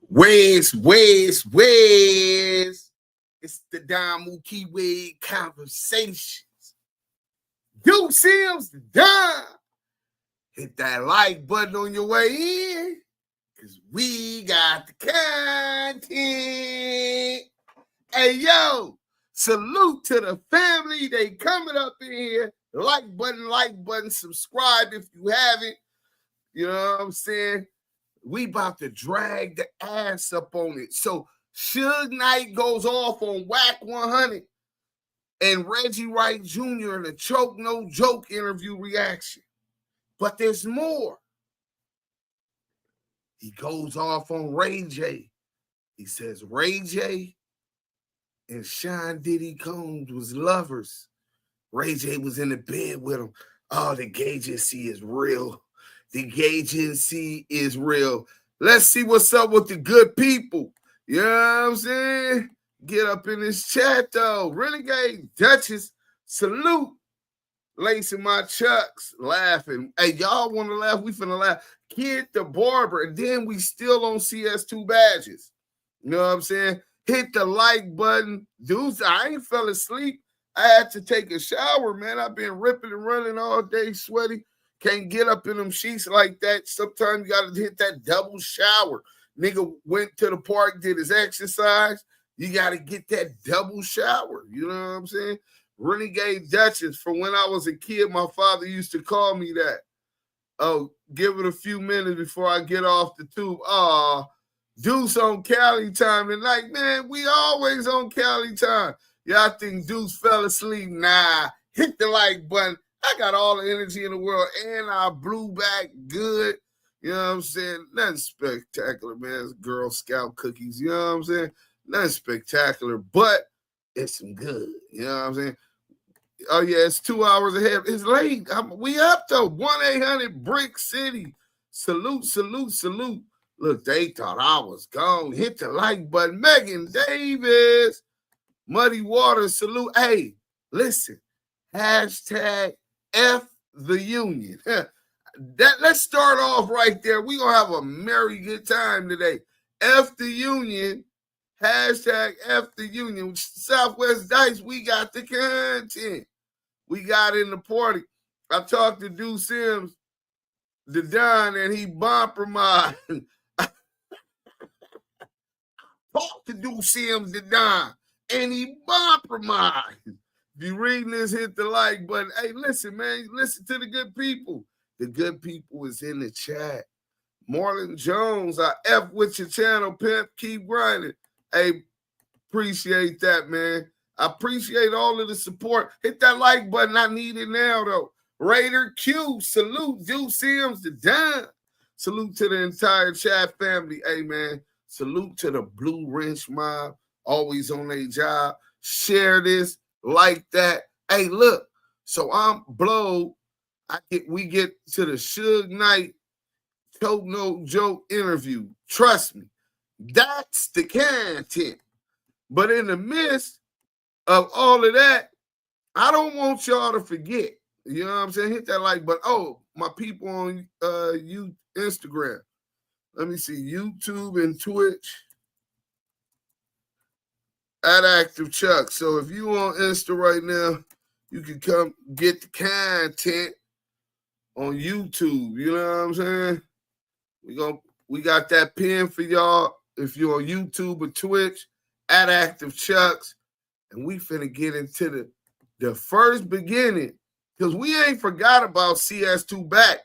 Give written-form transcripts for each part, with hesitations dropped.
Where's? It's the Don Mookie Wade conversations. You Sims, the Don. Hit that like button on your way in, because we got the content. Hey, yo, salute to the family. They coming up in here. Like button, subscribe if you haven't. You know what I'm saying? We about to drag the ass up on it. So Suge Knight goes off on Wack100 and Reggie Wright Jr. in a choke no joke interview reaction. But there's more. He goes off on Ray J. He says Ray J and Sean Diddy Combs was lovers. Ray J was in the bed with him. Oh, the agency is real. The agency is real. Let's see what's up with the good people. You know what I'm saying? Get up in this chat, though. Renegade Duchess, salute. Lacing my chucks, laughing. Hey, y'all want to laugh? We finna laugh. Kid the barber, and then we still on CS2 badges. You know what I'm saying? Hit the like button. Dudes, I ain't fell asleep. I had to take a shower, man. I've been ripping and running all day, sweaty. Can't get up in them sheets like that. Sometimes you got to hit that double shower. Nigga went to the park, did his exercise. You got to get that double shower. You know what I'm saying? Renegade Duchess. From when I was a kid, my father used to call me that. Oh, give it a few minutes before I get off the tube. Deuce on Cali time tonight. Man, we always on Cali time. Y'all think Deuce fell asleep? Nah. Hit the like button. I got all the energy in the world, and I blew back good. You know what I'm saying? Nothing spectacular, man. It's Girl Scout cookies. You know what I'm saying? Nothing spectacular, but it's some good. You know what I'm saying? Oh, yeah, it's 2 hours ahead. It's late. We up, though. 1-800-BRICK City. Salute. Look, they thought I was gone. Hit the like button. Megan Davis. Muddy Water, salute. Hey, listen. Hashtag F the Union. Let's start off right there. We're going to have a merry good time today. F the Union. Hashtag F the Union. Southwest Dice, we got the content. We got in the party. I talked to Deuce Sims, the Don, and he compromised. Talked to Deuce Sims, the Don, and he compromised. If you're reading this, hit the like button. Hey, listen, man. Listen to the good people. The good people is in the chat. Marlon Jones, I F with your channel, pimp. Keep grinding. Hey, appreciate that, man. I appreciate all of the support. Hit that like button. I need it now, though. Raider Q, salute. Deuce Sims, the Don. Salute to the entire chat family. Hey, man. Salute to the Blue Wrench Mob. Always on their job. Share this. Like that. Hey, look. So I'm blowed. We get to the Suge Knight Choke No Joke interview. Trust me. That's the content. But in the midst of all of that, I don't want y'all to forget. You know what I'm saying? Hit that like button. Oh, my people on Instagram. Let me see. YouTube and Twitch. At Active Chuck. So if you on Insta right now, you can come get the content on YouTube. You know what I'm saying? We got that pin for y'all. If you're on YouTube or Twitch, at Active Chucks, and we finna get into the first beginning, because we ain't forgot about CS2 back.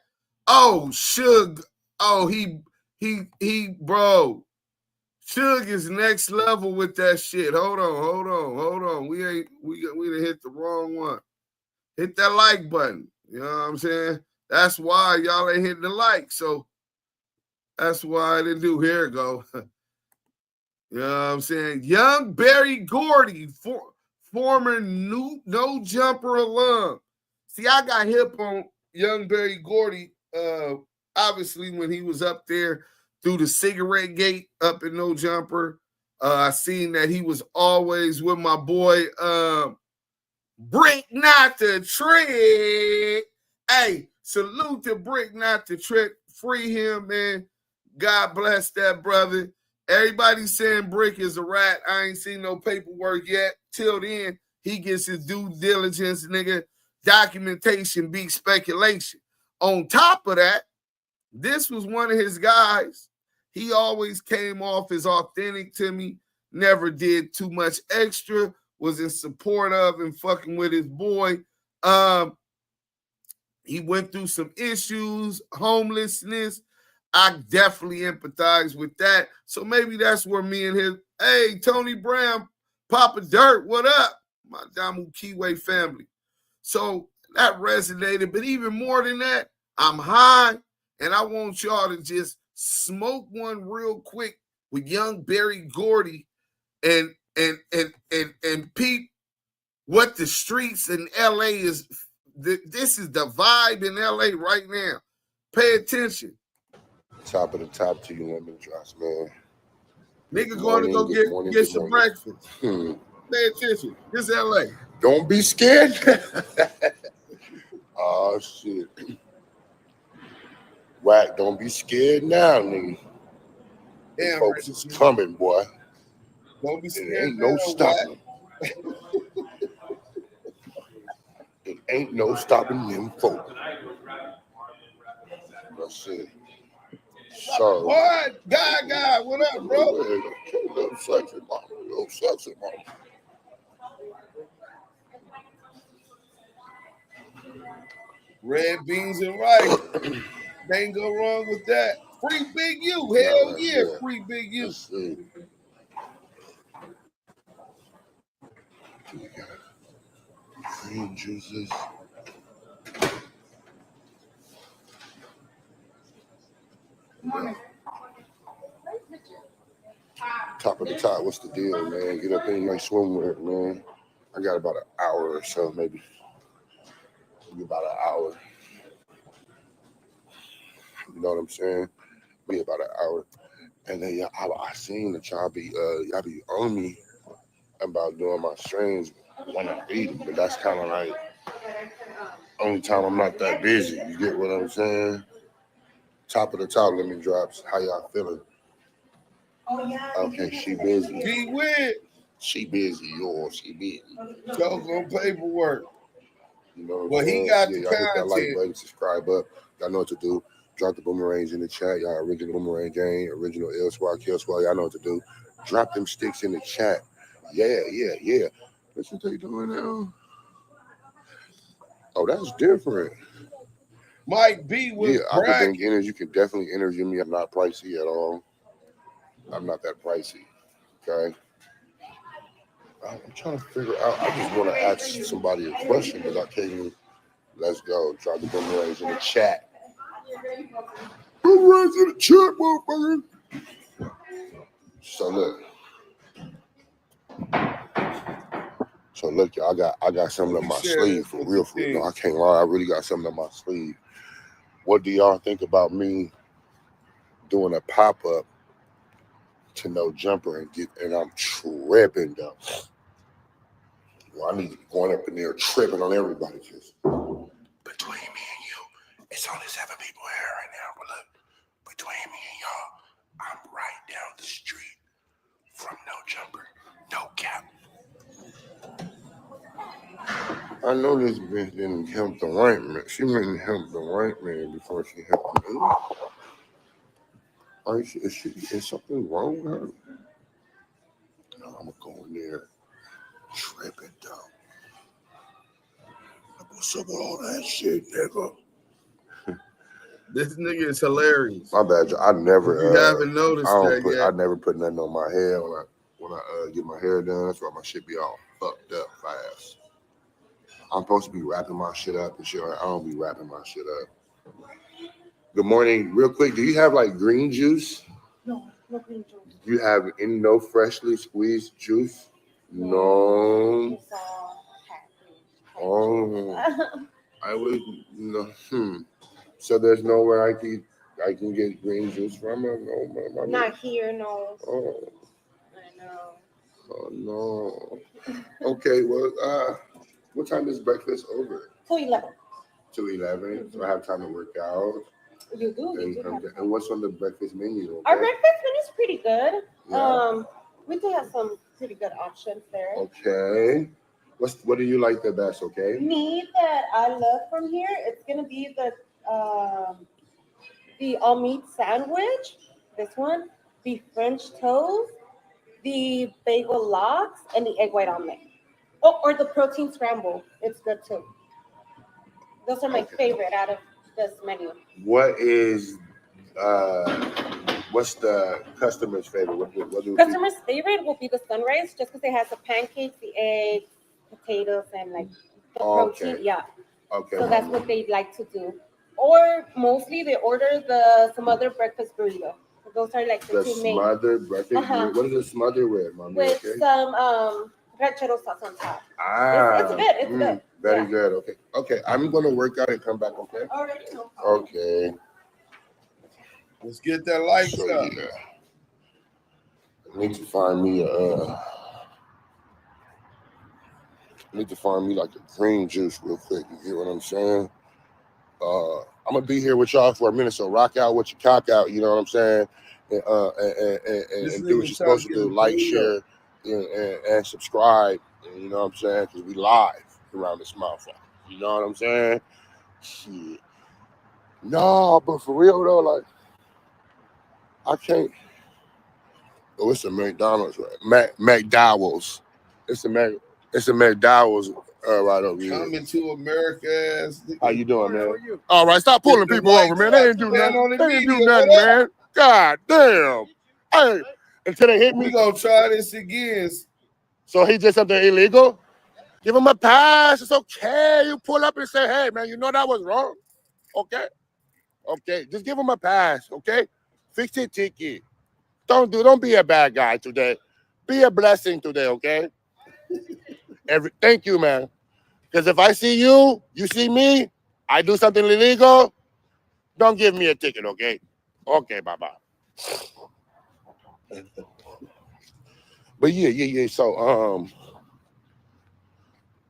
Oh, Suge. Oh, he bro. Suge is next level with that shit. Hold on. We done hit the wrong one. Hit that like button. You know what I'm saying? That's why y'all ain't hitting the like. So that's why I didn't do. Here it go. You know what I'm saying? Young Barry Gordy, former No Jumper alum. See, I got hip on Young Barry Gordy, obviously, when he was up there through the cigarette gate up in No Jumper. I seen that he was always with my boy, Brick Not the Trick. Hey, salute to Brick Not the Trick. Free him, man. God bless that brother. Everybody's saying Brick is a rat. I ain't seen no paperwork yet. Till then, he gets his due diligence, nigga. Documentation beats speculation. On top of that, this was one of his guys. He always came off as authentic to me, never did too much extra, was in support of and fucking with his boy. He went through some issues, homelessness. I definitely empathize with that. So maybe that's where me and his, hey, Tony Brown, Papa Dirt, what up? My Damu Kiwi family. So that resonated. But even more than that, I'm high, and I want y'all to just smoke one real quick with young Barry Gordy and peep what the streets in LA is. This is the vibe in LA right now. Pay attention. Top of the top to you, lemon drops, man. Nigga going to go get some breakfast. Pay attention. This LA. Don't be scared. Oh, shit. Wack, don't be scared now, nigga. Damn, folks is coming, boy. Don't be scared. It ain't no stopping. It ain't no stopping them folks. That's it. So, what? God, what up, bro? Little sexy mama. Red beans and rice. They ain't go wrong with that. Free Big U. Hell yeah, free Big U. Green juices. Yeah. Top of the top, what's the deal, man? Get up in nice swimwear, man. I got about an hour or so, maybe about an hour. You know what I'm saying? Be about an hour. And then I seen that y'all be on me about doing my streams when I eat them, but that's kind of like only time I'm not that busy. You get what I'm saying? Top of the top, lemon drops. How y'all feeling? Okay, she busy. Be weird. She busy, she busy. Talk on paperwork. You know what he got the y'all content. Hit that like button, subscribe up. Y'all know what to do. Drop the boomerangs in the chat. Y'all original boomerang gang, original L Swat, Kill Swat. Y'all know what to do. Drop them sticks in the chat. Yeah. What you doing now? Oh, that's different. Mike B was I can bring energy. You can definitely interview me. I'm not pricey at all. I'm not that pricey. Okay. I'm trying to figure out. I just want to ask somebody a question, but I can't even. Let's go. Drop the boomerangs in the chat. Boomerangs in the chat, motherfucker. So look, y'all. I got something up my sleeve for real. No, I can't lie. I really got something up my sleeve. What do y'all think about me doing a pop-up to No Jumper and I'm tripping though? Well, I need to be going up in there tripping on everybody. Just between me and you, it's only 7 people here right now. But look, between me and y'all, I'm right down the street from No Jumper, no cap. I know this bitch didn't help the white man. She didn't help the white man before she helped me. Is something wrong with her? No, I'm gonna go in there tripping down. What's up with all that shit, nigga? This nigga is hilarious. My bad, I never. You haven't noticed that yet. I never put nothing on my hair when I get my hair done. That's why my shit be all fucked up fast. I'm supposed to be wrapping my shit up and shit. I don't be wrapping my shit up. Good morning. Real quick, do you have like green juice? No green juice. Do you have any freshly squeezed juice? No. It's all packaged. Oh, I would So there's nowhere I can get green juice from her? No, not here, no. Oh. I know. Oh no. Okay, well, what time is breakfast over? 2:11. 2:11. So I have time to work out. You do. You do have And what's on the breakfast menu? Okay? Our breakfast menu is pretty good. Yeah. We do have some pretty good options there. Okay. What do you like the best? Okay. Me that I love from here, it's gonna be the all meat sandwich. This one, the French toast, the bagel lox, and the egg white omelet. Oh, or the protein scramble. It's good too. Those are my Okay. favorite out of this menu. What's the customer's favorite? What do people? Customer's favorite will be the sunrise, just because it has the pancakes, the eggs, potatoes, and like the protein. Okay. Yeah. Okay. So that's what they like to do. Or mostly they order the some other breakfast burrito. Those are like the The two main smothered breakfast. Uh-huh. What is the smothered with, mommy? with Okay. some ranchero sauce on top. It's good. It's good. Very Yeah. good. Okay. Okay. I'm gonna work out and come back. Okay. Already no problem. Okay. Let's get that lights So up. yeah, I need to find me like a green juice real quick. You get what I'm saying? I'm gonna be here with y'all for a minute, so rock out with your cock out. You know what I'm saying? And do what you're supposed to do. Like, share, and subscribe. And you know what I'm saying? Because we live around this motherfucker. You know what I'm saying? Shit. No, but for real though, like I can't. Oh, it's a McDonald's, right? McDowell's. It's a McDowell's right over here. Coming to America. How you doing, man? All right, stop pulling people over, man. They ain't do nothing. They didn't do nothing, man. God damn. Hey, until they hit me. We gonna try this again. So he did something illegal? Give him a pass. It's okay. You pull up and say, hey, man, you know that was wrong. Okay? Okay. Just give him a pass, okay? Fix your ticket. Don't be a bad guy today. Be a blessing today, okay? Thank you, man. Because if I see you, you see me, I do something illegal, don't give me a ticket, okay? Okay, bye-bye. But yeah. So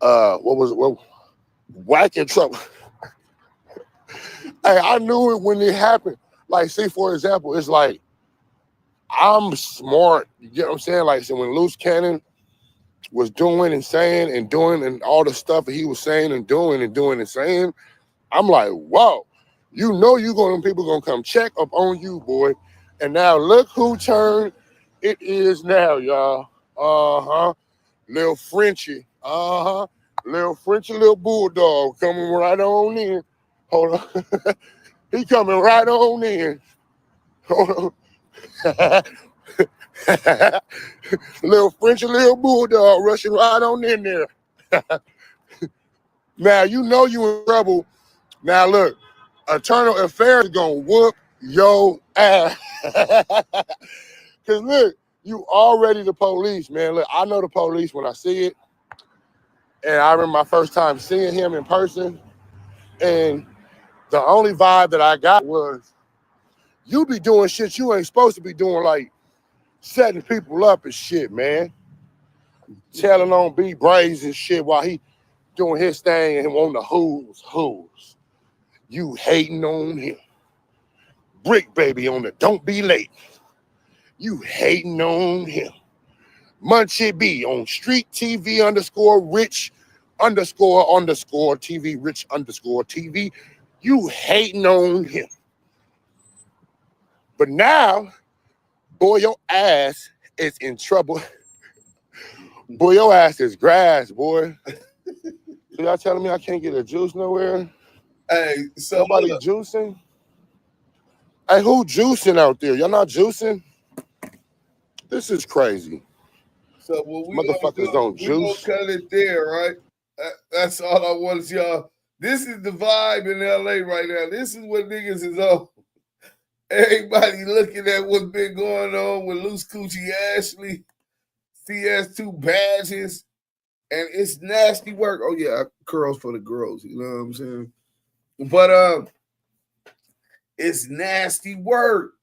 what Wack in trouble. Hey, I knew it when it happened. Like, say for example, it's like I'm smart. You get what I'm saying? Like, so when Loose Cannon was doing and saying and doing and all the stuff that he was saying and doing and saying, I'm like, whoa, you know people gonna come check up on you, boy. And now look who turned it is now, y'all. Uh-huh. Little Frenchie. Uh-huh. Little Frenchie, little bulldog coming right on in. Hold on. He coming right on in. Hold on. Little Frenchie, little bulldog rushing right on in there. Now you know you in trouble. Now look, Eternal Affairs is gonna whoop your ass. Cause look, you already the police, man. Look, I know the police when I see it. And I remember my first time seeing him in person. And the only vibe that I got was, you be doing shit you ain't supposed to be doing, like setting people up and shit, man. Telling on B Braze and shit while he doing his thing and on the who's. You hating on him. Brick Baby on the Don't Be Late. You hating on him. Munchie B on Street TV _ Rich _ TV, Rich _ TV. You hating on him. But now, boy, your ass is in trouble. Boy, your ass is grass, boy. So y'all telling me I can't get a juice nowhere? Hey, so nobody juicing? Hey, who juicing out there? Y'all not juicing? This is crazy. So what we motherfuckers don't juice. Gonna cut it there, right? That's all I want, y'all. This is the vibe in LA right now. This is what niggas is on. Everybody looking at what's been going on with Loose Coochie Ashley. She has 2 badges, and it's nasty work. Oh yeah, curls for the girls. You know what I'm saying? But it's nasty work,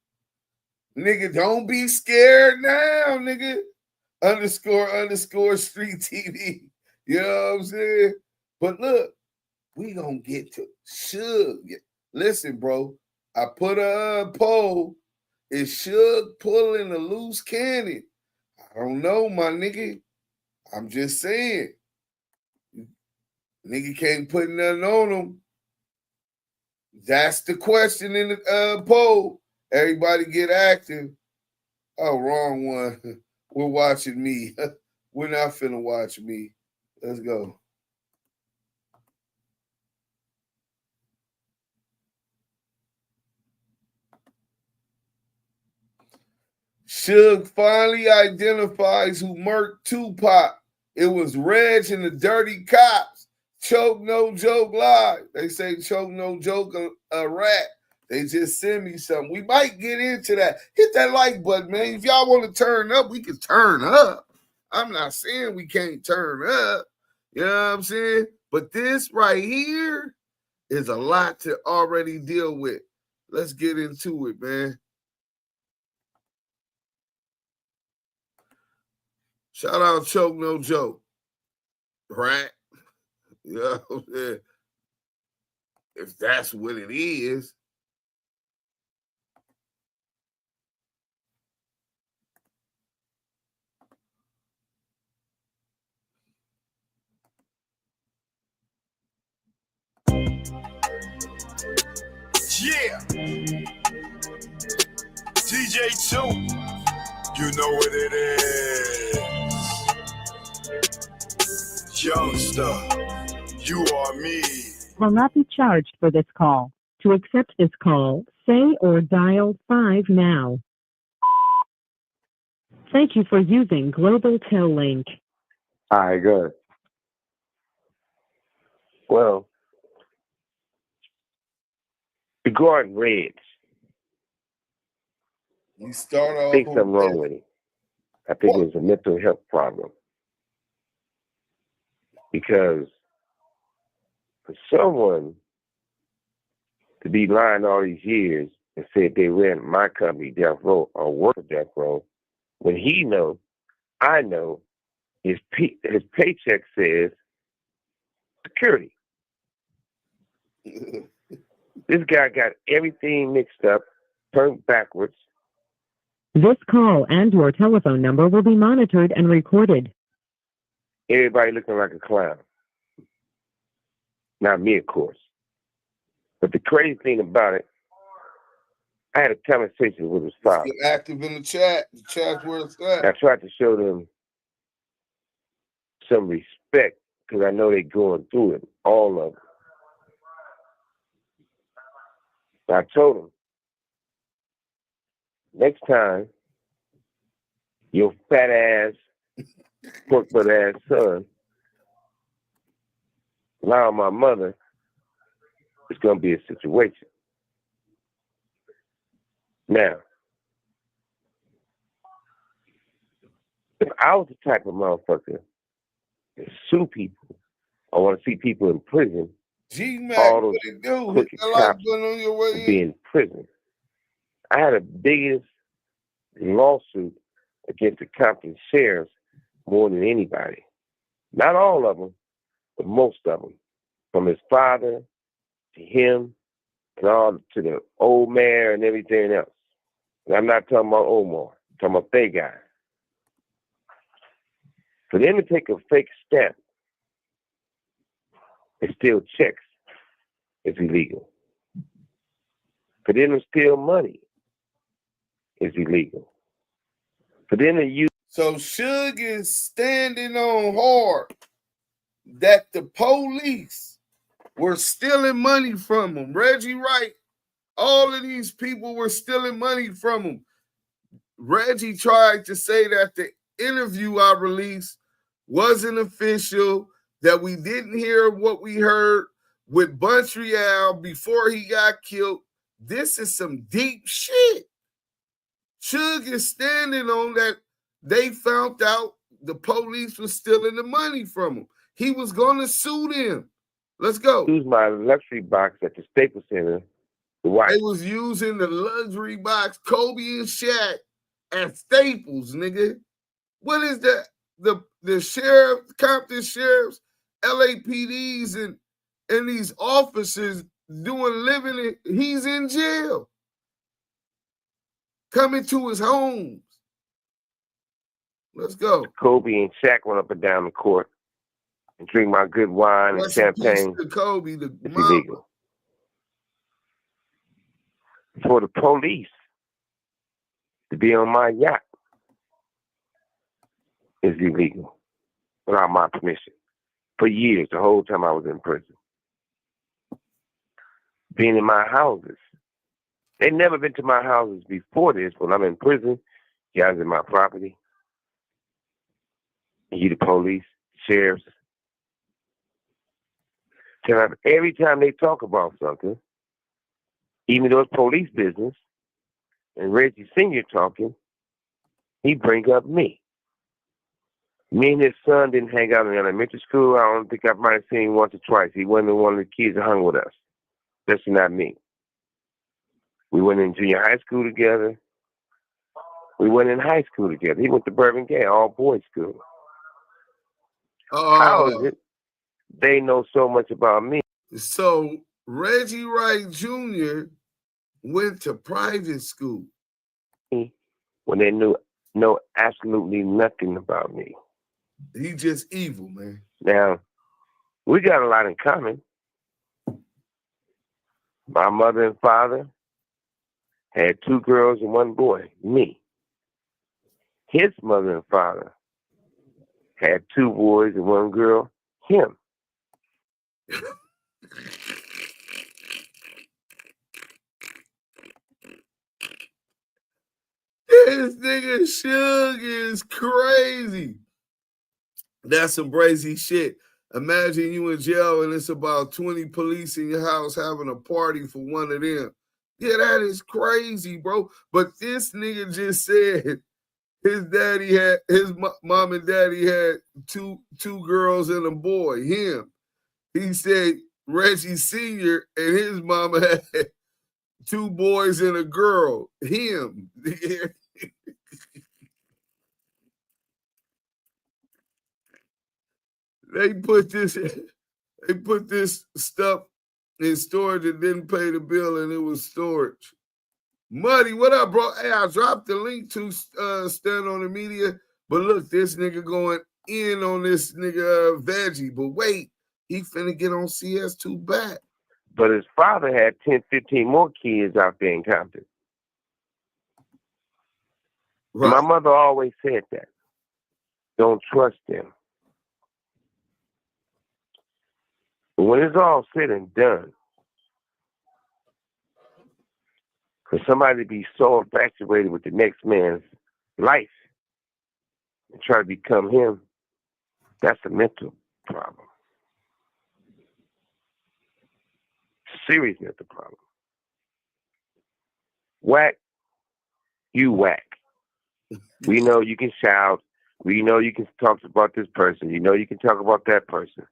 nigga. Don't be scared now, nigga. _ Street TV. You know what I'm saying? But look, we gonna get to Suge. Listen, bro. I put a poll. Is Suge pulling a loose cannon? I don't know, my nigga. I'm just saying. Nigga can't put nothing on him. That's the question in the poll. Everybody get active. Oh, wrong one. We're watching me. We're not finna watch me. Let's go. Suge finally identifies who murked Tupac. It was Reg and the Dirty Cops. Choke no joke live. They say choke no joke a rat. They just send me something. We might get into that. Hit that like button, man. If y'all want to turn up, we can turn up. I'm not saying we can't turn up. You know what I'm saying? But this right here is a lot to already deal with. Let's get into it, man. Shout out Choke No Joke. Right? You know what I'm saying? If that's what it is. Yeah. DJ2. You know what it is. Youngster, you are me. Will not be charged for this call. To accept this call, say or dial 5 now. Thank you for using Global Tel Link. All right, good. Well, regarding Reds, You start I off. think something wrong with it. I think it's a mental health problem. Because for someone to be lying all these years and said they ran my company, Death Row, or work at Death Row, when he know, I know, his paycheck says security. This guy got everything mixed up, turned backwards. This call and your telephone number will be monitored and recorded. Everybody looking like a clown. Not me, of course. But the crazy thing about it, I had a conversation with his father. Get active in the chat. The chat's where it's at. I tried to show them some respect because I know they're going through it, all of them. I told them, next time, your fat ass, pork butt ass son, lie on my mother, it's going to be a situation. Now, if I was the type of motherfucker to sue people, I want to see people in prison, G-Mac, all those what it do? crooked Hit that like cops button on your way would be in prison. I had the biggest lawsuit against the Compton sheriffs more than anybody. Not all of them, but most of them. From his father to him and all to the old mayor and everything else. And I'm not talking about Omar. I'm talking about they guy. For them to take a fake stamp and steal checks is illegal. For them to steal money is illegal. For them to use... So Suge is standing on hard that the police were stealing money from him. Reggie Wright, all of these people were stealing money from him. Reggie tried to say that the interview I released wasn't official, that we didn't hear what we heard with Buntrial before he got killed. This is some deep shit. Suge is standing on that. They found out the police was stealing the money from him. He was going to sue them. Let's go. Use my luxury box at the Staples Center. They was using the luxury box, Kobe and Shaq at Staples, nigga. What is that? The sheriff, Compton sheriffs, LAPDs, and these officers he's in jail. Coming to his homes. Let's go. Kobe and Shaq went up and down the court and drink my good wine and champagne. Kobe, it's illegal. For the police to be on my yacht is illegal without my permission. For years, the whole time I was in prison. Being in my houses. They've never been to my houses before this. When I'm in prison, you guys in my property. You the police, sheriffs. Every time they talk about something, even though it's police business, and Reggie Sr. talking, he bring up me. Me and his son didn't hang out in elementary school. I don't think I might have seen him once or twice. He wasn't one of the kids that hung with us. That's not me. We went in junior high school together. We went in high school together. He went to Birdman, all boys school. How is it they know so much about me? So Reggie Wright Jr. went to private school. When they know absolutely nothing about me. He just evil, man. Now, we got a lot in common. My mother and father had 2 girls and 1 boy, me. His mother and father had 2 boys and 1 girl, him. This nigga Suge is crazy. That's some brazy shit. Imagine you in jail and it's about 20 police in your house having a party for one of them. Yeah, that is crazy, bro. But this nigga just said his mom and daddy had two girls and a boy, him. He said Reggie Sr. and his mama had 2 boys and a girl, him. They put this stuff in storage and didn't pay the bill, and it was storage. Muddy, what up, bro? Hey, I dropped the link to Stand on the Media, but look, this nigga going in on this nigga Veggie. But wait, he finna get on CS2 back. But his father had 10, 15 more kids out there in Compton. Right. My mother always said that. Don't trust them. But when it's all said and done, for somebody to be so infatuated with the next man's life and try to become him, that's a mental problem. Serious mental problem. Wack, you whack. We know you can shout. We know you can talk about this person. You know you can talk about that person.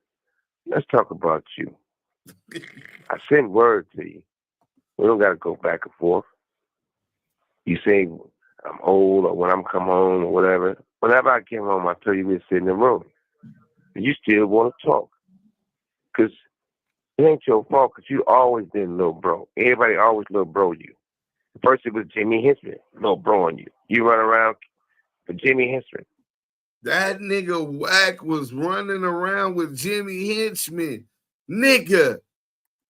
Let's talk about you. I send word to you. We don't got to go back and forth. You say I'm old or when I'm come home or whatever. Whenever I came home, I tell you we'd sit in the room. And you still want to talk. Because it ain't your fault because you always been little bro. Everybody always little bro you. First it was Jimmy Henson, little bro on you. You run around for Jimmy Henson. That nigga Wack was running around with Jimmy Henchman. Nigga,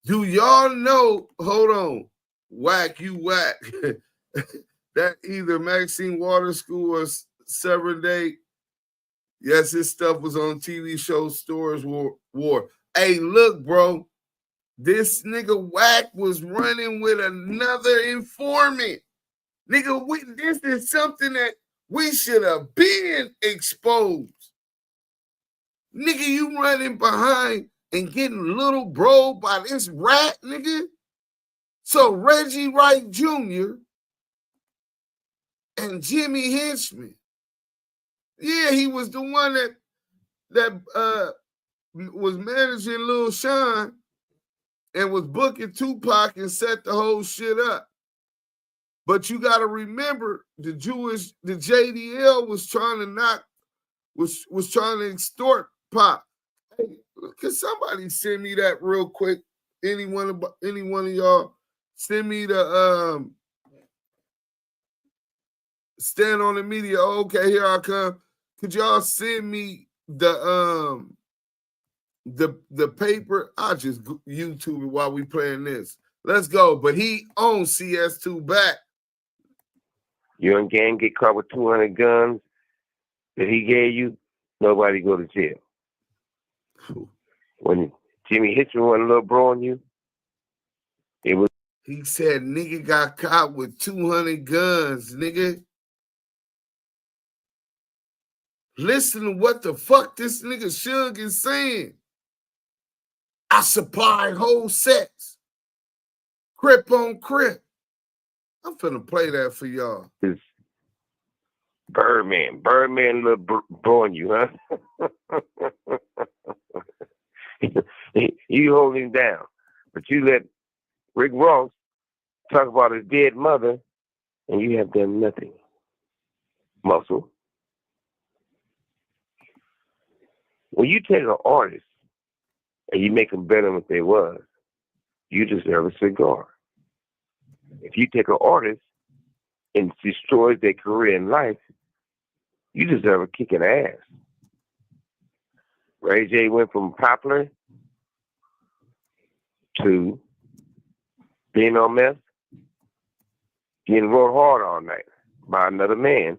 do y'all know, hold on, Wack, you whack. That either Maxine Water School or Severn Day. Yes, his stuff was on TV show Stores War. Hey, look, bro. This nigga Wack was running with another informant. Nigga, this is something that we should have been exposed. Nigga, you running behind and getting little bro by this rat, nigga. So Reggie Wright Jr. and Jimmy Henchman. Yeah, he was the one that was managing Lil Sean and was booking Tupac and set the whole shit up. But you got to remember, the JDL was trying to was trying to extort Pop. Hey, can somebody send me that real quick? any one of y'all, send me the stand on the media. Okay, here I come. Could y'all send me the paper? I'll just YouTube it while we playing this. Let's go. But he owns CS2 back. Your gang get caught with 200 guns that he gave you, nobody go to jail. When Jimmy Hitchens went a little bro on you, it was. He said, nigga got caught with 200 guns, nigga. Listen to what the fuck this nigga Suge is saying. I supply whole sets. Crip on crip. I'm finna play that for y'all. It's Birdman. Birdman little bro on you, huh? You hold him down. But you let Rick Ross talk about his dead mother, and you have done nothing. Muscle. When you take an artist and you make them better than what they was, you deserve a cigar. If you take an artist and destroys their career in life, you deserve a kick in the ass. Ray J went from popular to being on meth, getting rode hard all night by another man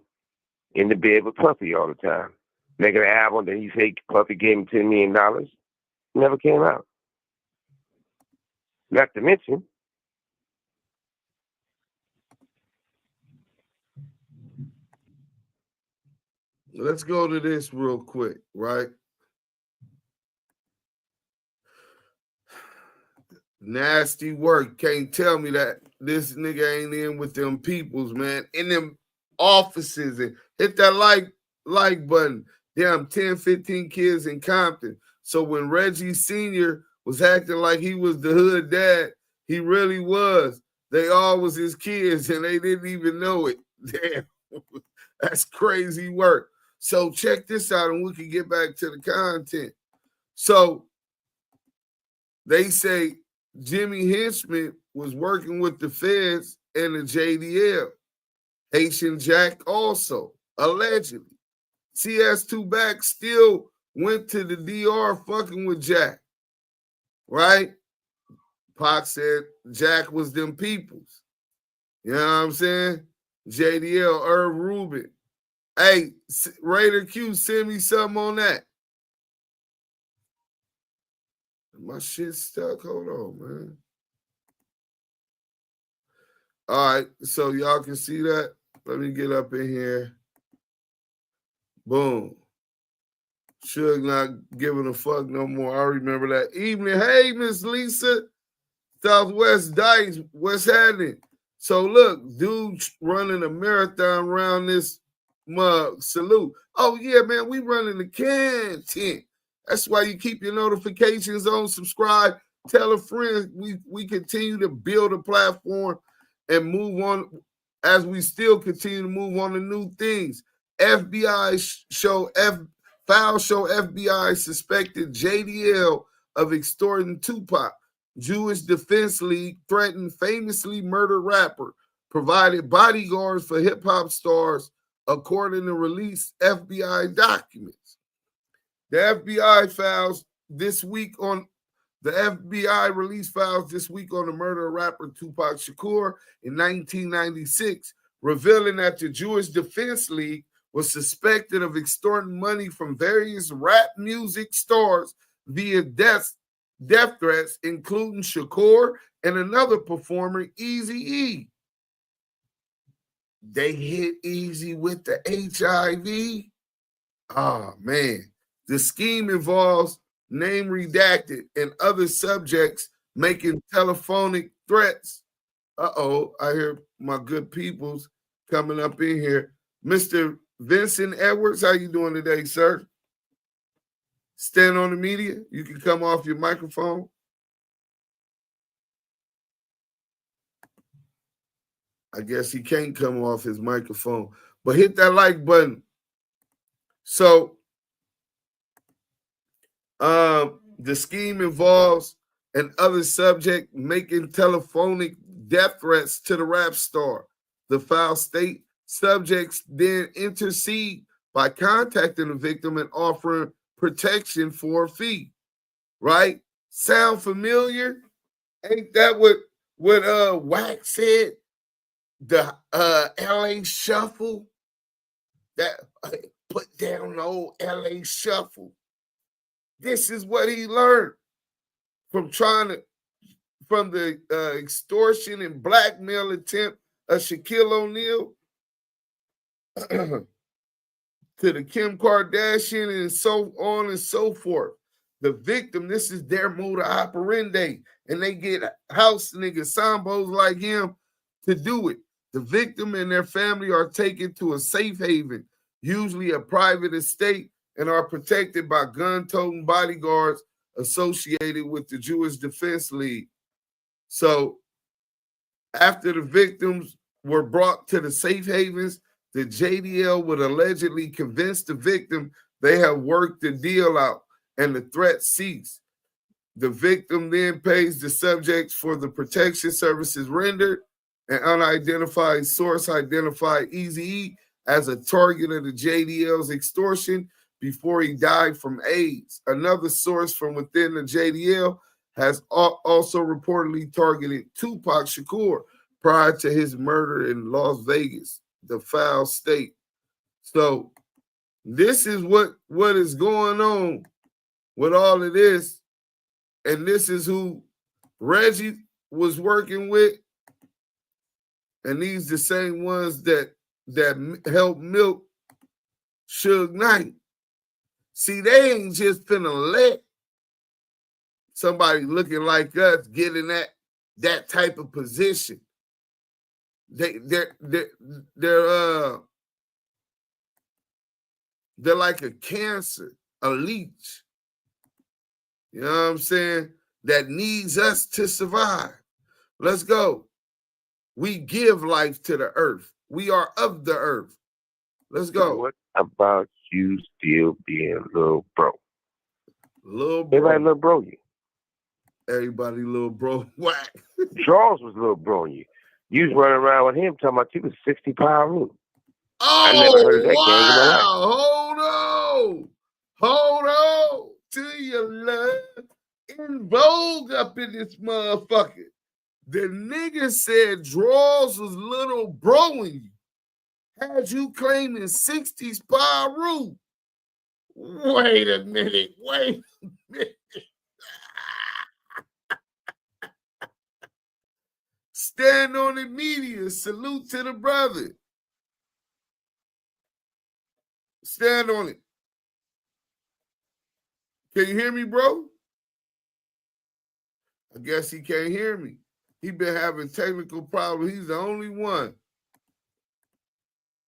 in the bed with Puffy all the time. Making an album that he said Puffy gave him $10 million, never came out. Not to mention, let's go to this real quick, right? Nasty work. Can't tell me that this nigga ain't in with them peoples, man. In them offices, and hit that like button. Damn, 10, 15 kids in Compton. So when Reggie Sr. was acting like he was the hood dad, he really was. They all was his kids, and they didn't even know it. Damn, that's crazy work. So check this out, and we can get back to the content. So they say Jimmy Henchman was working with the feds and the JDL. Haitian Jack also, allegedly. CS2 back still went to the DR fucking with Jack, right? Pac said Jack was them peoples. You know what I'm saying? JDL, Irv Rubin. Hey, Raider Q, send me something on that. My shit's stuck. Hold on, man. All right, so y'all can see that. Let me get up in here. Boom. Suge not giving a fuck no more. I remember that evening. Hey, Miss Lisa, Southwest Dice, what's happening? So look, dude running a marathon around this mug. Salute. Oh yeah, man, we running the content. That's why you keep your notifications on, subscribe, tell a friend. We continue to build a platform and move on as we still continue to move on to new things. FBI file show FBI suspected JDL of extorting Tupac. Jewish Defense League threatened famously murdered rapper. Provided bodyguards for hip-hop stars, according to released FBI documents. The FBI files this week on the FBI released files this week on the murder of rapper Tupac Shakur in 1996, revealing that the Jewish Defense League was suspected of extorting money from various rap music stars via death threats, including Shakur and another performer, Eazy-E. They hit Eazy with the HIV. Oh, man. The scheme involves name redacted and other subjects making telephonic threats. Uh-oh, I hear my good peoples coming up in here. Mr. Vincent Edwards, how you doing today, sir? Stand on the media. You can come off your microphone. I guess he can't come off his microphone, but hit that like button. So, the scheme involves and other subject making telephonic death threats to the rap star. The foul state subjects then intercede by contacting the victim and offering protection for a fee. Right? Sound familiar? Ain't that what Wack said? The LA Shuffle, that put down the old LA Shuffle. This is what he learned from the extortion and blackmail attempt of Shaquille O'Neal to the Kim Kardashian and so on and so forth. The victim, this is their modus operandi, and they get house niggas, sambos like him to do it. The victim and their family are taken to a safe haven, usually a private estate, and are protected by gun-toting bodyguards associated with the Jewish Defense League. So after the victims were brought to the safe havens, the JDL would allegedly convince the victim they have worked the deal out and the threat ceased. The victim then pays the subjects for the protection services rendered. An unidentified source identified Eazy-E as a target of the JDL's extortion before he died from AIDS. Another source from within the JDL has also reportedly targeted Tupac Shakur prior to his murder in Las Vegas, the foul state. So this is what is going on with all of this. And this is who Reggie was working with. And these the same ones that helped milk Suge Knight. See, they ain't just finna let somebody looking like us get in that type of position. They're like a cancer, a leech. You know what I'm saying? That needs us to survive. Let's go. We give life to the earth. We are of the earth. Let's go. What about you still being little bro? Little bro. Everybody little bro you. Everybody little bro. Wack. Charles was little bro you. You was running around with him talking about you was 60 pounds. Oh, I never heard of that gang in my life. Hold on. To your love. In vogue up in this motherfucker. The nigga said Draws was little broing you. Had you claiming 60s Piru. Wait a minute. Stand on the media. Salute to the brother. Stand on it. Can you hear me, bro? I guess he can't hear me. He been having technical problems. He's the only one.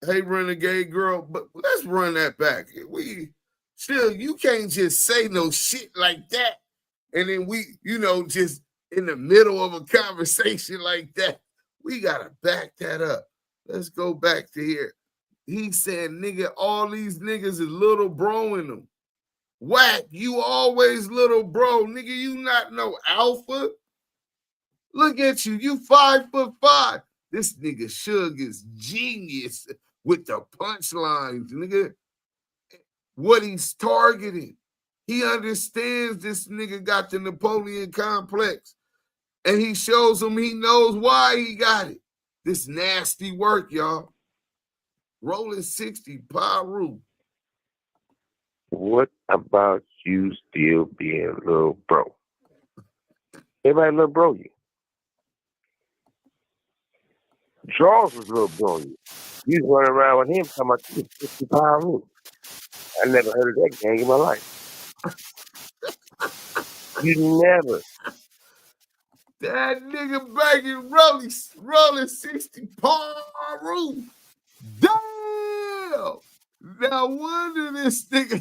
Hey, renegade girl, but let's run that back. You can't just say no shit like that. And then just in the middle of a conversation like that, we got to back that up. Let's go back to here. He said, nigga, all these niggas is little bro in them. Wack, you always little bro. Nigga, you not no alpha. Look at you. You 5'5". This nigga Suge is genius with the punchlines, nigga. What he's targeting. He understands this nigga got the Napoleon complex. And he shows him he knows why he got it. This nasty work, y'all. Rolling 60, Piru. What about you still being little bro? Everybody little bro you. Charles was little bro you. You was running around with him talking about you was 60 pounds. I never heard of that gang in my life. You never. That nigga banging rolling 60 Piru. Damn! No wonder this nigga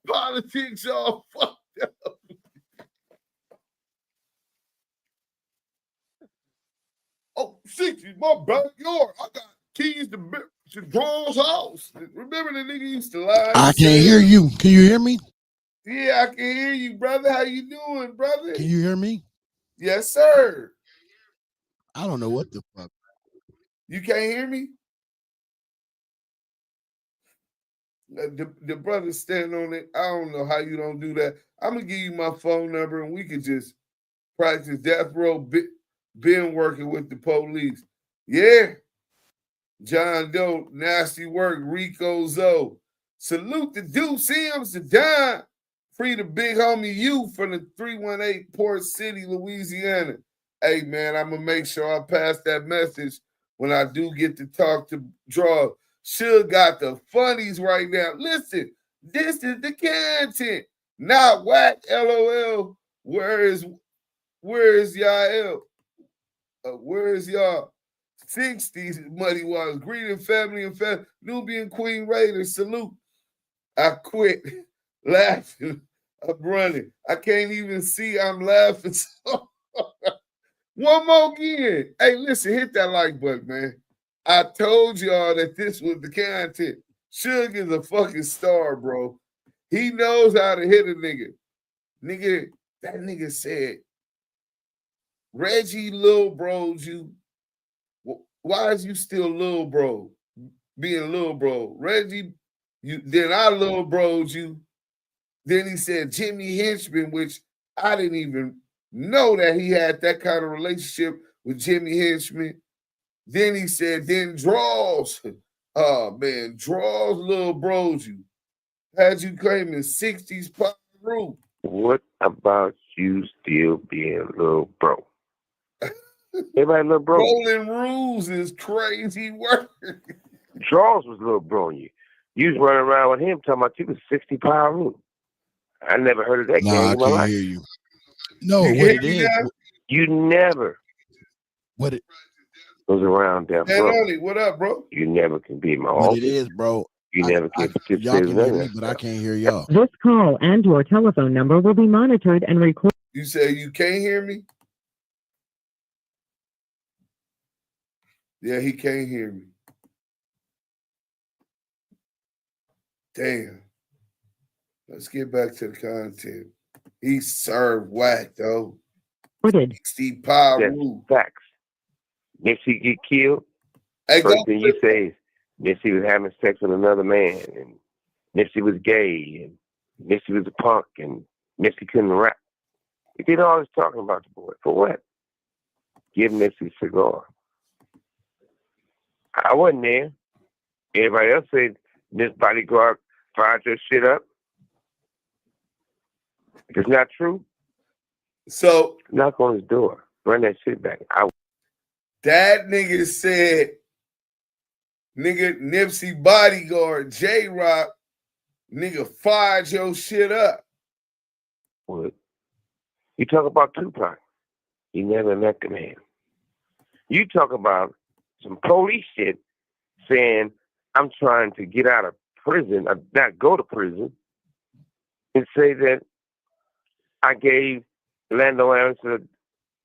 politics all fucked up. Oh, 60, my backyard. I got keys to Draw's house. Remember the nigga used to lie? I can't hear you. Can you hear me? Yeah, I can hear you, brother. How you doing, brother? Can you hear me? Yes, sir. I don't know what the fuck. You can't hear me? The brother standing on it. I don't know how you don't do that. I'm gonna give you my phone number and we could just practice death row. Been working with the police. Yeah. John Doe, nasty work, Rico Zoe. Salute the Deuce Sims, the Don. Free the big homie you from the 318 Port City, Louisiana. Hey, man, I'm going to make sure I pass that message when I do get to talk to Draw. Suge got the funnies right now. Listen, this is the content, not Wack, LOL. Where is y'all? Where is y'all? 60s Muddy Waters. Greeting family and Nubian Queen Raiders. Salute. I quit laughing. I'm running. I can't even see I'm laughing. One more again. Hey, listen, hit that like button, man. I told y'all that this was the content. Suge is a fucking star, bro. He knows how to hit a nigga. Nigga, that nigga said, Reggie Lil Bros you. Why is you still Lil Bro? Being Lil Bro. Reggie, then I Lil Bros you. Then he said Jimmy Henchman, which I didn't even know that he had that kind of relationship with Jimmy Henchman. Then he said, then Draws. Oh man, Draws Lil Bros you. Had you claiming 60s Piru. What about you still being Lil Bro? Everybody Lil Bro. Rolling rules is crazy work. Charles was Lil Bro on you. You was running around with him talking about you was 60 Piru. I never heard of that gang I in my can't life. hear you. No, You what hear it me is. now? You never What it was around Death Man, Row. Only, what up, bro? You never can be my what author. it is, bro. You never can participate y'all can in hear none me, of that but I stuff. can't hear y'all. This call and your telephone number will be monitored and recorded. You say you can't hear me? Yeah, he can't hear me. Damn. Let's get back to the content. He served Wack, though. 60 Piru. Facts. Nipsey get killed. Hey, First thing you say is Nipsey was having sex with another man, and Nipsey was gay, and Nipsey was a punk, and Nipsey couldn't rap. He did all this talking about the boy. For what? Give Nipsey a cigar. I wasn't there. Everybody else said this bodyguard fired your shit up. If it's not true, so knock on his door. Run that shit back. That nigga said, nigga, Nipsey bodyguard, J-Rock, nigga, fired your shit up. What? You talk about Tupac. He never met the man. You talk about some police shit saying, I'm trying to get out of prison, not go to prison, and say that I gave Lando Anderson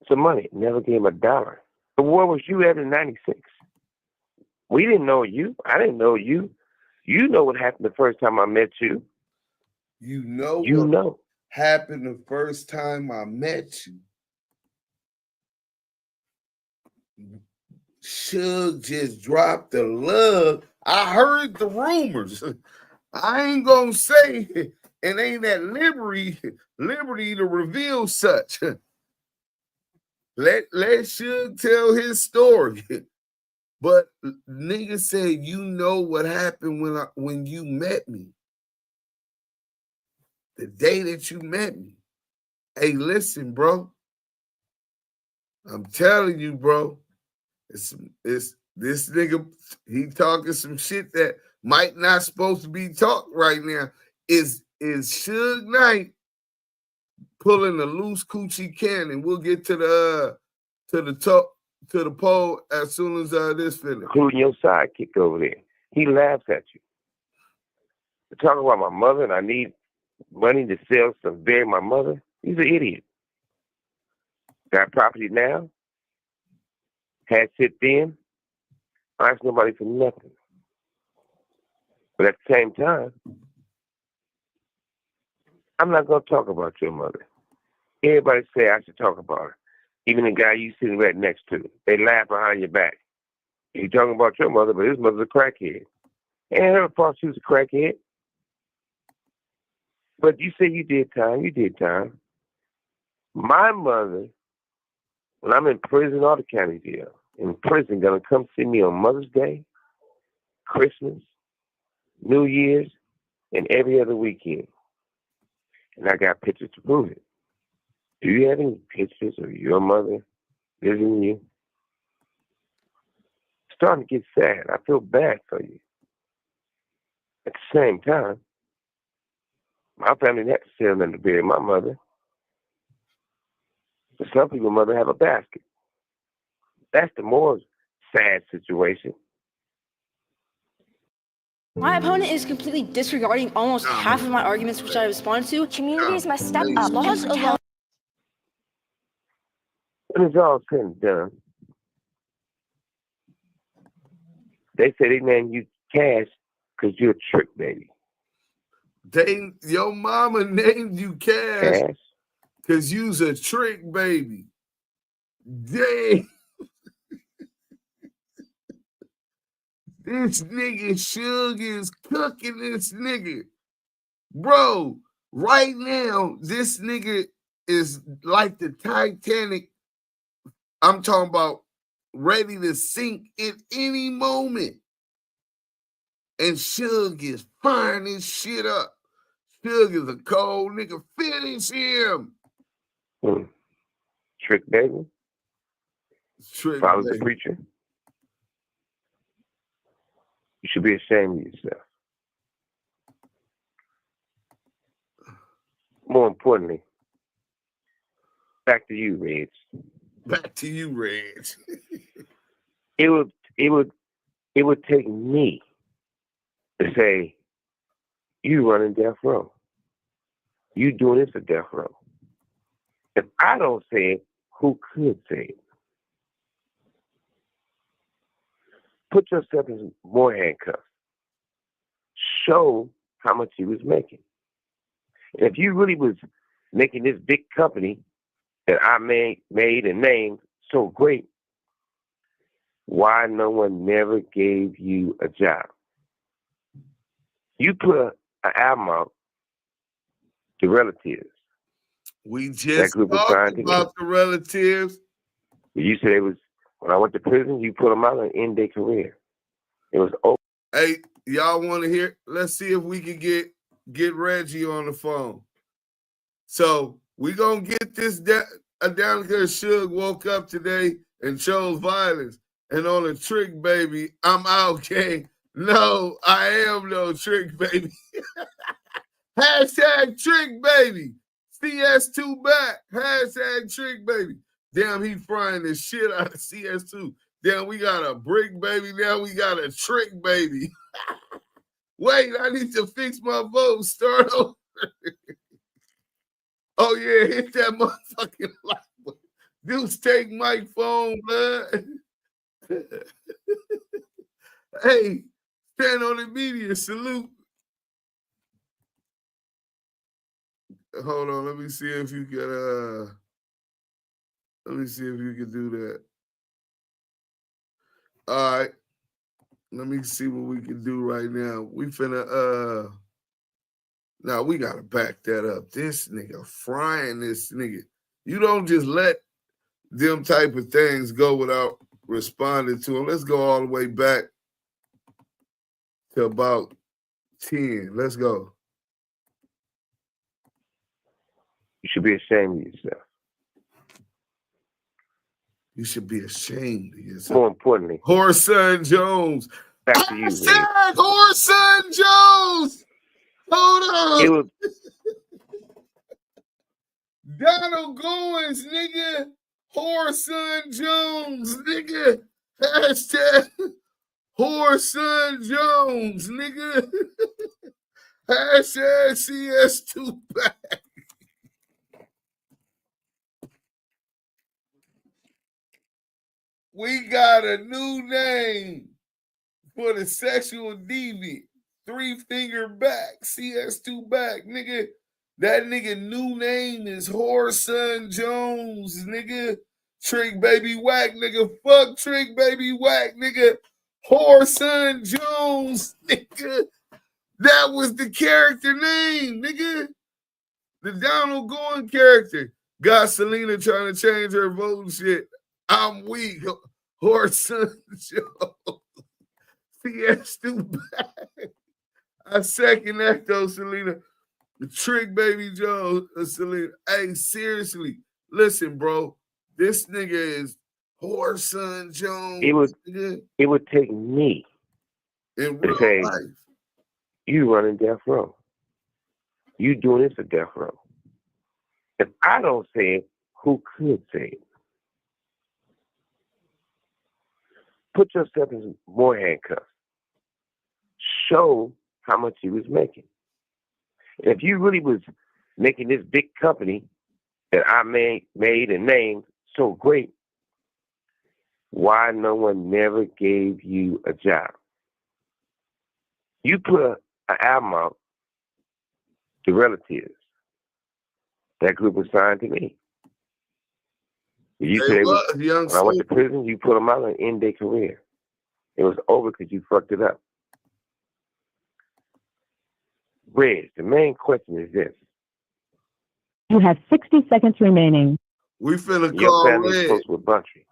some money. Never gave him $1. But where was you at in 96? We didn't know you. I didn't know you. You know what happened the first time I met you. You know what happened the first time I met you. Suge just dropped the love. I heard the rumors. I ain't gonna say it ain't at liberty to reveal such. Let Suge tell his story. But nigga said, you know what happened when you met me. The day that you met me. Hey, listen, bro. I'm telling you, bro. It's this nigga, he talking some shit that might not supposed to be talked right now. Is Suge Knight pulling a loose coochie cannon? We'll get to the poll as soon as this finishes. Including your sidekick over there. He laughs at you. You're talking about my mother and I need money to sell some bury my mother. He's an idiot. Got property now. Had shit then. I ask nobody for nothing. But at the same time, I'm not going to talk about your mother. Everybody say I should talk about her. Even the guy you sitting right next to. They laugh behind your back. You talking about your mother, but his mother's a crackhead. And her fault she was a crackhead. But you say you did time. You did time. My mother, when I'm in prison or the county jail, in prison, gonna come see me on Mother's Day, Christmas, New Year's, and every other weekend. And I got pictures to prove it. Do you have any pictures of your mother visiting you? It's starting to get sad. I feel bad for you. At the same time, my family didn't have to sell them to bury my mother. But some people's mother have a basket. That's the more sad situation. My opponent is completely disregarding almost half of my arguments, which I responded to. Community is my step up. Laws alone. When it's all said and done, they say they named you Cash because you're a trick baby. Your mama named you Cash because you's a trick baby. Dang. This nigga Suge is cooking this nigga. Bro, right now, this nigga is like the Titanic. I'm talking about ready to sink at any moment. And Suge is firing this shit up. Suge is a cold nigga. Finish him. Trick baby. Trick Follow baby. the preacher. You should be ashamed of yourself. More importantly, back to you, Reg. Back to you, Reg. It would take me to say, you running death row. You doing this for death row. If I don't say it, who could say it? Put yourself in more handcuffs. Show how much you was making. And if you really was making this big company that I made and named so great, why no one never gave you a job? You put an album out to Relatives. We just talked about the Relatives. You said it was, when I went to prison, you put them out and end their career. It was over. Hey, y'all want to hear? Let's see if we can get Reggie on the phone. So we gonna get this down because Suge woke up today and chose violence. And on a trick, baby, I'm out, gang. No, I am no trick, baby. Hashtag trick, baby. CS2 back. Hashtag trick, baby. Damn, he frying the shit out of CS2. Damn, we got a brick, baby. Now we got a trick, baby. Wait, I need to fix my vote. Start over. Oh, yeah, hit that motherfucking like button. Dudes, take my phone, blood. Hey, stand on the media. Salute. Hold on. Let me see if you can, let me see if you can do that. All right. Let me see what we can do right now. We finna, now we gotta back that up. This nigga frying this nigga. You don't just let them type of things go without responding to them. Let's go all the way back to about 10. Let's go. You should be ashamed of yourself. You should be ashamed of yourself. More importantly, Horson Jones. Back to you, Hashtag Horson Jones. Hold on. It was Donald Goins, nigga. Horson Jones, nigga. Hashtag Horson Jones, nigga. Hashtag CS2 back. We got a new name for the sexual deviant. 3 finger back. CS2 back, nigga. That nigga new name is Whoreson Jones, nigga. Trick Baby Wack, nigga. Fuck Trick Baby Wack, nigga. Whoreson Jones, nigga. That was the character name, nigga. The Donald Goin character. Got Selena trying to change her vote and shit. I'm weak. Whoreson Jones. CS Tupac. I second that though, Selena. The Trick Baby Joe, Selena. Hey, seriously, listen, bro. This nigga is Whoreson Jones. It would take me in to real say, life. You running death row. You doing this at death row. If I don't say it, who could say it? Put yourself in more handcuffs. Show how much you was making. If you really was making this big company that I made and named so great, why no one never gave you a job? You put an album out, The Relatives. That group was signed to me. You said when I went to prison, you put them out and end their career. It was over because you fucked it up. Reg, the main question is this. You have 60 seconds remaining. We finna Your call family's Red. close with Buntry.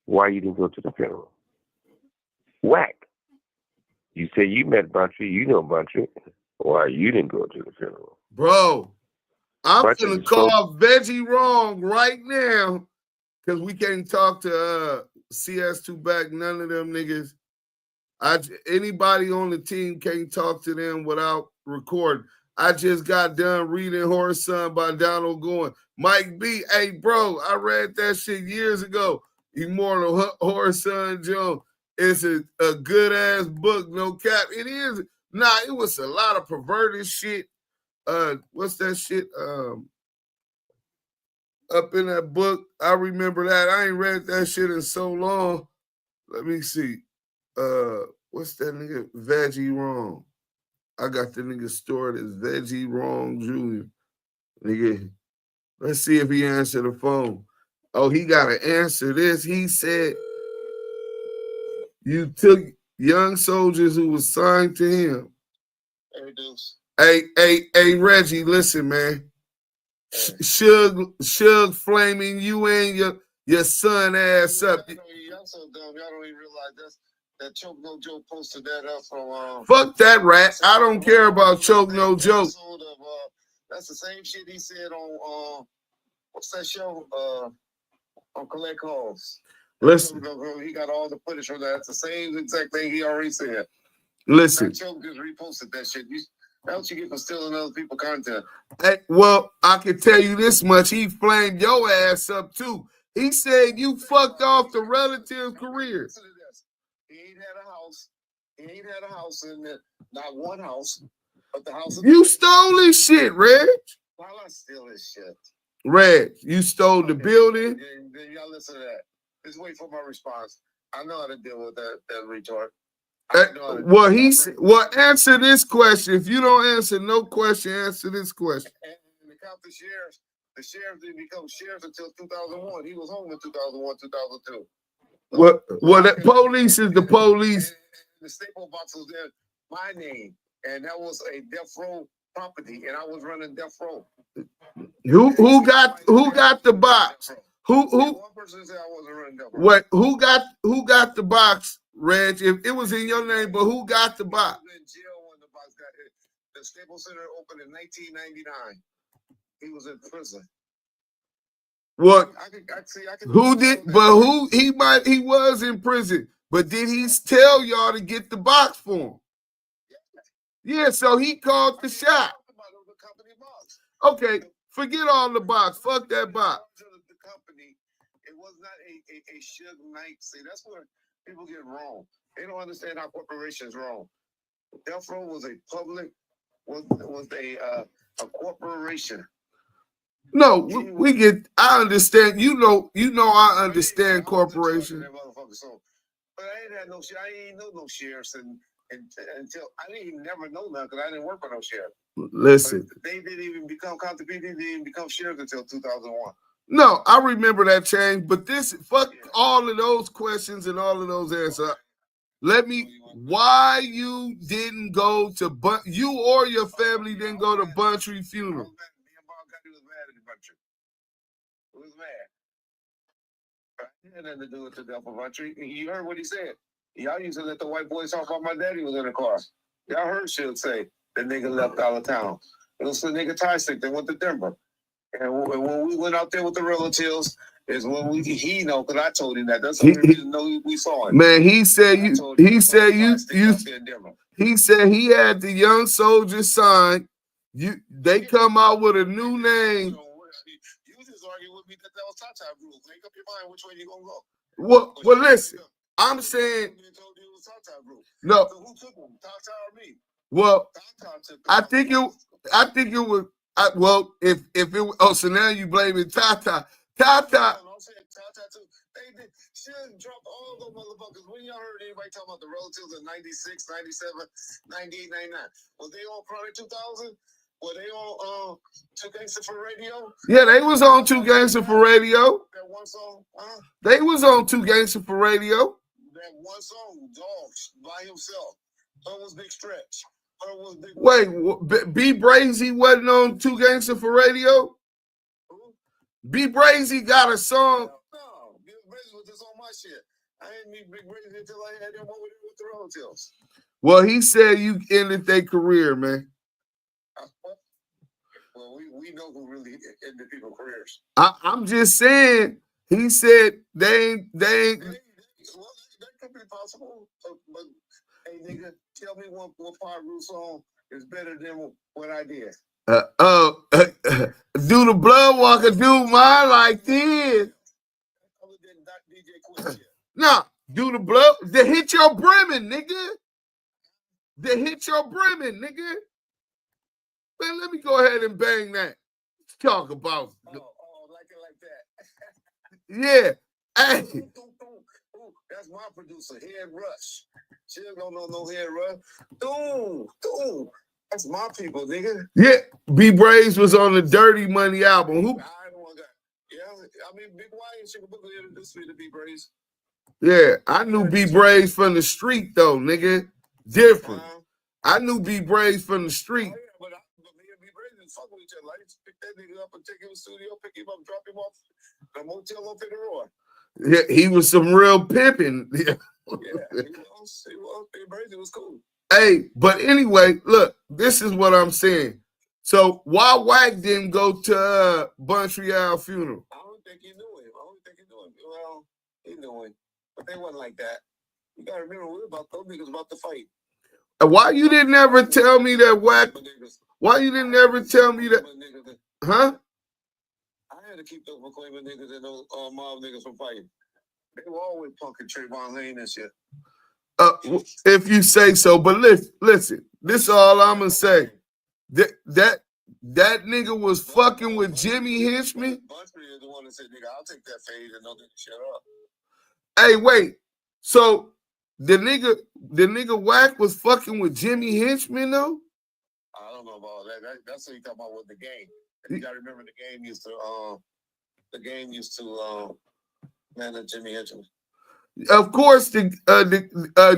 Why you didn't go to the funeral? Wack. You say you met Buntry, you know Buntry. Why you didn't go to the funeral? Bro, I'm Buntry finna was call Veggie wrong right now because we can't talk to CS2 back, none of them niggas. Anybody on the team can't talk to them without recording. I just got done reading Whoreson by Donald Goin. Mike B, hey, bro, I read that shit years ago. Immortal Whoreson Jones. It's a good-ass book, no cap. It is. Nah, it was a lot of perverted shit. What's that shit? Up in that book, I remember that. I ain't read that shit in so long. Let me see. What's that nigga? Veggie Wrong. I got the nigga stored as Veggie Wrong Jr. Nigga, let's see if he answered the phone. Oh, he got to answer this. He said, you took young soldiers who was signed to him. Hey, Reggie, listen, man. Suge flaming you and your son ass up. Y'all so dumb. Y'all don't even realize that Choke No Joke posted that up from fuck that rat. I don't care about Choke No Joke. That's the same shit he said on what's that show? On Collect Calls. Listen. He got all the footage from that. That's the same exact thing he already said. Listen. Choke just reposted that shit. That's what you get for stealing other people's content. Hey, well, I can tell you this much. He flamed your ass up, too. He said you fucked off the relative's career. He ain't had a house. He ain't had a house in there. Not one house, but the house. You stole his shit, Reg. Why I steal his shit? Reg, you stole the building. Then y'all listen to that. Just wait for my response. I know how to deal with that retard. Well, answer this question. If you don't answer no question, answer this question. And the county sheriffs, the sheriff didn't become sheriff until 2001. He was home in 2001, 2002. Well, that police is the police. And the staple box was there, my name, and that was a death row property, and I was running death row. Who got the box? Who? One person said I wasn't running death row. What? Who got the box? Reg, if it was in your name, but who got the box? He was in jail when the box got hit. The Staples Center opened in 1999. He was in prison. What? I can who did? But who? He was in prison. But did he tell y'all to get the box for him? Yeah. So he called the shot. Okay. Forget all the box. Fuck that box. The company. It was not a Suge Knight. See, that's where people get wrong. They don't understand how corporations wrong. Death Row was a public, was a corporation. No, we get. I understand. You know. I understand corporation. But I ain't had no shit. I ain't know no sheriffs until I didn't even never know none because I didn't work for no sheriff. Listen. They didn't even become contributing, they didn't even become sheriff until 2001. No, I remember that change, but fuck all of those questions and all of those answers. Let me, why you didn't go to, you or your family didn't go to Buntry funeral? Me and Bob Cuddy was mad at the Buntry. He was mad. It had nothing to do with the death of Buntry. You heard what he said. Y'all used to let the white boys talk about my daddy was in the car. Y'all heard Suge say the nigga left out of town. It was the nigga tie stick that went to Denver. And when we went out there with the relatives, is when he know, because I told him that. That's the only reason we saw it. Man, he said he said he had the young soldier sign. They come out with a new name. You just argued with me that was Tata rules. Make up your mind which way you gonna go. Well, listen. I'm saying no. Who took him, Tata or me? Well, I think it was. Well, if it was, so now you blaming Tata. Tata. I'm saying Tata too. They should drop all those motherfuckers. When y'all heard anybody talking about the relatives in 96, 97, 98, 99? Was they on Chronic 2000? Were they on Two Gangster for Radio? Yeah, they was on Two Gangster for Radio. That one song, They was on Two Gangster for Radio. That one song, Dogs, by himself. That was Big Stretch. Wait, B Brazy wasn't on Two Gangster for Radio? B Brazy got a song. No, Big Brazy was just on my shit. I didn't meet Big Brazy until I had him over there with the relatives. Well, he said you ended their career, man. Well, we know who really ended people's careers. I'm just saying. He said they ain't. Well, that could be possible. But hey, nigga, tell me what Piru song is better than what I did. Do the blood walker do mine like this? Other than that DJ Quit shit. Nah, do the blood. They hit your brimming, nigga. They hit your brimming, nigga. Man, let me go ahead and bang that. Let's talk about. Like it like that. Yeah. Hey. Ooh, that's my producer, Head Rush. She don't know no Head Rush. Doom. That's my people, nigga. Yeah. B Braves was on the Dirty Money album. Who? I don't want that. Yeah, I mean, Big Y and Sugar Booker introduced me to B Braves. Yeah, I knew B Braves from the street though, nigga. Different. I knew B Braves from the street. Oh, yeah, but me and B Braves didn't fuck with each other. I used to pick that nigga up and take him to the studio, pick him up, drop him off the motel on Figueroa. Yeah, he was some real pimping. Yeah, he was. B Braves was cool. Hey, but anyway, look, this is what I'm saying. So why Wack didn't go to Montreal funeral? I don't think he knew him. Well, he knew him, but they wasn't like that. You gotta remember, those niggas about to fight. Why you didn't ever tell me that Wack? Why you didn't ever tell me that? Huh? I had to keep those McClaymon niggas and those mob niggas from fighting. They were always punking Trayvon Lane and shit. If you say so, but listen, this is all I'm gonna say. That nigga was fucking with Jimmy Henchman. Buntry is the one that said, "Nigga, I'll take that fade and don't shut up." Hey, wait. So the nigga Wack was fucking with Jimmy Henchman though? I don't know about that. That's what you talking about with the game. You gotta remember the game used to manage Jimmy Henchman. Of course, the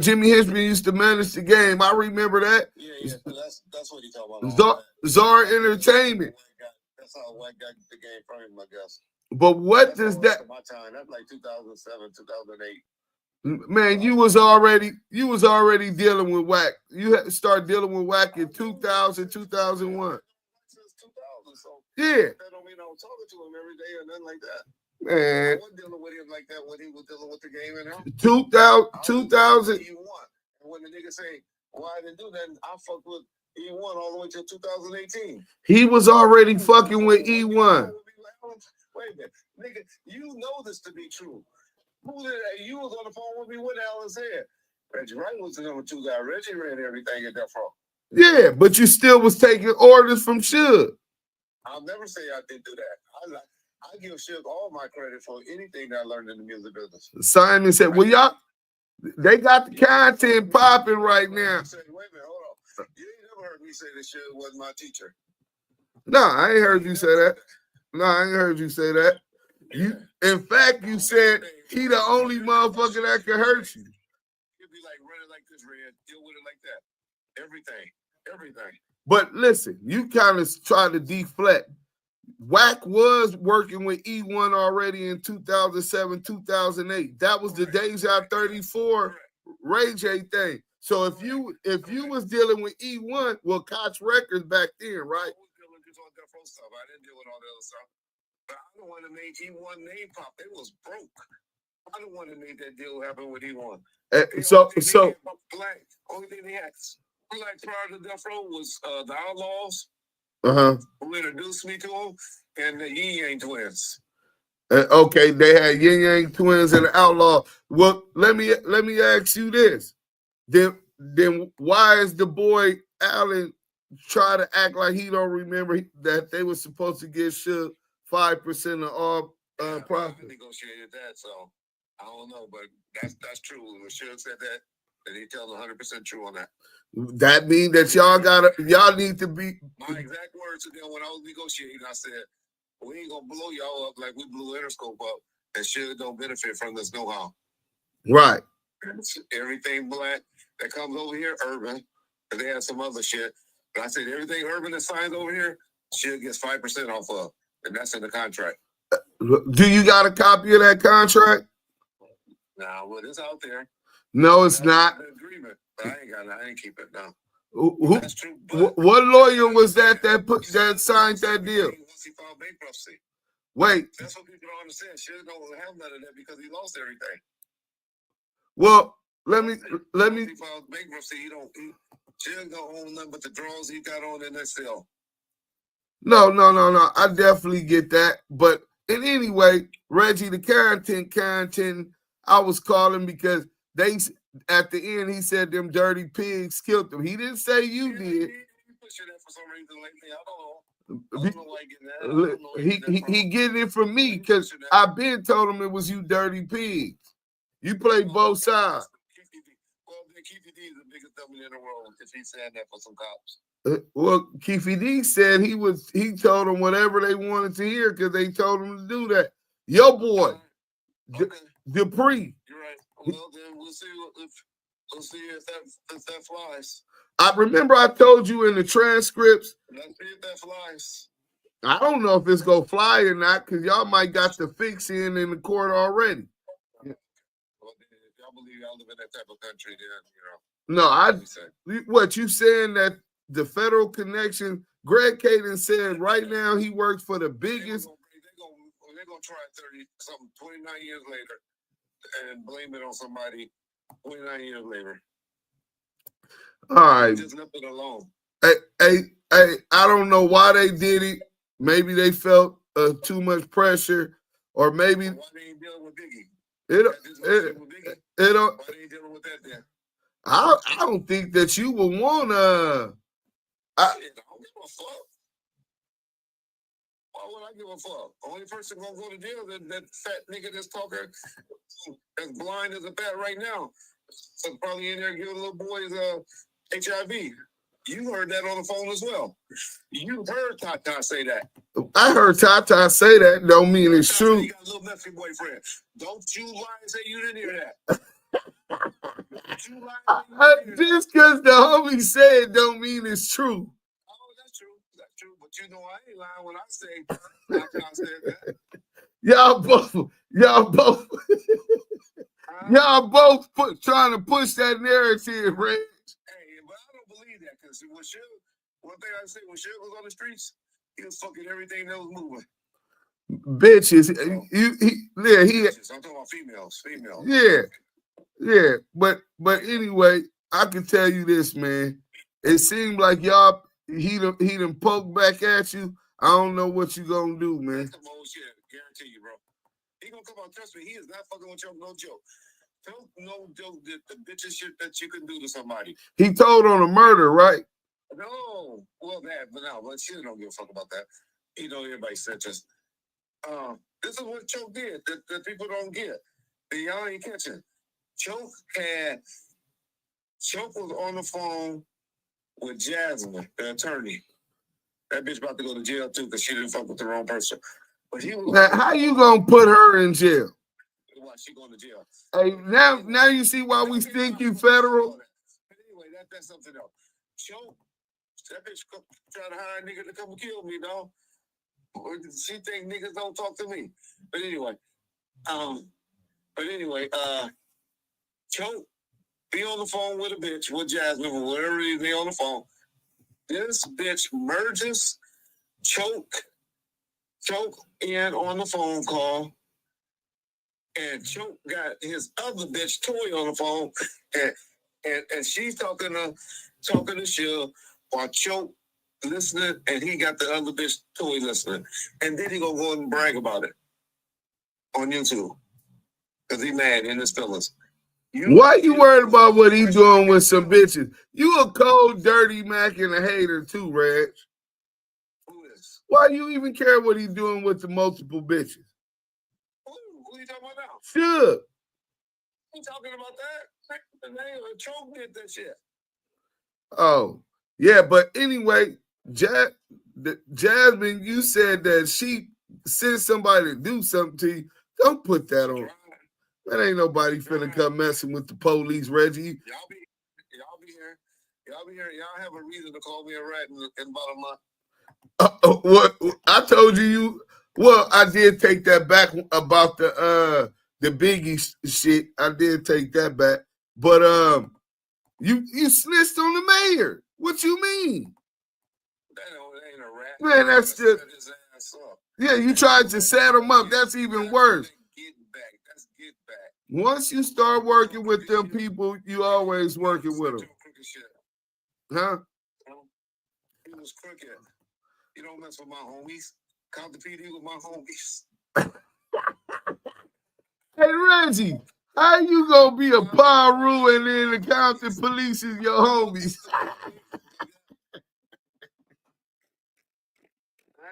Jimmy Henchman used to manage the game. I remember that. Yeah. That's what he talking about. Czar Entertainment. That's how Wack got the game from him, I guess. But what does that? My time. That's like 2007, 2008. Man, you was already dealing with Wack. You had to start dealing with Wack in 2000, 2001. Since 2000, so yeah. That don't mean I was talking to him every day or nothing like that. Man, I wasn't dealing with him like that when he was dealing with the game and him. 2000. E1. And when the nigga say, "Well, I didn't do that," I fucked with E1 all the way till 2018. He was already fucking with E1. Wait a minute, nigga, you know this to be true. Who did that? You was on the phone with me. What Alan said? Reggie Wright was the number 2 guy. Reggie ran everything at that front. Yeah, but you still was taking orders from Suge. I'll never say I didn't do that. I give Suge all my credit for anything that I learned in the music business. Simon said, "Well, y'all, they got the content popping right now." Wait a minute, hold on. You ain't never heard me say this shit wasn't my teacher. No, I ain't heard you say that. No, I ain't heard you say that. You, in fact, you said he the only motherfucker that can hurt you. You'd be like running like this, Red. Deal with it like that. Everything. But listen, you kind of try to deflect. Wack was working with E1 already in 2007, 2008. That was the Deja 34 Ray J thing. So if you was dealing with E1, well, Koch Records back then, right? I was dealing just on Death Row stuff. I didn't deal with all the other stuff. But I'm the one that made E1 name pop. They was broke. I'm the one that made that deal happen with E1. So Black. Only thing they had Black prior to Death Row was the Outlaws. Who introduced me to them, and the Yin Yang Twins. Okay, they had Yin Yang Twins and the Outlaw. Well, let me ask you this. Then why is the boy Allen try to act like he don't remember that they were supposed to give Suge 5% of all profit? I negotiated that, so I don't know, but that's true. When Suge said that, and he tells 100% true on that. That means that y'all need to be. My exact words to them when I was negotiating, I said, we ain't gonna blow y'all up like we blew Interscope up, and Suge don't benefit from this know-how. Right. Everything black that comes over here, urban, because they have some other shit. But I said everything urban that signs over here, Suge gets 5% off of, and that's in the contract. Do you got a copy of that contract? Nah, well, it's out there. No, it's not. Agreement, but I ain't got it. I ain't keep it now. That's true. What lawyer was that signed that deal? Once he filed bankruptcy. Wait. That's what people don't understand. Suge don't have none of that because he lost everything. Well, let me. He filed bankruptcy. Suge don't own nothing but the draws he got on in that cell. No. I definitely get that. But in any way, Reggie, the Carrington, I was calling because they, at the end, he said them dirty pigs killed him. He didn't say you did. He pushing that for some reason lately. I don't know why he getting that. He getting it from me because I've been told him it was you dirty pigs. You play both sides. Well, Keefe D is the biggest dummy in the world if he's saying that for some cops. Well, Keefe D said he told them whatever they wanted to hear because they told him to do that. Your boy, Dupree. You're right. Well, then we'll see if that flies. I remember I told you in the transcripts. Let's see if that flies. I don't know if it's gonna fly or not because y'all might got the fix in the court already. Well, if y'all believe y'all live in that type of country, then No, what you saying that the federal connection? Greg Caden said right now he works for the biggest. They're gonna try 29 years later, and blame it on somebody. 29 years later. All right. Just left it alone. Hey, I don't know why they did it. Maybe they felt too much pressure, or maybe. Why they ain't dealing with Biggie? Why they ain't dealing with that then? I don't think that you would want to. I don't give a fuck. Why would I give a fuck? Only person gonna go to jail that fat nigga that's talking, that's blind as a bat right now. So probably in there giving little boys HIV. You heard that on the phone as well. You heard Tata say that. I heard Tata say that. Don't mean it's true. You got a little messy boyfriend. Don't you lie and say you didn't hear that. Just because the homie said don't mean it's true. Oh, that's true. That's true. But you know I ain't lying when I say Tata said that. Y'all both trying to push that narrative, Reg. Hey, but I don't believe that because one thing I say, when Suge was on the streets, he was fucking everything that was moving. Bitches, I'm talking about females. Yeah. But anyway, I can tell you this, man. It seemed like y'all he done poke back at you. I don't know what you gonna do, man. That's some bullshit, guarantee you, bro. He gonna come out, trust me, he is not fucking with you, no joke. Don't no joke the bitches shit that you can do to somebody. He told on a murder, right? No, well but she don't give a fuck about that. You know, everybody said just this is what Choke did that people don't get. That y'all ain't catching. Choke was on the phone with Jasmine, the attorney. That bitch about to go to jail too because she didn't fuck with the wrong person. But he was now, how you gonna put her in jail? Why she going to jail? Hey, now you see why we think you federal. But anyway, that's something else. Choke. That bitch trying to hire a nigga to come kill me, dog. She think niggas don't talk to me. But anyway, Choke be on the phone with a bitch, with Jasmine, or whatever it is, they on the phone. This bitch merges Choke in on the phone call, and Choke got his other bitch Toy on the phone, and she's talking to Shug while Choke listening, and he got the other bitch Toy listening, and then he gonna go and brag about it on YouTube because he mad in his feelings. Why you worried about what he doing with some bitches? You a cold, dirty Mac and a hater too, Reg. Who is? Why you even care what he doing with the multiple bitches? Who are you talking about now? Sure. You talking about that? The name of Choke did that shit. Oh, yeah, but anyway, Jasmine, you said that she sent somebody to do something to you. Don't put that on. That ain't nobody finna come messing with the police, Reggie. Y'all be here. Y'all have a reason to call me a rat in about a month. What I told you. Well, I did take that back about the Biggie shit. I did take that back, but you snitched on the mayor. What you mean? That ain't a rat. Man, that's just yeah. You tried to set him up. That's even worse. Get back. Once you start working with them people, you always working with them. Huh? He was crooked. You don't mess with my homies. Count the PD with my homies. Hey, Reggie, how you gonna be a Piru and then the county police is your homies? I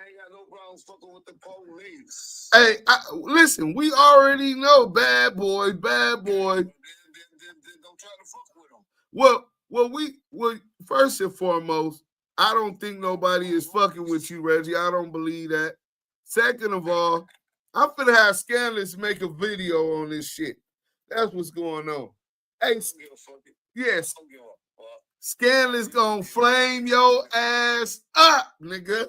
ain't got no problems fucking with the police. Hey, listen, we already know bad boy. Then don't try to fuck with them. Well, first and foremost, I don't think nobody is fucking with you, Reggie. I don't believe that. Second of all, I'm finna have Scandalous make a video on this shit. That's what's going on. Hey, yes, Scandalous gonna flame your ass up, nigga.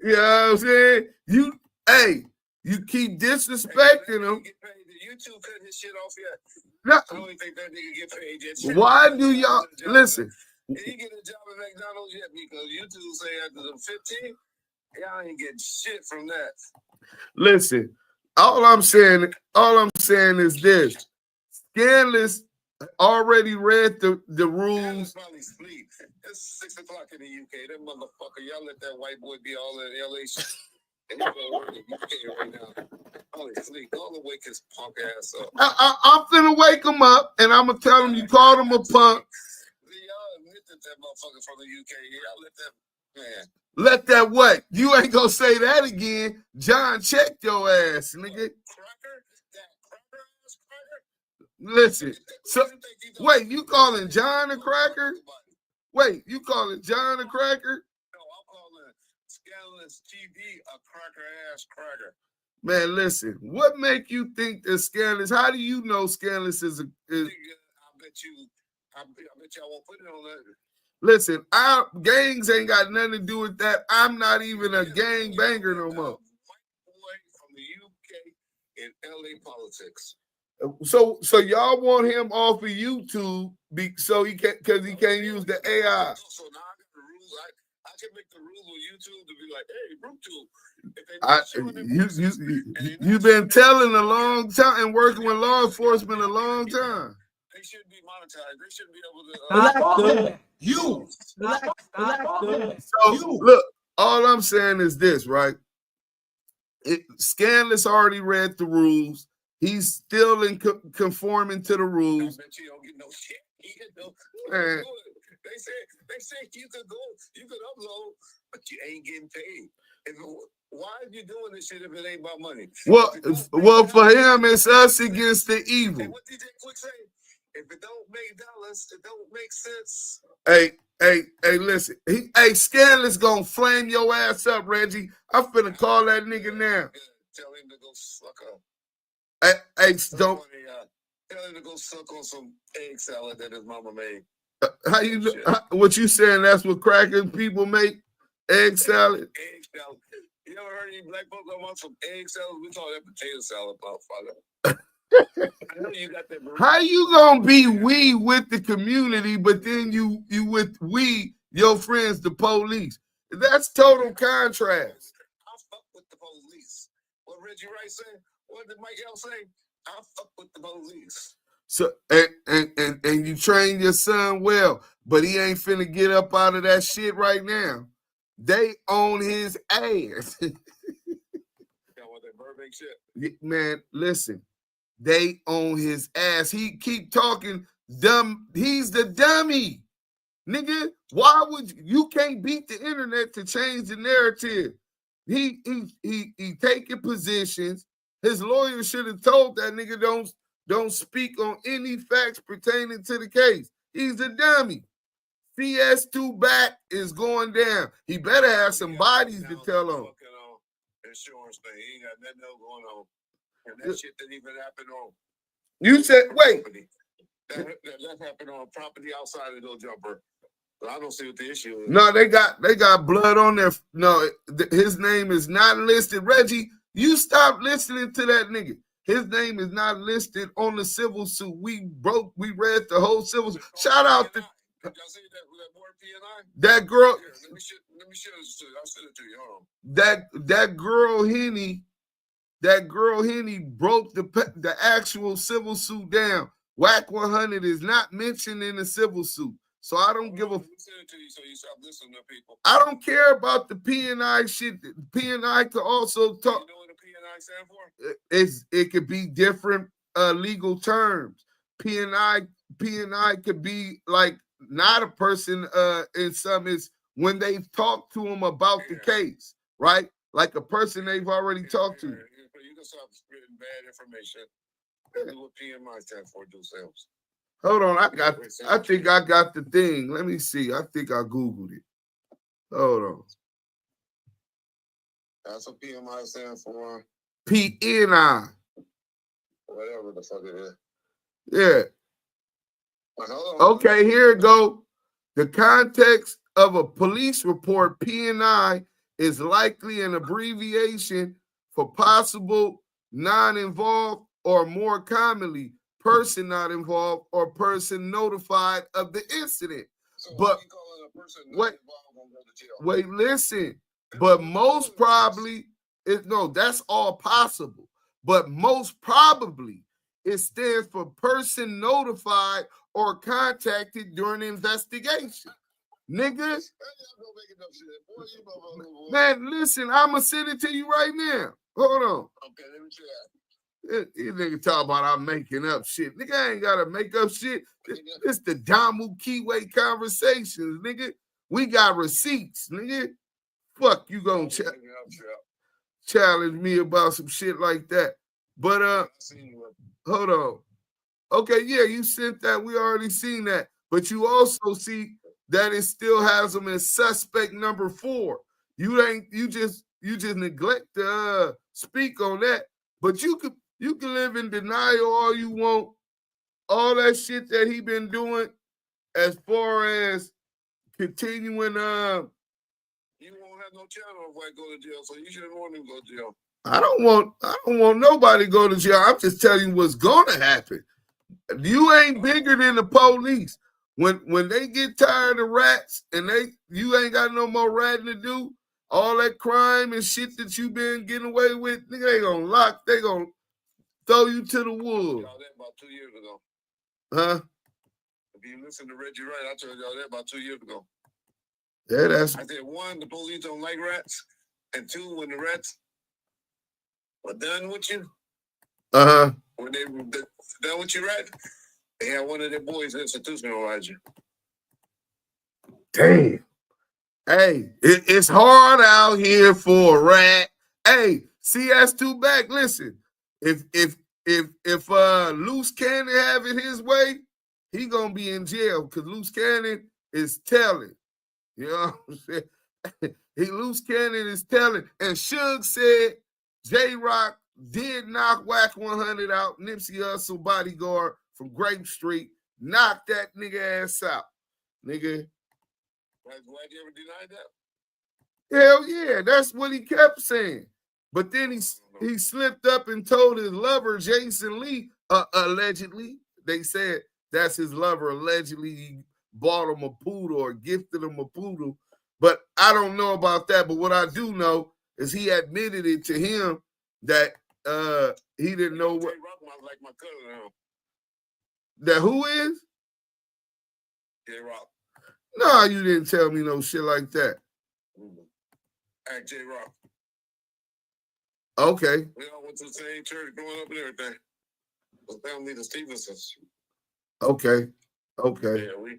You know what I'm saying? You keep disrespecting him. YouTube cut his shit off yet. No. I don't even think that nigga get paid yet. Why do y'all listen? Did he get a job at McDonald's yet? Because YouTube say after the 15, y'all ain't getting shit from that. Listen, all I'm saying is this: Scandalous already read the rules. Probably sleep. It's 6 o'clock in the UK. That motherfucker, y'all let that white boy be all in LA shit. And he's gonna work in the UK right now. Probably sleep. Go to wake his punk ass up. I'm finna wake him up, and I'm gonna tell him you called him a punk. Y'all admit that motherfucker from the UK. Y'all let that man. Let that what? You ain't gonna say that again. John checked your ass, nigga. Cracker? That cracker ass cracker? Listen, so wait, you calling John a cracker? Wait, you calling John a cracker? No, I'm calling Scandalous TV a cracker ass cracker. Man, listen, what make you think that Scandalous? How do you know Scandalous is? I bet y'all won't put it on that. Listen, our gangs ain't got nothing to do with that. I'm not even a gang banger no more. White boy from the UK in LA politics. So y'all want him off of YouTube so he can't because he can't use the AI. So now I got the rules. I can make the rules on YouTube to be like, hey, YouTube. You've been telling a long time and working with law enforcement a long time. They shouldn't be monetized. They shouldn't be able to. So look, all I'm saying is this, right? Scandalous already read the rules. He's still in conforming to the rules. I bet you don't get no shit. Man. They say you could upload, but you ain't getting paid. Why are you doing this shit if it ain't about money? Well, for him, it's us against the evil. And what did that quick say? If it don't make dollars, it don't make sense. Hey, listen. Scandalous gonna flame your ass up, Reggie. I'm finna call that nigga now. Tell him to go suck up. Don't. Tell him to go suck on some egg salad that his mama made. How you what you saying? That's what cracking people make? Egg salad? Egg salad. You ever heard any black folks that want some egg salad? We call that potato salad, motherfucker. I know you got that. How you gonna be we with the community, but then you with we, your friends, the police? That's total contrast. I fuck with the police. What Reggie Wright say? What did Mike L say? I fuck with the police. So and you train your son well, but he ain't finna get up out of that shit right now. They own his ass. You want that Birdman shit? Man, listen. They own his ass. He keep talking dumb. He's the dummy. Nigga, why would you can't beat the internet to change the narrative? He taking positions. His lawyer should have told that nigga don't speak on any facts pertaining to the case. He's a dummy. CS2 back is going down. He better have some bodies to tell on. Insurance thing. He ain't got nothing else going on. And that shit didn't even happen on. You said, wait. That happened on property outside of No Jumper. But I don't see what the issue is. No, they got blood on there. No, his name is not listed. Reggie, you stop listening to that nigga. His name is not listed on the civil suit. We read the whole civil suit. Shout out to y'all see that word P&I? That girl. Here, let me show this to you. I'll send it to you. Hold on. That girl Henny broke the actual civil suit down. Wack100 is not mentioned in the civil suit. So I don't give a. Let me send it to you so you stop listening to people. I don't care about the P&I shit. P&I could also talk. You know what the P&I stand for? It could be different legal terms. P&I could be like not a person in some is when they've talked to them about the case, right? Like a person they've already talked to. You can stop spreading bad information. Do what PMI stand for themselves. Hold on, I think I got the thing. Let me see. I think I Googled it. Hold on. That's what PMI stand for. PNI. Whatever the fuck it is. Yeah. Hold on. Okay, here it go. The context of a police report, PNI, is likely an abbreviation for possible non-involved or more commonly person not involved or person notified of the incident. So but wait, listen. But most probably, that's all possible. But most probably, it stands for person notified or contacted during the investigation. Nigga. Man, listen, I'm going to send it to you right now. Hold on. Okay, let me try that. These niggas talk about I'm making up shit. Nigga, I ain't got to make up shit. This the Damu Keyway conversations, nigga. We got receipts, nigga. Fuck, you gonna challenge me about some shit like that. But, hold on. Okay, yeah, you sent that. We already seen that. But you also see that it still has them as suspect number 4. You just neglect to speak on that. But you can live in denial all you want. All that shit that he been doing as far as continuing you won't have no channel if I go to jail, so you shouldn't want him to go to jail. I don't want nobody to go to jail. I'm just telling you what's gonna happen. You ain't bigger than the police. When they get tired of rats and you ain't got no more ratting to do, all that crime and shit that you been getting away with, nigga, they gonna throw you to the wolves. Y'all that about 2 years ago. Huh? If you listen to Reggie Wright, I told y'all that about 2 years ago. Yeah, I said 1, the police don't like rats, and 2, when the rats are done with you, when they done with you, rat, they have one of their boys institutionalize you. Damn. Hey, it's hard out here for a rat. Hey, CS2 back. Listen, if Loose Cannon have it his way, he gonna be in jail because Loose Cannon is telling. You know what I'm saying? Loose Cannon is telling. And Suge said J-Rock did knock Wack100 out, Nipsey Hussle bodyguard from Grape Street, knocked that nigga ass out. Nigga. Why you ever denied that? Hell yeah, that's what he kept saying. But then he slipped up and told his lover, Jason Lee, allegedly, they said that's his lover, allegedly he bought him a poodle or gifted him a poodle. But I don't know about that. But what I do know is he admitted it to him that he didn't know what. Like my cousin now. That who is? J-Rock. No, you didn't tell me no shit like that. Act J-Rock. Okay. We all went to the same church growing up and everything. The family, the Stevensons. Okay. Okay. Yeah,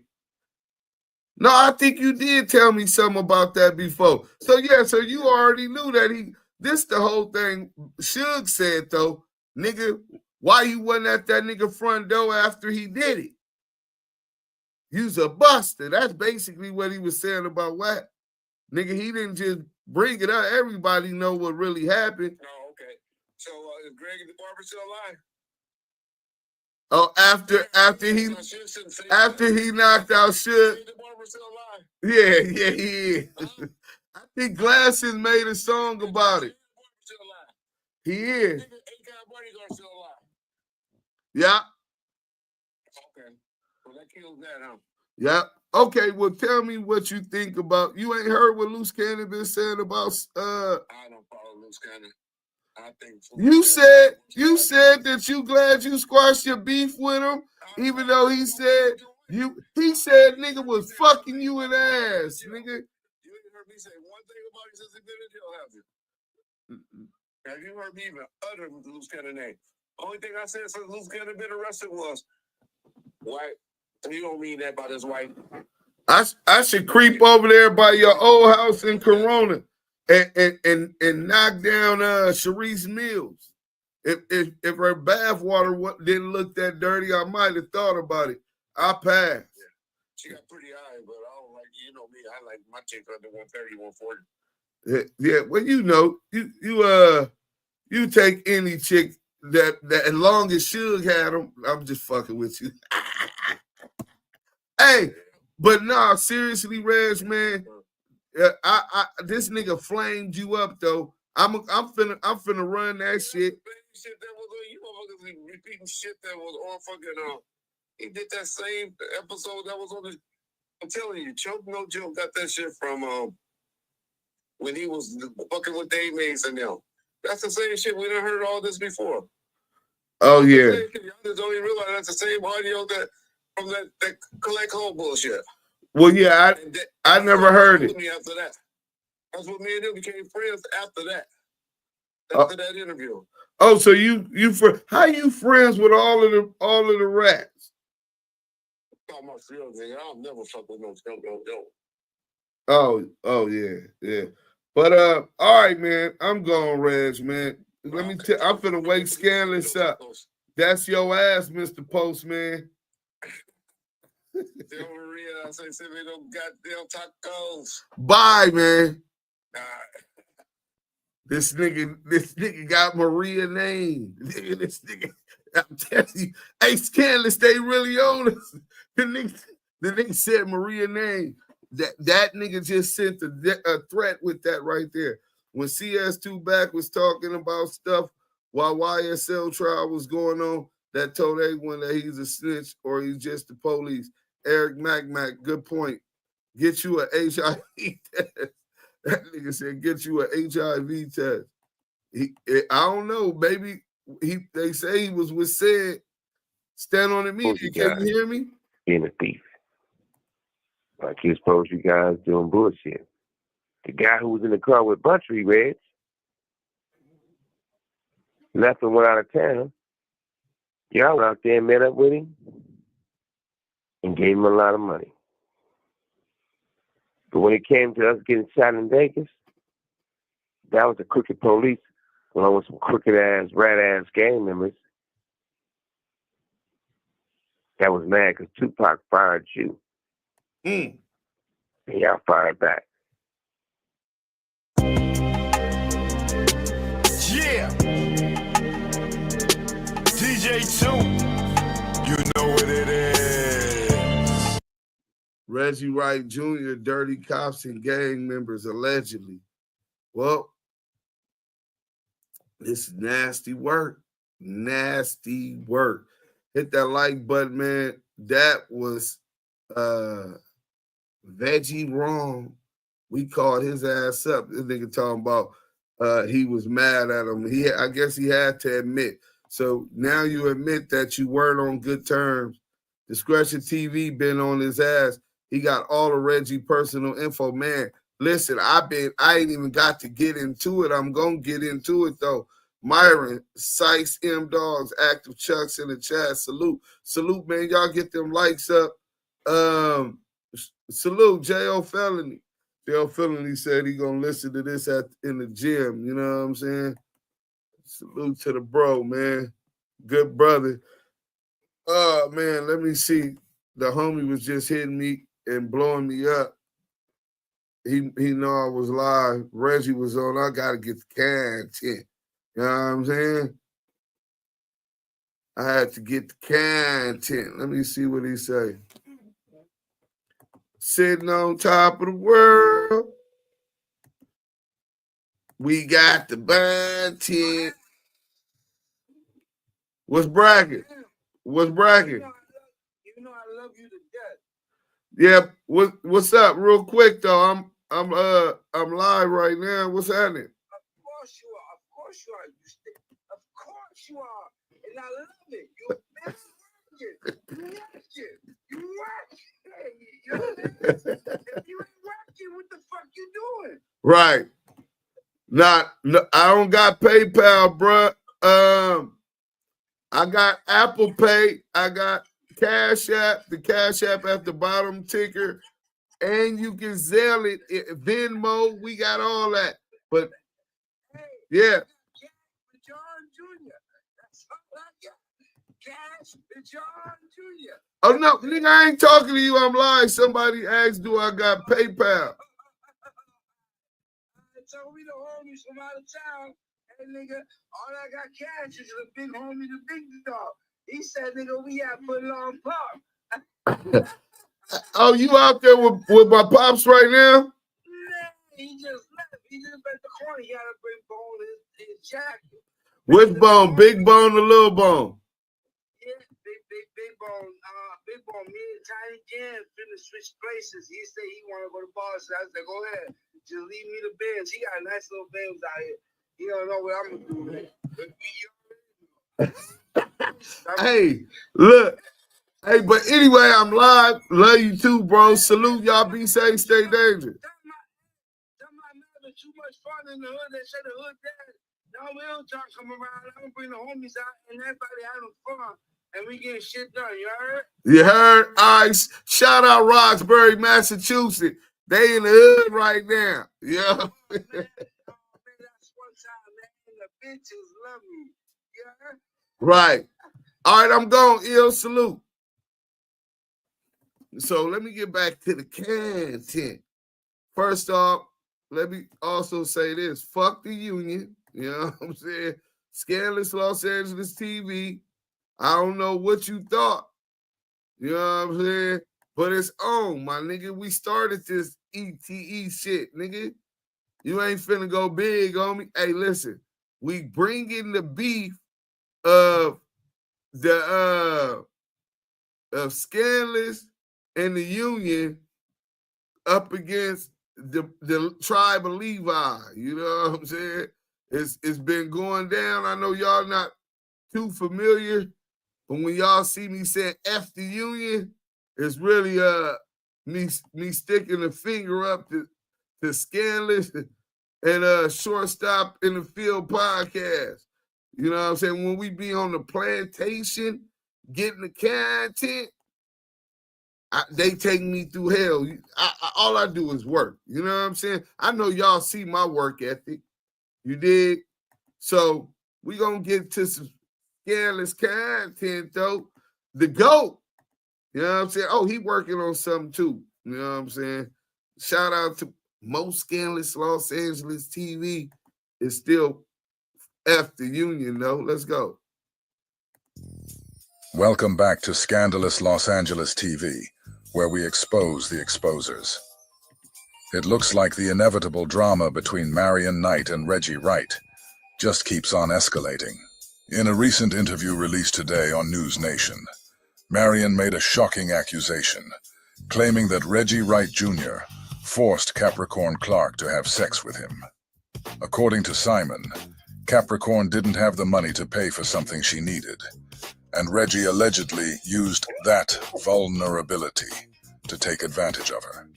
No, I think you did tell me something about that before. So yeah, so you already knew that this the whole thing. Suge said though, nigga, why you wasn't at that nigga front door after he did it? You's a buster. That's basically what he was saying about Wack. Nigga, he didn't just bring it up. Everybody know what really happened. Oh, okay. So is Greg the barber still alive? Oh, after he knocked out Suge. Yeah, he is. I think Glasses made a song about it. He is. Yeah. Okay. Well, that kills that, huh? Yeah. Okay, well, tell me what you think about. You ain't heard what Loose Cannon been saying about I don't follow Loose Cannon. I think you said that you glad you squashed your beef with him, even though he said nigga was fucking you in the ass, nigga. You ain't heard me say one thing about it since he been in jail, have you? Have you heard me even utter Loose Cannon name? Only thing I said since Loose Cannon been arrested was white. You don't mean that about his wife. I should creep over there by your old house in Corona and knock down Sharice Mills. If her bath water didn't look that dirty, I might have thought about it. I passed. Yeah. She got pretty high, but I don't like, you know me, I like my chick under 130, 140. Yeah, well, you know, you take any chick that as long as Suge had them, I'm just fucking with you. Hey, but nah, seriously, Reg, man, this nigga flamed you up though. I'm finna run that shit. Shit that was on, you motherfuckers repeating shit that was on fucking he did that same episode that was on the. I'm telling you, Choke No Joke got that shit from when he was fucking with Dave Mays and them. That's the same shit. We done heard all this before. Oh yeah. Y'all just don't even realize that's the same audio that from that collect home bullshit. Well, yeah, I never heard it. After that, that's what me and him became friends after that. After that interview. Oh, so how you friends with all of the rats? Oh, my field, nigga. I'll never fuck with no Joe. Oh yeah. But all right, man. I'm going, Reg, man. Let me tell. I'm finna wake Scanless up. That's your ass, Mr. Postman. Tell Maria I say send me them goddamn tacos. Bye, man. This nigga got Maria name. This nigga, I'm telling you, hey, Scanless, they really on us. The nigga said Maria name. That nigga just sent a threat with that right there. When CS2 Back was talking about stuff while YSL trial was going on, that told everyone that he's a snitch or he's just the police. Eric Mac, good point. Get you an HIV test. That nigga said, get you an HIV test. I don't know, baby. They say he was with said. Stand on the media. Can you hear me? In the thief. Like he supposed you guys doing bullshit. The guy who was in the car with Buntry, Reg, left and went out of town. Y'all went out there and met up with him and gave him a lot of money. But when it came to us getting shot in Vegas, that was the crooked police along with some crooked ass, rat ass gang members. that was mad because Tupac fired you. And y'all fired back. Yeah. DJ 2, you know what it is. Reggie Wright Jr., dirty cops and gang members, allegedly. Well, this is nasty work. Nasty work. Hit that like button, man. That was Veggie wrong. We called his ass up. This nigga talking about he was mad at him. I guess he had to admit. So now you admit that you weren't on good terms. Discretion TV been on his ass. He got all the Reggie personal info. Man, listen, I ain't even got to get into it. I'm gonna get into it though. Marion, Sykes, M Dogs, Active Chucks in the chat. Salute, man. Y'all get them likes up. Salute, J.O. Felony. J.O. Felony said he gonna listen to this in the gym. You know what I'm saying? Salute to the bro, man. Good brother. Oh, man, let me see. The homie was just hitting me and blowing me up. He know I was live. Reggie was on. I got to get the content. You know what I'm saying? I had to get the content. Let me see what he say. Sitting on top of the world. We got the content. What's bracket? What's bracket? You know I love you to death. Yeah, what's up? Real quick though, I'm live right now. What's happening? Of course you are. Of course you are. Of course you are. And I love it. You work it. If you ain't working, what the fuck you doing? Right. No, I don't got PayPal, bruh. I got Apple Pay. I got Cash App. The Cash App at the bottom ticker. And you can Zelle it. Venmo. We got all that. But, yeah. John Jr. That's all I got. Cash John Jr. Oh, no. Nigga, I ain't talking to you. I'm lying. Somebody asked, do I got PayPal? So we the homies from out of town. Hey, nigga, all I got cash is the big homie, the big dog. He said, nigga, we at Footlawn Park. Oh, you out there with my pops right now? Man, he just left. He just at the corner. He had a big bone in his jacket. Which bone? Big bone or little bone? Yeah, big bone. Big bone. Me and Tiny Jam finna switch places. He said he want to go to Boston. So I said, go ahead. Just leave me the Benz. He got nice little Benz out here. He don't know what I'm gonna do. Hey, look. Hey, but anyway, I'm live. Love you too, bro. Salute. Y'all be safe. Stay dangerous. That might having too much fun in the hood. They say the hood dead. Now we don't talk come around. I'm gonna bring the homies out and everybody having fun. And we getting shit done. You heard? You heard? All right. Shout out Roxbury, Massachusetts. They in the hood right now. Yeah. Oh, man, that's one time, man. The bitches love me. You heard? Right. All right, I'm going. Ill salute. So let me get back to the content. First off, let me also say this. Fuck the union. You know what I'm saying? Scandalous Los Angeles TV. I don't know what you thought. You know what I'm saying? But it's on, my nigga. We started this ETE shit, nigga. You ain't finna go big on me. Hey, listen. We bringing the beef of the of Scandalous and the union up against the tribe of Levi. You know what I'm saying? It's been going down. I know y'all not too familiar, but when y'all see me saying F the union, it's really me sticking the finger up to Scandalous and Shortstop in the Field podcast. You know what I'm saying? When we be on the plantation getting the content, they take me through hell. All I do is work. You know what I'm saying? I know y'all see my work ethic. You dig? So we gonna get to some Scandalous content though. The GOAT, You know what I'm saying? Oh, he working on something too. You know what I'm saying? Shout out to most scandalous Los Angeles TV. It's still F the union, though. Let's go. Welcome back to Scandalous Los Angeles TV, where we expose the exposers. It looks like the inevitable drama between Marion Knight and Reggie Wright just keeps on escalating. In a recent interview released today on NewsNation, Marion made a shocking accusation, claiming that Reggie Wright Jr. forced Capricorn Clark to have sex with him. According to Simon, Capricorn didn't have the money to pay for something she needed, and Reggie allegedly used that vulnerability to take advantage of her.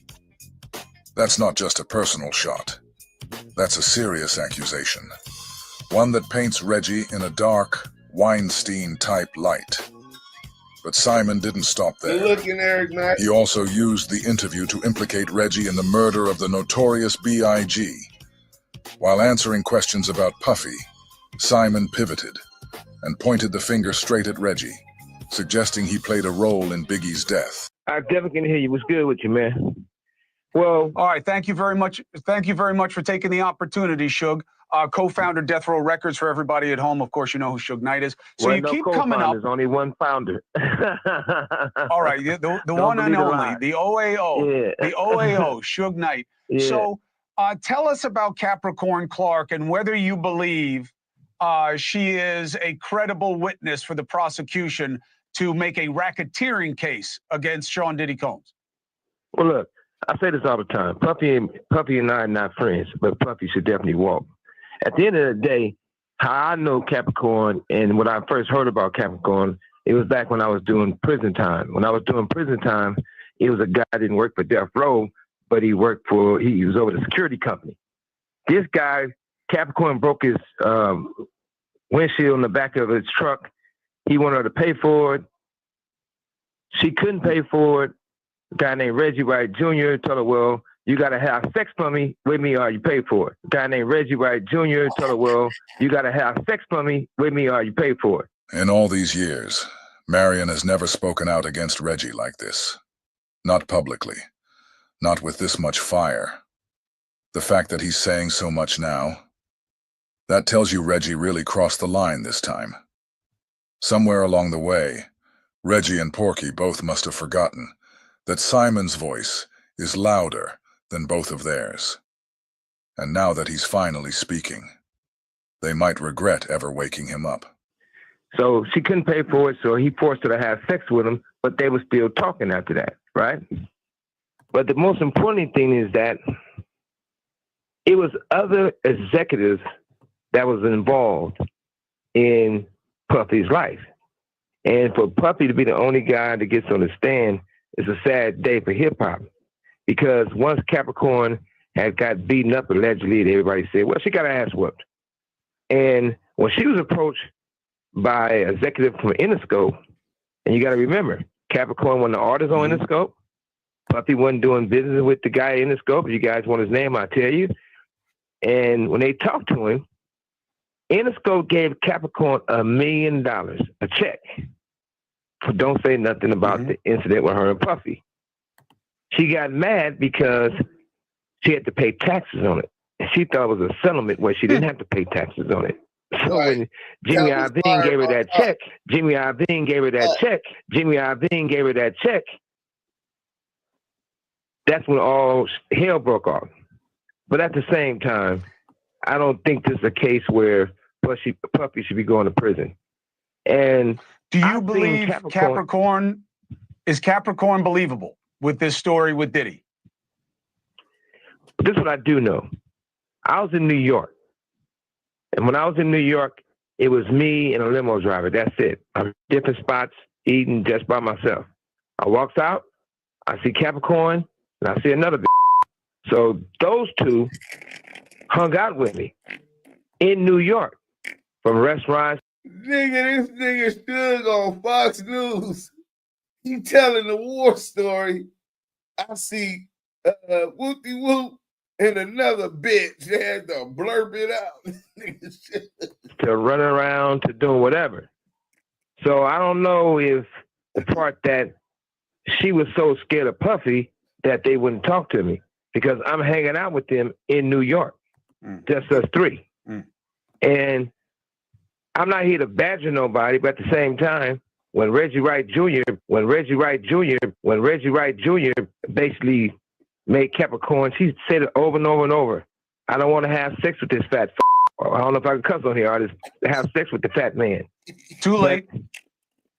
That's not just a personal shot. That's a serious accusation, one that paints Reggie in a dark, Weinstein-type light. But Simon didn't stop there. Good looking, Eric Knight. He also used the interview to implicate Reggie in the murder of the Notorious B.I.G. While answering questions about Puffy, Simon pivoted and pointed the finger straight at Reggie, suggesting he played a role in Biggie's death. I definitely can hear you. What's good with you, man? Well, all right. Thank you very much. Thank you very much for taking the opportunity, Suge. Co-founder Death Row Records for everybody at home. Of course, you know who Suge Knight is. So well, you no keep coming up. There's only one founder. All right, the one and only, the OAO, the OAO, Suge Knight. Yeah. So tell us about Capricorn Clark and whether you believe she is a credible witness for the prosecution to make a racketeering case against Sean Diddy Combs. Well, look, I say this all the time. Puffy and I are not friends, but Puffy should definitely walk. At the end of the day, how I know Capricorn and when I first heard about Capricorn, it was back when I was doing prison time. When I was doing prison time, it was a guy that didn't work for Death Row, but he was over the security company. This guy, Capricorn, broke his windshield in the back of his truck. He wanted her to pay for it. She couldn't pay for it. A guy named Reggie Wright Jr. told her, well, you got to have sex with me or you pay for it. A guy named Reggie Wright Jr. told her, well, you got to have sex with me or you pay for it. In all these years, Marion has never spoken out against Reggie like this. Not publicly. Not with this much fire. The fact that he's saying so much now, that tells you Reggie really crossed the line this time. Somewhere along the way, Reggie and Porky both must have forgotten that Simon's voice is louder than both of theirs. And now that he's finally speaking, they might regret ever waking him up. So she couldn't pay for it, so he forced her to have sex with him, but they were still talking after that, right? But the most important thing is that it was other executives that was involved in Puffy's life. And for Puffy to be the only guy that gets on the stand is a sad day for hip-hop. Because once Capricorn had got beaten up, allegedly, everybody said, well, she got her ass whooped. And when she was approached by an executive from Interscope, and you got to remember, Capricorn wasn't the artist on Interscope. Puffy wasn't doing business with the guy in Interscope. If you guys want his name, I'll tell you. And when they talked to him, Interscope gave Capricorn $1 million, a check, for don't say nothing about the incident with her and Puffy. She got mad because she had to pay taxes on it. And she thought it was a settlement where she didn't have to pay taxes on it. So when Jimmy Iovine gave her that check, Jimmy Iovine gave her that check, that's when all hell broke off. But at the same time, I don't think this is a case where Puffy should be going to prison. And do you believe Capricorn is Capricorn believable with this story with Diddy? This is what I do know. I was in New York. And when I was in New York, it was me and a limo driver. That's it. I'm in different spots, eating just by myself. I walks out, I see Capricorn, and I see another bitch. So those two hung out with me in New York from restaurants. Nigga, this nigga stood on Fox News. He telling the war story. I see Whoopty Whoop and another bitch. They had to blurb it out. To run around, to doing whatever. So I don't know if the part that she was so scared of Puffy that they wouldn't talk to me because I'm hanging out with them in New York, just us three. And I'm not here to badger nobody, but at the same time, when Reggie Wright Jr. basically made Capricorn, she said it over and over and over. I don't want to have sex with this fat I don't know if I can cuss on here. I just have sex with the fat man. Too late.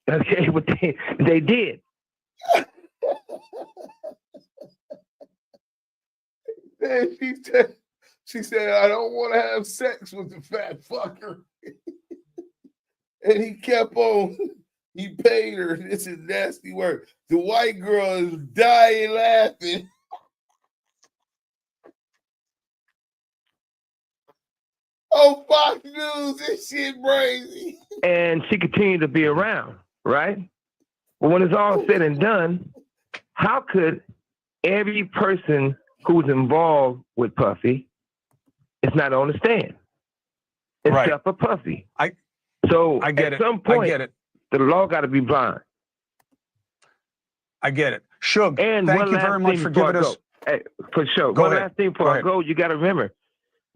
But, okay, but they did. And she said, I don't want to have sex with the fat fucker. And he kept on. He paid her. This is nasty work. The white girl is dying laughing. Oh, Fox News, this shit crazy. And she continued to be around, right? But when it's all said and done, how could every person who's involved with Puffy is not on the stand, except for Puffy? I get at some point, the law got to be blind. I get it. Suge, and thank you very much for giving us. Hey, for sure. Go One ahead. last thing before I go, you got to remember,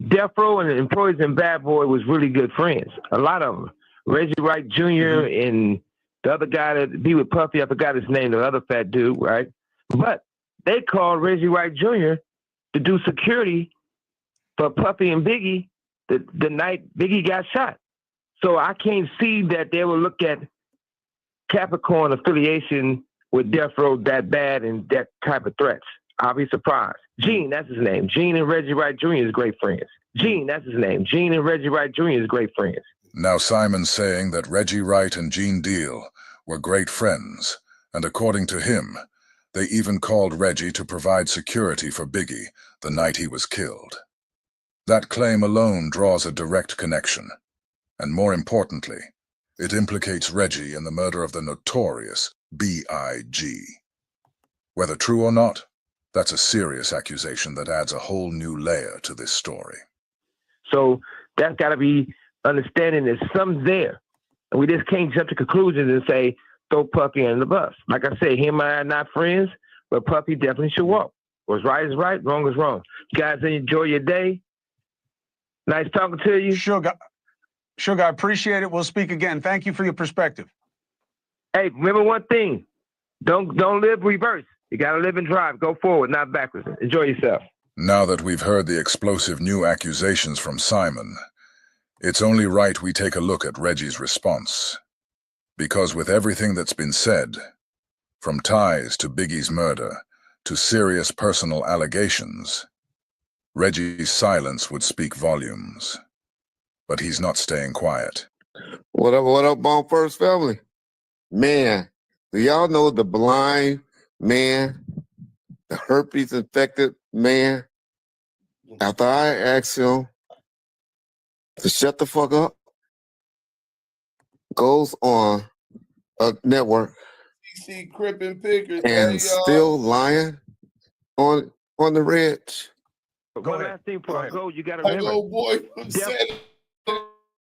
Death Row and the Employees and Bad Boy was really good friends. A lot of them. Reggie Wright Jr. and the other guy that be with Puffy, I forgot his name, the other fat dude, right? But they called Reggie Wright Jr. to do security for Puffy and Biggie the night Biggie got shot. So I can't see that they will look at Capricorn affiliation with Death Row that bad and that type of threats. I'll be surprised. Gene, that's his name. Gene and Reggie Wright Jr. is great friends. Gene, that's his name. Gene and Reggie Wright Jr. is great friends. Now Simon's saying that Reggie Wright and Gene Deal were great friends, and according to him, they even called Reggie to provide security for Biggie the night he was killed. That claim alone draws a direct connection, and more importantly, it implicates Reggie in the murder of the Notorious B.I.G. Whether true or not, that's a serious accusation that adds a whole new layer to this story. So that's got to be understanding there's something there. And we just can't jump to conclusions and say, throw Puffy under the bus. Like I said, him and I are not friends, but Puffy definitely should walk. What's right is right, wrong is wrong. You guys enjoy your day. Nice talking to you. Suge, I appreciate it. We'll speak again. Thank you for your perspective. Hey, remember one thing. Don't live reverse. You got to live and drive. Go forward, not backwards. Enjoy yourself. Now that we've heard the explosive new accusations from Simon, it's only right we take a look at Reggie's response. Because with everything that's been said, from ties to Biggie's murder to serious personal allegations, Reggie's silence would speak volumes. But he's not staying quiet. What up, Bone First family? Man, do y'all know the blind man, the herpes infected man? After I asked him to shut the fuck up, goes on a network Crip and Pickers, and still lying on the Reg. One last thing before I go, you got to remember. Boy from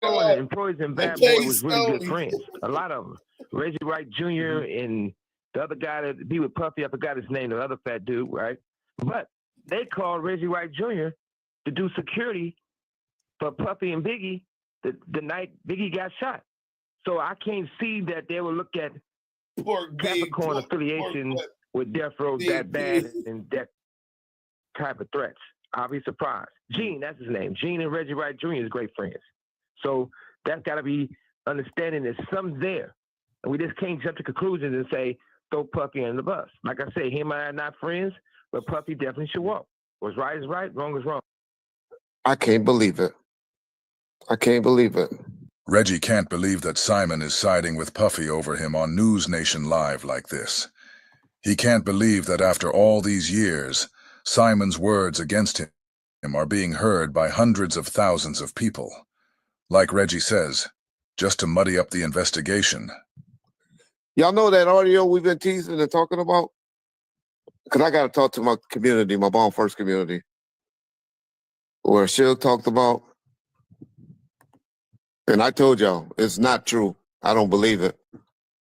and Employees and Bad Boy was really good friends. A lot of them. Reggie Wright Jr. and the other guy that be with Puffy, I forgot his name, the other fat dude, right? But they called Reggie Wright Jr. to do security for Puffy and Biggie the night Biggie got shot. So I can't see that they will look at Capricorn affiliation with Death Row that bad and that type of threats. I'll be surprised. Gene, that's his name. Gene and Reggie Wright Jr. is great friends. So that's got to be understanding there's something there. And we just can't jump to conclusions and say, throw Puffy under the bus. Like I say, him and I are not friends, but Puffy definitely should walk. What's right is right, wrong is wrong. I can't believe it. I can't believe it. Reggie can't believe that Simon is siding with Puffy over him on NewsNation Live like this. He can't believe that after all these years, Simon's words against him are being heard by hundreds of thousands of people. Like Reggie says, just to muddy up the investigation. Y'all know that audio we've been teasing and talking about? Because I got to talk to my community, my Bomb First community, where Suge talked about, and I told y'all, it's not true. I don't believe it.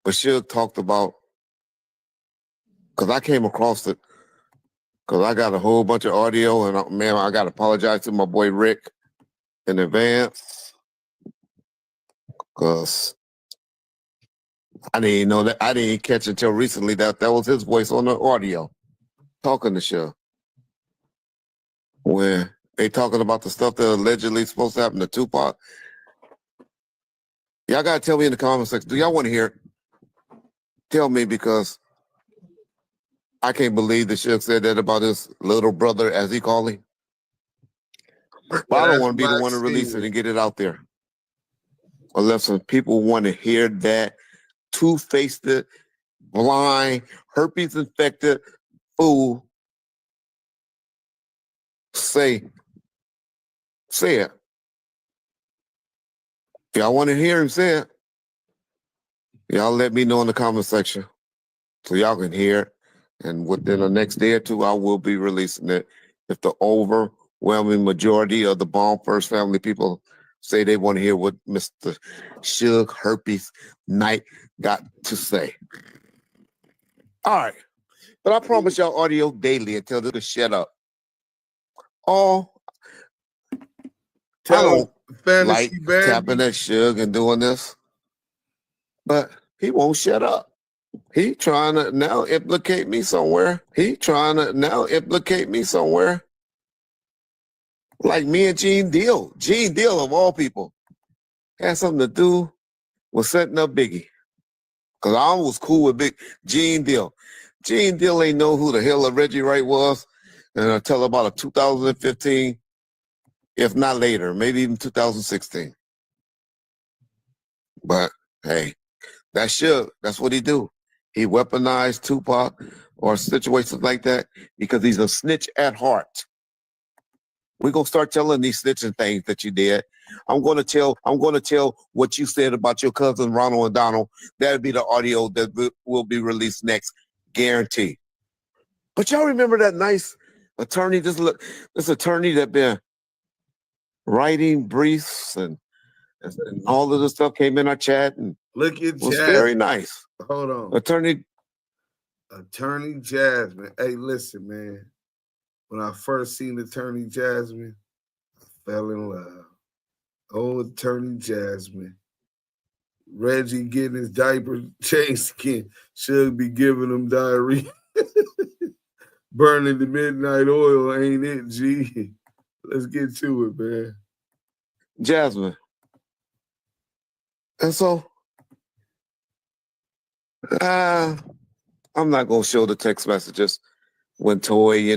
But Suge talked about because I came across it, because I got a whole bunch of audio, and man, I got to apologize to my boy Rick in advance, because I didn't know that. I didn't catch until recently that was his voice on the audio talking the show. When they talking about the stuff that allegedly supposed to happen to Tupac. Y'all got to tell me in the comment section. Do y'all want to hear it? Tell me, because I can't believe that Suge said that about his little brother, as he called him. But I don't want to be the one to release it and get it out there. Unless some people want to hear that two-faced, blind, herpes-infected fool say it. Y'all want to hear him say it? Y'all let me know in the comment section so y'all can hear it. And within the next day or two, I will be releasing it. If the overwhelming majority of the Bomb First family people say they want to hear what Mr. Suge Herpes Knight got to say. All right. But I promise y'all audio daily until this can shut up. I don't like tapping that Suge and doing this, but he won't shut up. He trying to now implicate me somewhere. Like me and Gene Deal. Gene Deal, of all people, had something to do with setting up Biggie. Because I was cool with Gene Deal. Gene Deal ain't know who the hell Reggie Wright was until about 2015, if not later, maybe even 2016. But hey, that's Suge. That's what he do. He weaponized Tupac or situations like that because he's a snitch at heart. We're gonna start telling these snitching things that you did. I'm gonna tell what you said about your cousin Ronald and Donald. That'll be the audio that will be released next, guarantee. But y'all remember that nice attorney? This attorney that been writing briefs and all of this stuff came in our chat and look at was very nice. Hold on, Attorney Jasmine. Hey, listen, man. When I first seen Attorney Jasmine, I fell in love. Oh, Attorney Jasmine. Reggie getting his diaper changed again. Should be giving him diarrhea. Burning the midnight oil, ain't it, G? Let's get to it, man. Jasmine. And so, I'm not going to show the text messages when Toy,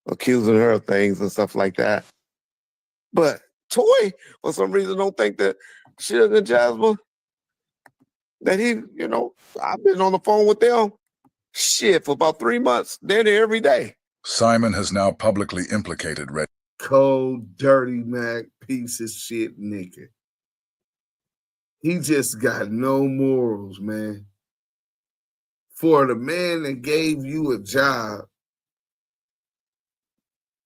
accusing her of things and stuff like that. But Toy, for some reason, don't think that Suge and Jasmine, that he, I've been on the phone with them, for about 3 months. They're there every day. Simon has now publicly implicated Reggie. Cold, dirty Mac, piece of shit nigga. He just got no morals, man. For the man that gave you a job,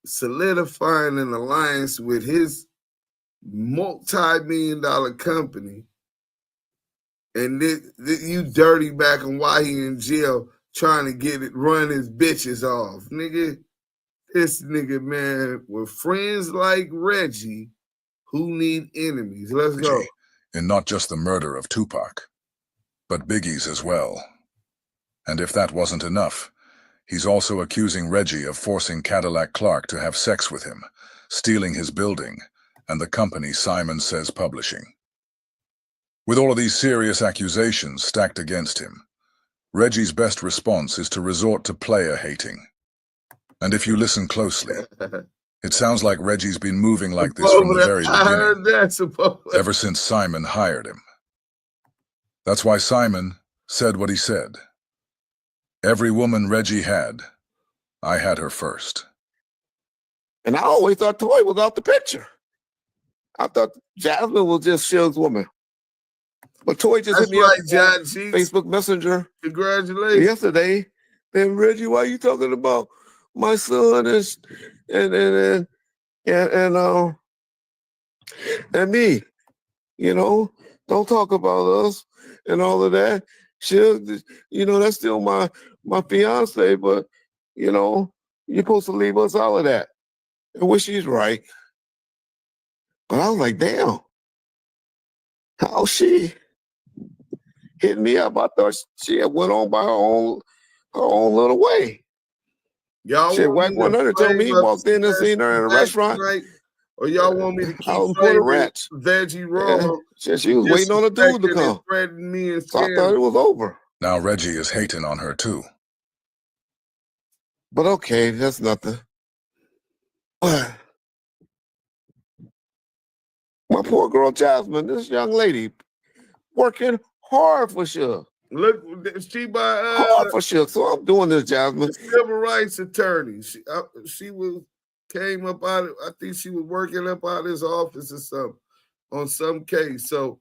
solidifying an alliance with his multi-million-dollar company, and you dirty back and why he in jail trying to run his bitches off. Nigga, this nigga, man, with friends like Reggie who need enemies. Let's go. In not just the murder of Tupac, but Biggie's as well. And if that wasn't enough, he's also accusing Reggie of forcing Cadillac Clark to have sex with him, stealing his building, and the company Simon Says Publishing. With all of these serious accusations stacked against him, Reggie's best response is to resort to player hating. And if you listen closely, it sounds like Reggie's been moving like this from the very beginning, ever since Simon hired him. That's why Simon said what he said. Every woman Reggie had, I had her first. And I always thought Toy was out the picture. I thought Jasmine was just Suge's woman. But Toy just hit me up on Facebook Messenger. Congratulations. Yesterday. And Reggie, why are you talking about my son and me? Don't talk about us and all of that. Suge, that's still my my fiance, but you know, you're supposed to leave us all of that. And which she's right. But I was like, damn, how she hit me up? I thought she had went on by her own little way. Y'all Shit, want me to Wack100 told me he frame up walked in and seen her in a restaurant. tonight, or y'all want me to keep out in Puerto framing Ranch. Veggie Roll? Yeah. She was waiting on a dude to come. Me and so I thought it was over. Now Reggie is hating on her too. But okay, that's nothing. My poor girl Jasmine, this young lady, working hard for sure. Look, she by hard for sure. So I'm doing this, Jasmine. Civil rights attorney. She came up out of, I think she was working up out of his office or something on some case. So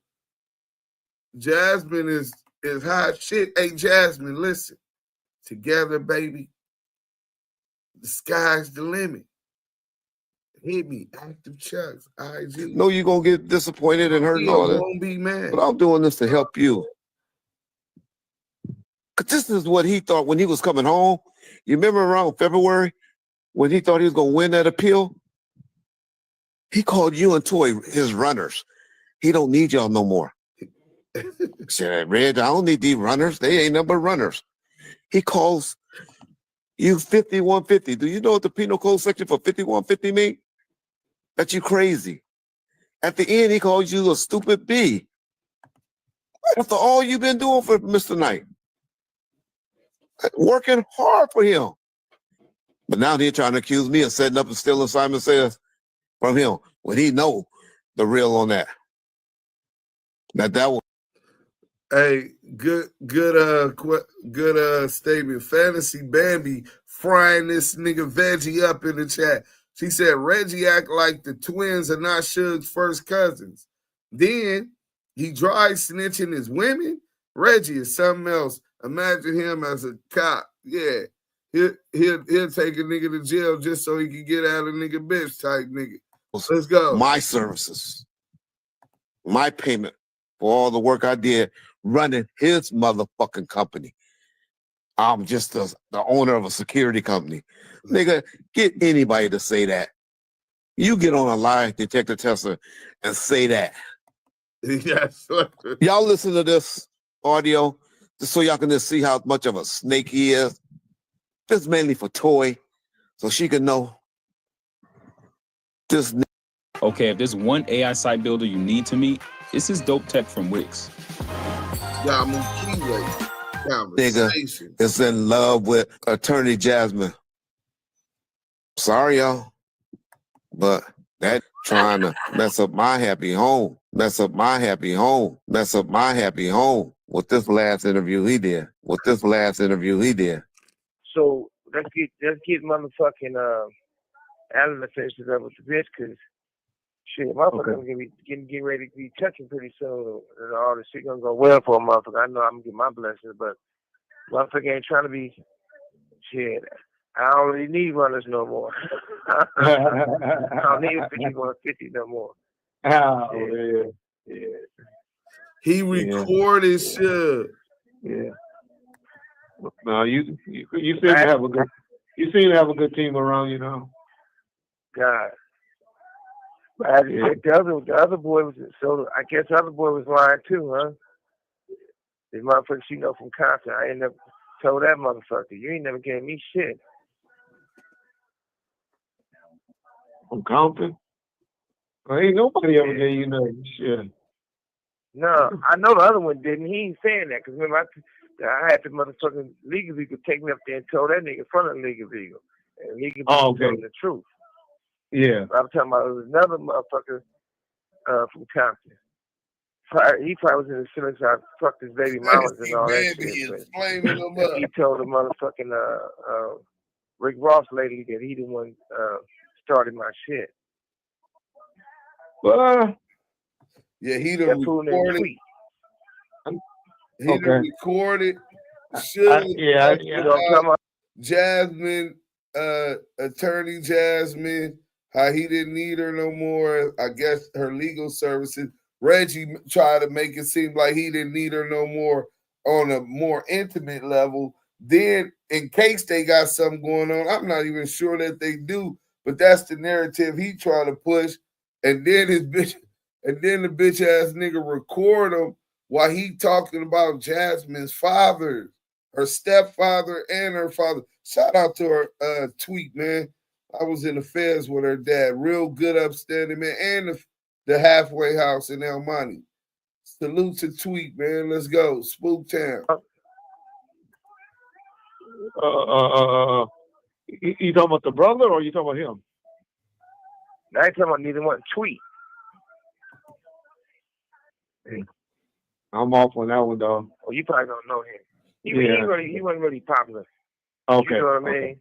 Jasmine is hot shit. Hey, Jasmine, listen. Together, baby. The sky's the limit. Hit me, Active Chucks, IG. No, you're gonna get disappointed and hurt and all that. Won't be mad. But I'm doing this to help you. Cause this is what he thought when he was coming home. You remember around February when he thought he was gonna win that appeal? He called you and Toy his runners. He don't need y'all no more. Said, Red, I don't need these runners. They ain't nothing but runners. He calls you 5150. Do you know what the penal code section for 5150 mean? That you crazy. At the end, he calls you a stupid B. After all you've been doing for Mr. Knight. Working hard for him. But now they're trying to accuse me of setting up and stealing Simon Says from him when he know the real on that. That was. Hey, good statement. Fantasy Bambi frying this nigga Veggie up in the chat. She said Reggie act like the twins are not Suge's first cousins. Then he dry snitching his women. Reggie is something else. Imagine him as a cop. Yeah, he'll take a nigga to jail just so he can get out of nigga bitch type nigga. Let's go. My services, my payment for all the work I did running his motherfucking company. I'm just the owner of a security company. Nigga, get anybody to say that. You get on a lie detector tester and say that. Yes. Y'all listen to this audio just so y'all can just see how much of a snake he is. This is mainly for Toy, so she can know this. Okay, if there's one AI site builder you need to meet, it's this dope tech from Wix. Nigga is in love with attorney Jasmine. Sorry, y'all, but that trying to mess up my happy home, mess up my happy home, mess up my happy home with this last interview he did. So let's get motherfucking Alan to finish it up with the bitch, cause shit, motherfucker gonna get ready to be touching pretty soon, and all this shit gonna go well for a motherfucker. I know I'm gonna get my blessings, but motherfucker ain't trying to be shit. I don't really need runners no more. I don't need a 5150 no more. Oh, yeah. He recorded shit. Yeah. No, you seem to have a good team around you now. God. But the other boy was, so I guess the other boy was lying too, huh? This motherfucker she know from Compton. I ain't never told that motherfucker, you ain't never gave me shit. From Compton? Well, ain't nobody ever gave you nothing. Shit. No, I know the other one didn't. He ain't saying that, because remember I had the motherfucking legal eagle take me up there and told that nigga in front of the legal eagle. And legal eagle told the truth. Yeah. I'm talking about it was another motherfucker from Compton. He probably was in the feelings I fucked his baby mamas and all that shit. He told the motherfucking Rick Ross lady that he the one started my shit. Yeah, he done recorded. He done recorded. Jasmine, attorney Jasmine, how he didn't need her no more. I guess her legal services. Reggie tried to make it seem like he didn't need her no more on a more intimate level. Then, in case they got something going on, I'm not even sure that they do, but that's the narrative he trying to push. And then the bitch ass nigga record him while he talking about Jasmine's father, her stepfather, and her father. Shout out to her tweet, man. I was in the feds with her dad. Real good, upstanding man, and the halfway house in El Monte. Salute to Tweet, man. Let's go. Spook Town. You talking about the brother or you talking about him? I ain't talking about neither one. Tweet. I'm off on that one, dog. Oh, you probably don't know him. He wasn't really popular. Okay. You know what I mean?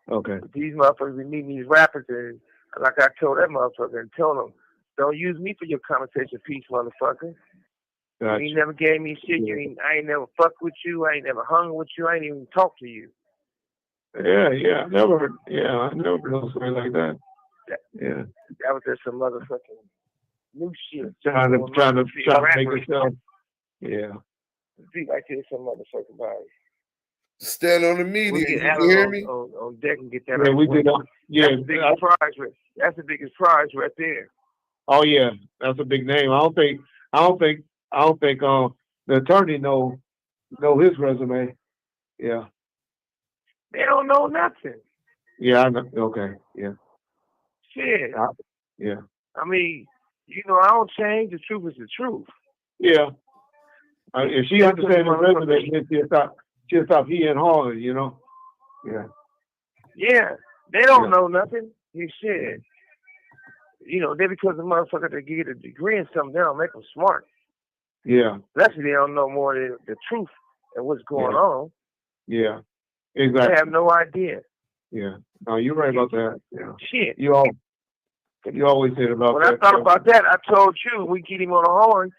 Okay. But these motherfuckers be meeting these rappers, and like I told that motherfucker and told him, don't use me for your conversation piece, motherfucker. Gotcha. You ain't never gave me shit. I ain't never fucked with you. I ain't never hung with you. I ain't even talked to you. Yeah. I never heard no story like that. That was just some motherfucking new shit. Trying to make yourself. Yeah. Be like this, some motherfucking body. Stand on the media. We get you hear me? On deck and get that. Yeah, we did. Yeah, that's the biggest prize. That's the biggest prize right there. Oh yeah, that's a big name. I don't think the attorney know his resume. Yeah. They don't know nothing. Yeah, I know. Okay. Yeah. Shit. Yeah. I mean, I don't change. The truth is the truth. Yeah. If she understands the resume, then she'll stop he and hard, Yeah. Yeah. They don't know nothing. You shit. They because the motherfucker that get a degree in something, they don't make them smart. Yeah. Especially they don't know more than the truth and what's going on. Yeah. Exactly. They have no idea. Yeah. No, you're right about that. Yeah. Shit. You always said about when that. When I thought about that, I told you, we get him on the horn.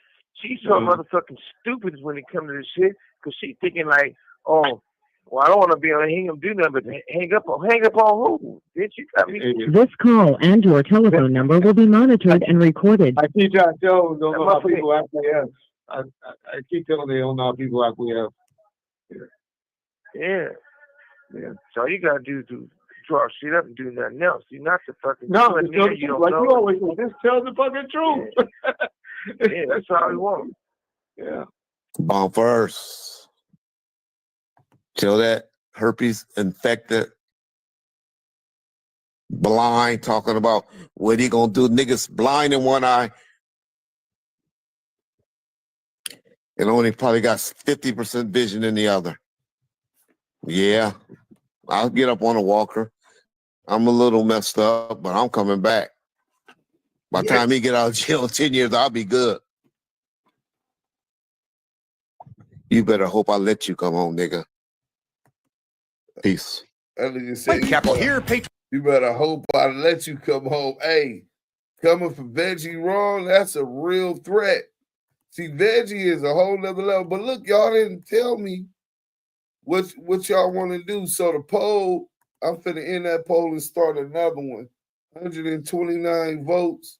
She's so motherfucking stupid when it comes to this shit, because she's thinking like, oh, well, I don't want to be on him do nothing but hang up on who? Bitch, you got me. This call and your telephone number will be monitored and recorded. I keep trying to tell them, don't know how people acquiesce. I keep telling them they don't know how people acquiesce. Yeah. So all you gotta do is draw shit up and do nothing else. You're not the fucking you don't like know. you always say, just tell the fucking truth. Yeah, that's all we want. Yeah. Bomb first. Tell that herpes infected, blind, talking about what he gonna do. Niggas blind in one eye and only probably got 50% vision in the other. Yeah, I'll get up on a walker. I'm a little messed up, but I'm coming back. By the time he get out of jail in 10 years, I'll be good. You better hope I let you come home, nigga. Peace. That nigga said, you better hope I let you come home. Hey, coming for Veggie wrong, that's a real threat. See, Veggie is a whole nother level. But look, y'all didn't tell me what y'all want to do. So the poll, I'm finna end that poll and start another one. 129 votes.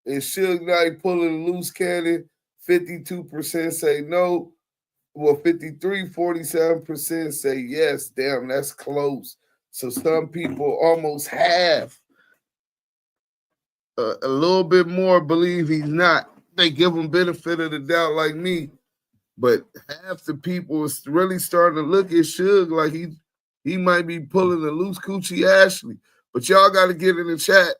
Is Suge Knight pulling a loose cannon? 52% say no. Well, 47% say yes. Damn, that's close. So some people, almost half, a little bit more believe he's not. They give him benefit of the doubt like me. But half the people is really starting to look at Suge like he might be pulling a loose coochie Ashley. But y'all got to get in the chat.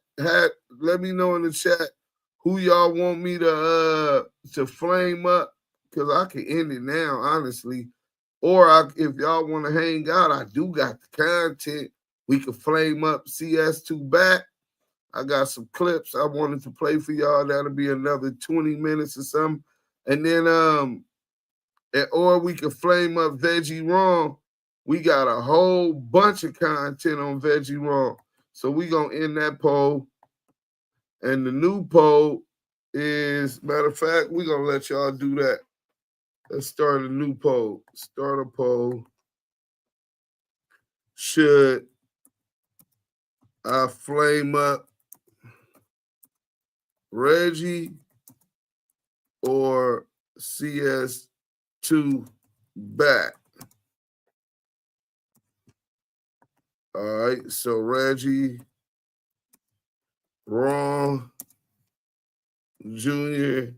Let me know in the chat who y'all want me to flame up, because I can end it now, honestly. Or if y'all want to hang out, I do got the content. We can flame up CS2 back. I got some clips I wanted to play for y'all. That'll be another 20 minutes or something. And then or we can flame up Veggie Wrong. We got a whole bunch of content on Veggie Wrong. So we gonna end that poll. And the new poll is, matter of fact, we're gonna let y'all do that. Let's start a new poll. Start a poll. Should I flame up Reggie or CS2 back. All right, so Reggie Wright Jr.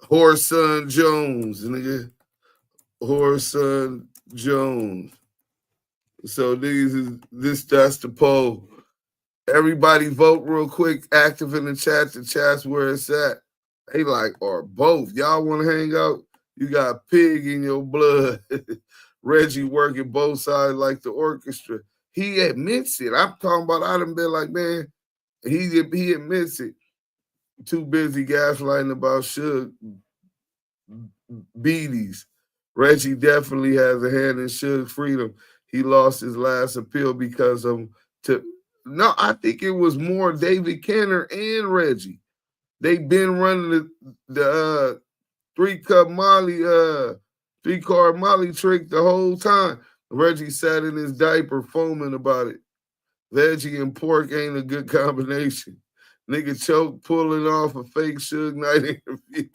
Horson Jones, nigga. Horson Jones. So that's the poll. Everybody vote real quick, active in the chat. The chat's where it's at. They like, or both. Y'all want to hang out? You got pig in your blood. Reggie working both sides like the orchestra. He admits it. I'm talking about I done been like, man, he admits it. Too busy gaslighting about Suge beaties. Reggie definitely has a hand in Suge's freedom. He lost his last appeal because of no, I think it was more David Kenner and Reggie. They been running the three-card Molly trick the whole time. Reggie sat in his diaper foaming about it. Veggie and pork ain't a good combination. Nigga choke pulling off a fake Suge Knight interview.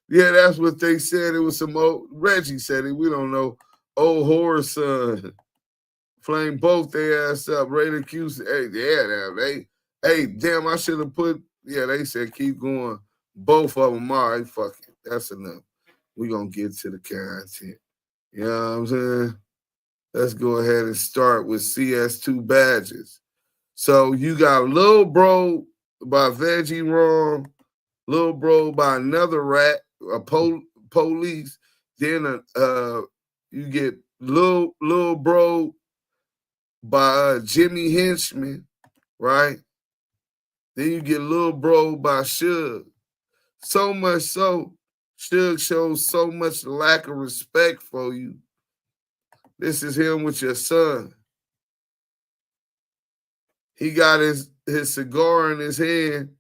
Yeah, that's what they said. It was some old Reggie said it. We don't know. Old horror son. Flame both their ass up. Raider Q said, hey, damn, I should have put, they said keep going. Both of them, all right, fuck it. That's enough. We're going to get to the content. You know what I'm saying? Let's go ahead and start with CS2 badges. So you got Lil Bro by Veggie Wrong, Lil Bro by another rat, a police. Then you get Lil Bro by Jimmy Henchman, right? Then you get Lil Bro by Suge. So much so, Suge shows so much lack of respect for you. This is him with your son. He got his cigar in his hand,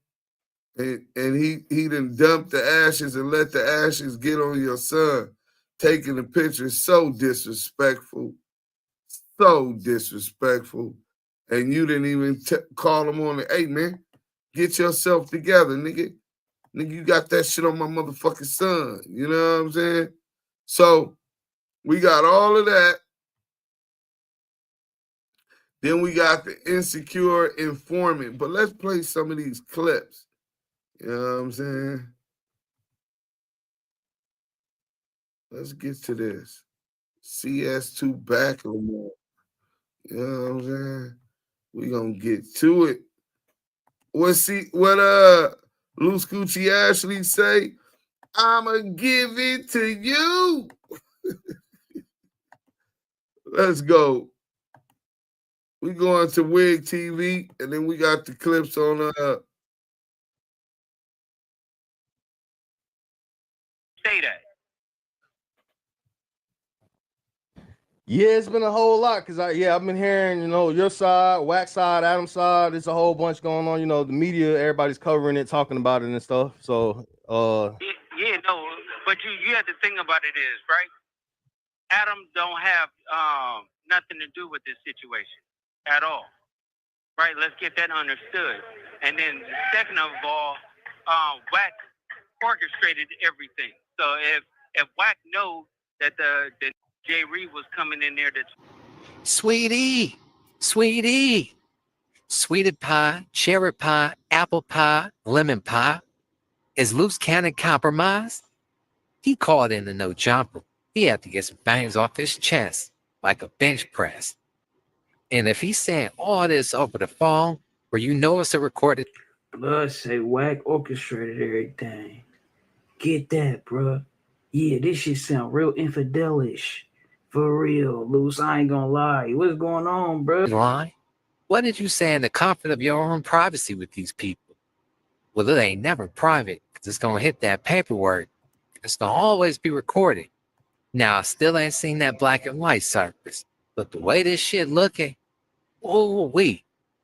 and he done dumped the ashes and let the ashes get on your son. Taking the picture, so disrespectful. So disrespectful. And you didn't even call him on it. Hey, man, get yourself together, nigga. Nigga, you got that shit on my motherfucking son. You know what I'm saying? So we got all of that. Then we got the insecure informant. But let's play some of these clips. You know what I'm saying? Let's get to this. CS2 back a little more. You know what I'm saying? We gonna get to it. What Loose Coochie Ashley say? I'ma give it to you. Let's go. We going to Wig TV, and then we got the clips on Say that. Yeah, it's been a whole lot because I've been hearing, your side, Wack side, Adam side. There's a whole bunch going on. The media, everybody's covering it, talking about it and stuff. So, but you have to think about it is right. Adam don't have nothing to do with this situation at all, right? Let's get that understood. And then second of all, Wack orchestrated everything. So if Wack knows that the Jay Reed was coming in there to Sweetie, sweeted pie, cherry pie, apple pie, lemon pie. Is loose cannon compromised? He called in a no jumper. He had to get some bangs off his chest, like a bench press. And if he's saying all this over the phone, where it's a recorded. Blood say Wack orchestrated everything. Get that, bruh. Yeah, this shit sound real infidelish. For real, Loose, I ain't gonna lie. What's going on, bruh? Lie? What did you say in the comfort of your own privacy with these people? Well, it ain't never private, because it's gonna hit that paperwork. It's gonna always be recorded. Now, I still ain't seen that black and white surface, but the way this shit looking,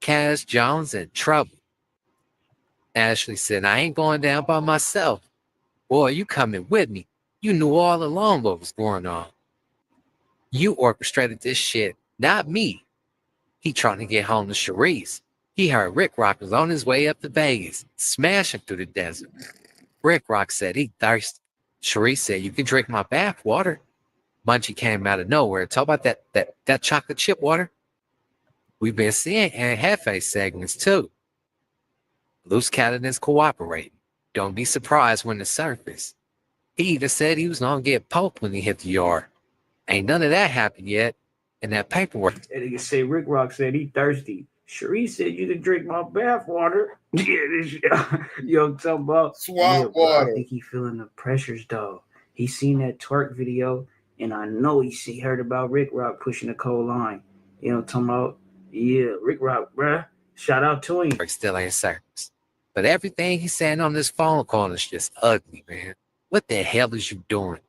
Cass Jones in trouble. Ashley said, I ain't going down by myself. Boy, you coming with me. You knew all along what was going on. You orchestrated this shit, not me. He trying to get home to Sharice. He heard Rick Rock was on his way up to Vegas, smashing through the desert. Rick Rock said he thirsty. Sharice said, you can drink my bath water. Munchie came out of nowhere. Talk about that chocolate chip water. We've been seeing Aunt Hefe segments too. Loose Cannon is cooperating. Don't be surprised when it surface. He even said he was gonna get poked when he hit the yard. Ain't none of that happened yet. And that paperwork. And they say Rick Rock said he thirsty. Sharice said you can drink my bath water. Yeah, this yo, I'm talking about swamp bro, water. I think he feeling the pressures, dog. He seen that twerk video, and I know he heard about Rick Rock pushing the cold line. You know what I'm talking about? Yeah, Rick Rock, bruh. Shout out to him. Still ain't surfaced. But everything he's saying on this phone call is just ugly, man. What the hell is you doing?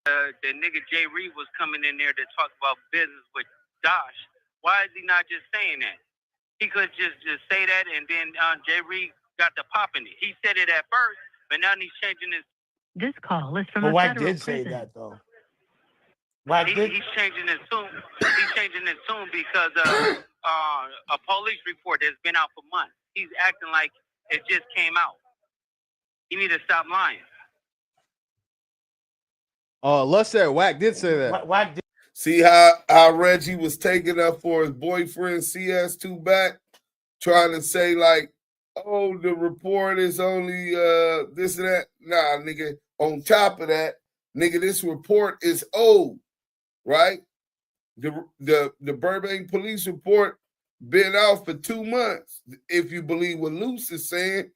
The nigga Jay Reed was coming in there to talk about business with Dosh. Why is he not just saying that? He could just say that, and then Jay Reed got the pop in it. He said it at first, but now he's changing his. This call is from But a Wack federal did say prison. that though. Wack did. He's changing his tune. He's changing his tune because of a police report that's been out for months. He's acting like it just came out. He need to stop lying. Oh, let's say Wack did say that. Wack did. See how Reggie was taking up for his boyfriend CS2 back, trying to say like, oh, the report is only this and that. Nah, nigga. On top of that, nigga, this report is old, right? The Burbank police report been out for 2 months, if you believe what Luce is saying.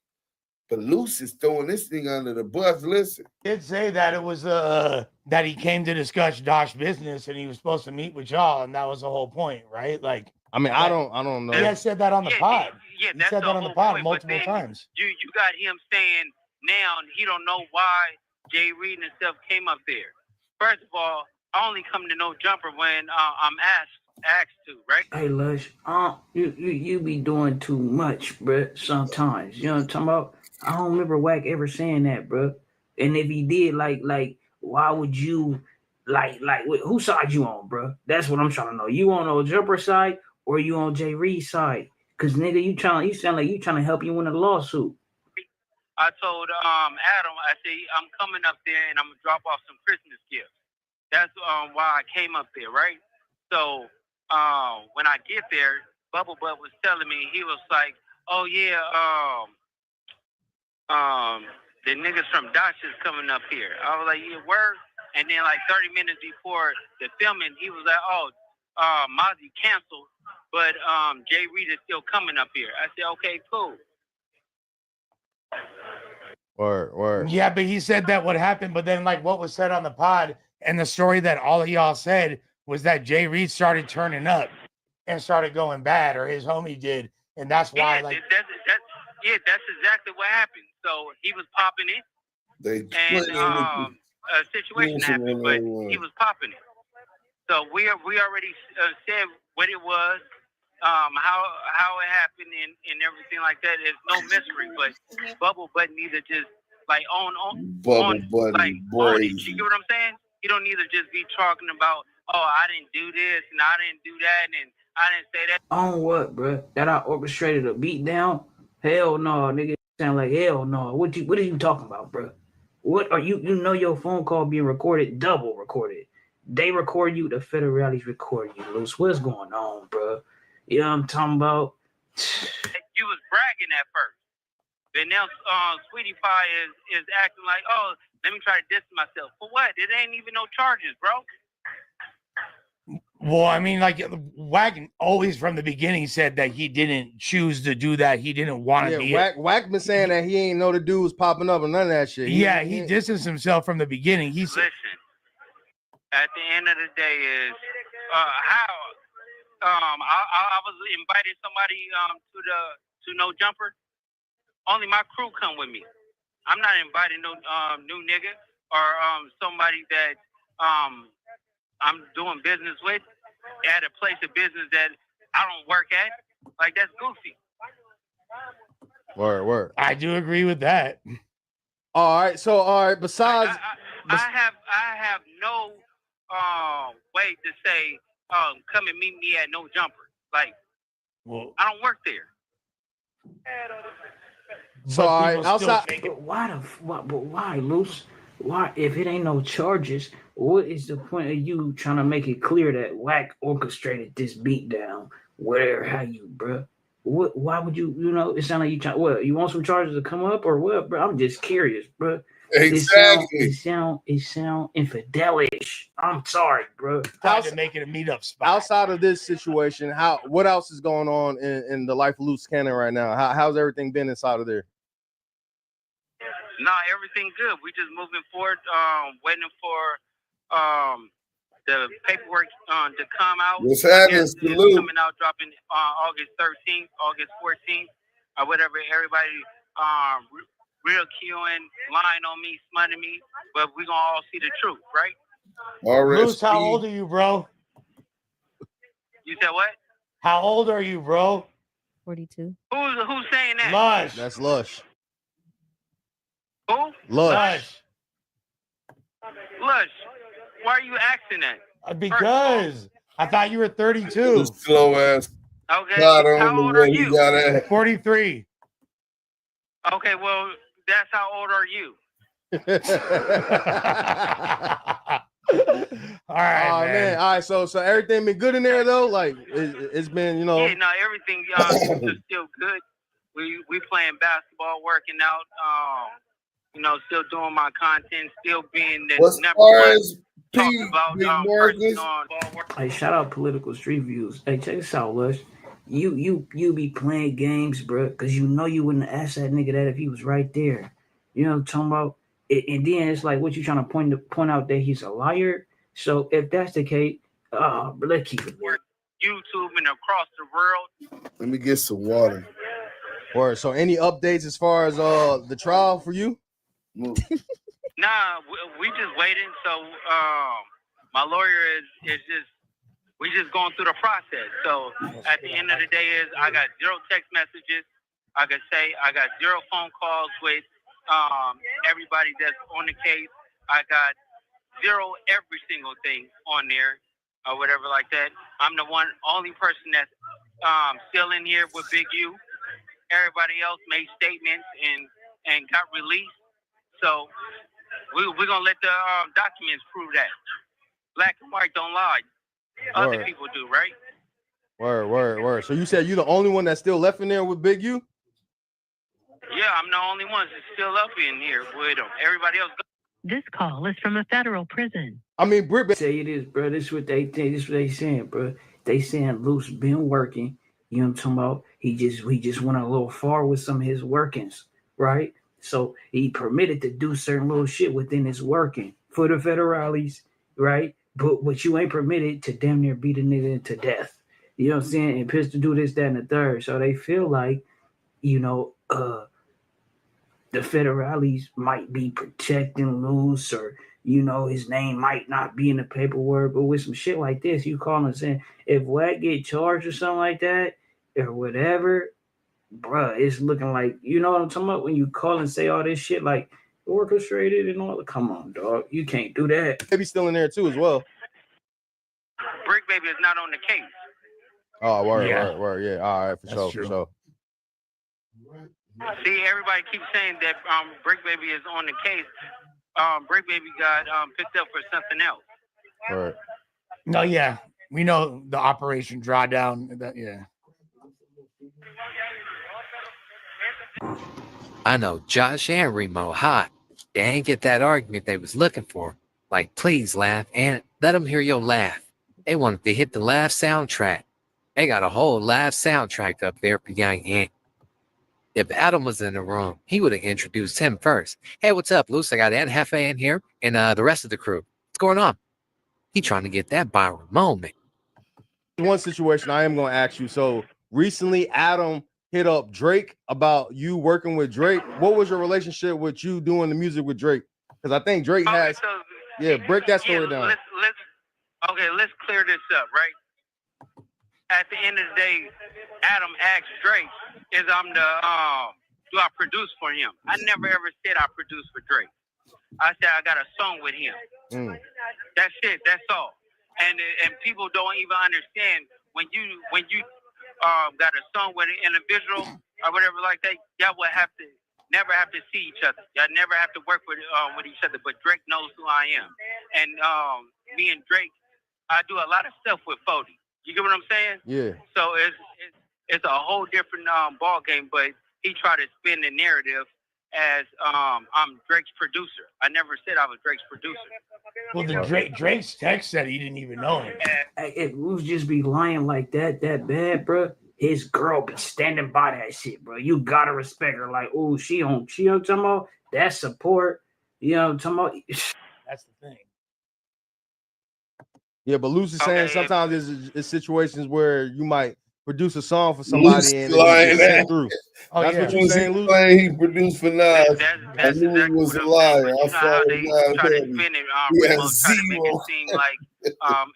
But Luce is throwing this thing under the bus. Listen. Did say that it was that he came to discuss Dosh business and he was supposed to meet with y'all, and that was the whole point, right? Like, I mean, I don't know. He had said that on the pod. Yeah, He that's said the that on the whole pod point, multiple but then times. You got him saying now he don't know why Jay Reed and stuff came up there. First of all, I only come to No Jumper when I'm asked to, right? Hey, Lush, you be doing too much, bruh, sometimes. You know what I'm talking about? I don't remember Wack ever saying that, bruh. And if he did, like, why would you, whose side you on, bruh? That's what I'm trying to know. You on No Jumper side or you on Jay Reed's side? Because, nigga, you sound like you trying to help you win a lawsuit. I told Adam, I said, I'm coming up there and I'm going to drop off some Christmas gifts. That's why I came up there, right? So when I get there, Bubble Butt was telling me, he was like, oh, yeah, the niggas from Dodge is coming up here. I was like, yeah, word? And then like 30 minutes before the filming, he was like, oh, Mozzie canceled, but Jay Reed is still coming up here. I said, okay, cool. Word. Yeah, but he said that what happened, but then like what was said on the pod and the story that all of y'all said was that Jay Reed started turning up and started going bad, or his homie did, and that's why that's exactly what happened. So he was popping it, and a situation happened, but he was popping it. So we already said what it was, how it happened, and everything like that. There's no mystery, but Bubble Butt need to just like own it. You get what I'm saying? You don't need to just be talking about, oh, I didn't do this and I didn't do that and I didn't say that. On what, bruh? That I orchestrated a beat down? Hell no, nigga. Sound like hell no. What are you talking about, bruh? What are you know your phone call being recorded, double recorded. They record you, the federales record you, Luce. What's going on, bruh? You know what I'm talking about? You was bragging at first. But now Sweetie Pie is acting like, oh, let me try to distance myself. For what? It ain't even no charges, bro. Well, I mean, like Wack always from the beginning said that he didn't choose to do that. He didn't want to be. Wack been saying that he ain't know the dude was popping up and none of that shit. He distanced himself from the beginning. He said, listen, at the end of the day is how I was invited somebody to No Jumper. Only my crew come with me. I'm not inviting no new nigga or somebody that I'm doing business with at a place of business that I don't work at. Like, that's goofy. Word. I do agree with that. All right. Besides, I have no way to say come and meet me at No Jumper. Like, well, I don't work there. So outside, But why, Luce? Why, if it ain't no charges, what is the point of you trying to make it clear that Wack orchestrated this beatdown? Where, how you, bruh? What? Why would you? You know, it sound like you trying. What? You want some charges to come up or what, bro? I'm just curious, bro. Exactly. It sound infidelish. I'm sorry, bro. Tried to make it a meetup spot. outside of this situation, what else is going on in the life of Loose Cannon right now? How's everything been inside of there? No, everything good. We just moving forward, waiting for the paperwork to come out. What's happening, It's Salute? coming out, dropping August 13th, August 14th, or whatever. Everybody ridiculing, lying on me, smutting me, but we gonna all see the truth, right? Luce, how old are you, bro? You said what? How old are you, bro? 42. Who's saying that? Lush. That's Lush. Who? Lush. Lush. Why are you asking that? Because I thought you were 32. Slow ass. Okay. God, I How don't know old what are he you? got at. 43. Okay, well, that's how old are you? All right, man. All right, so everything been good in there though. Like it's been, you know. Yeah, no, everything is still good. We playing basketball, working out. You know, still doing my content, still being the What's number far one as talk P, about Big person Marcus? on. Hey, shout out Political Street Views. Hey, check this out, Lush. You be playing games, bro, because you know you wouldn't ask that nigga that if he was right there. You know what I'm talking about? And then it's like, what you trying to point out that he's a liar? So if that's the case, but let's keep it real. YouTube and across the world. Let me get some water. Or so any updates as far as the trial for you? Nah, we just waiting. So my lawyer is just we just going through the process. So at the end of the day is I got 0 text messages. I could say I got 0 phone calls with everybody that's on the case. I got 0 every single thing on there or whatever like that. I'm the only person that's still in here with Big U. Everybody else made statements and got released. So we're gonna let the documents prove that. Black and white don't lie. Other Word. people do, right? Word. So you said you're the only one that's still left in there with Big U? Yeah, I'm the only one that's still up in here with them. Everybody else. This call is from a federal prison. I mean, Britt. Say it is, bro. This is what they think. This is what they saying, bro. They saying Luce been working. You know what I'm talking about? He just went a little far with some of his workings, right? So he permitted to do certain little shit within his working for the federales, right? But you ain't permitted to damn near beat a nigga to death. You know what I'm saying? And pistol do this, that, and the third. So they feel like, you know, the federales might be protecting Luce, or you know, his name might not be in the paperwork. But with some shit like this, you calling saying if Wack get charged or something like that or whatever, bruh, it's looking like, you know what I'm talking about, when you call and say all this shit like orchestrated and all. Come on, dog, you can't do that. Maybe still in there too as well. Brick Baby is not on the case. Oh, word. Yeah, all right, for That's sure. See, everybody keeps saying that Brick Baby is on the case. Brick Baby got picked up for something else. Right. No, yeah. We know the Operation Drawdown. Yeah. I know Josh and Remo hot. They ain't get that argument they was looking for. Like, please laugh and let them hear your laugh. They wanted to hit the laugh soundtrack. They got a whole laugh soundtrack up there for Young Ant. If Adam was in the room, he would have introduced him first. Hey, what's up, Luce? I got Ant Hefe in here and the rest of the crew. What's going on? He trying to get that viral moment. One situation I am going to ask you. So recently, Adam hit up Drake about you working with Drake. What was your relationship with you doing the music with Drake? Because I think Drake has. Break that story down. Let's clear this up, right? At the end of the day, Adam asked Drake, do I produce for him? I never ever said I produced for Drake. I said I got a song with him. That's it. That's all. And people don't even understand when you got a song with an individual, or whatever like that, y'all would never have to see each other. Y'all never have to work with each other. But Drake knows who I am, and me and Drake, I do a lot of stuff with 40. You get what I'm saying? Yeah. So it's a whole different ball game. But he tried to spin the narrative as I'm Drake's producer. I never said I was Drake's producer. Well, the Drake's text said he didn't even know him. Hey, if Luce just be lying like that bad, bro, his girl be standing by that shit, bro. You gotta respect her. Like, oh, she on talking about that support. You know what I'm talking about? That's the thing. Yeah, but Luce is saying sometimes there's situations where you might produce a song for somebody and it lying gets sent through. Oh, That's what you're saying, Luce? He produced for Nas. I knew he was a liar. I followed Nas heavy. He has zero.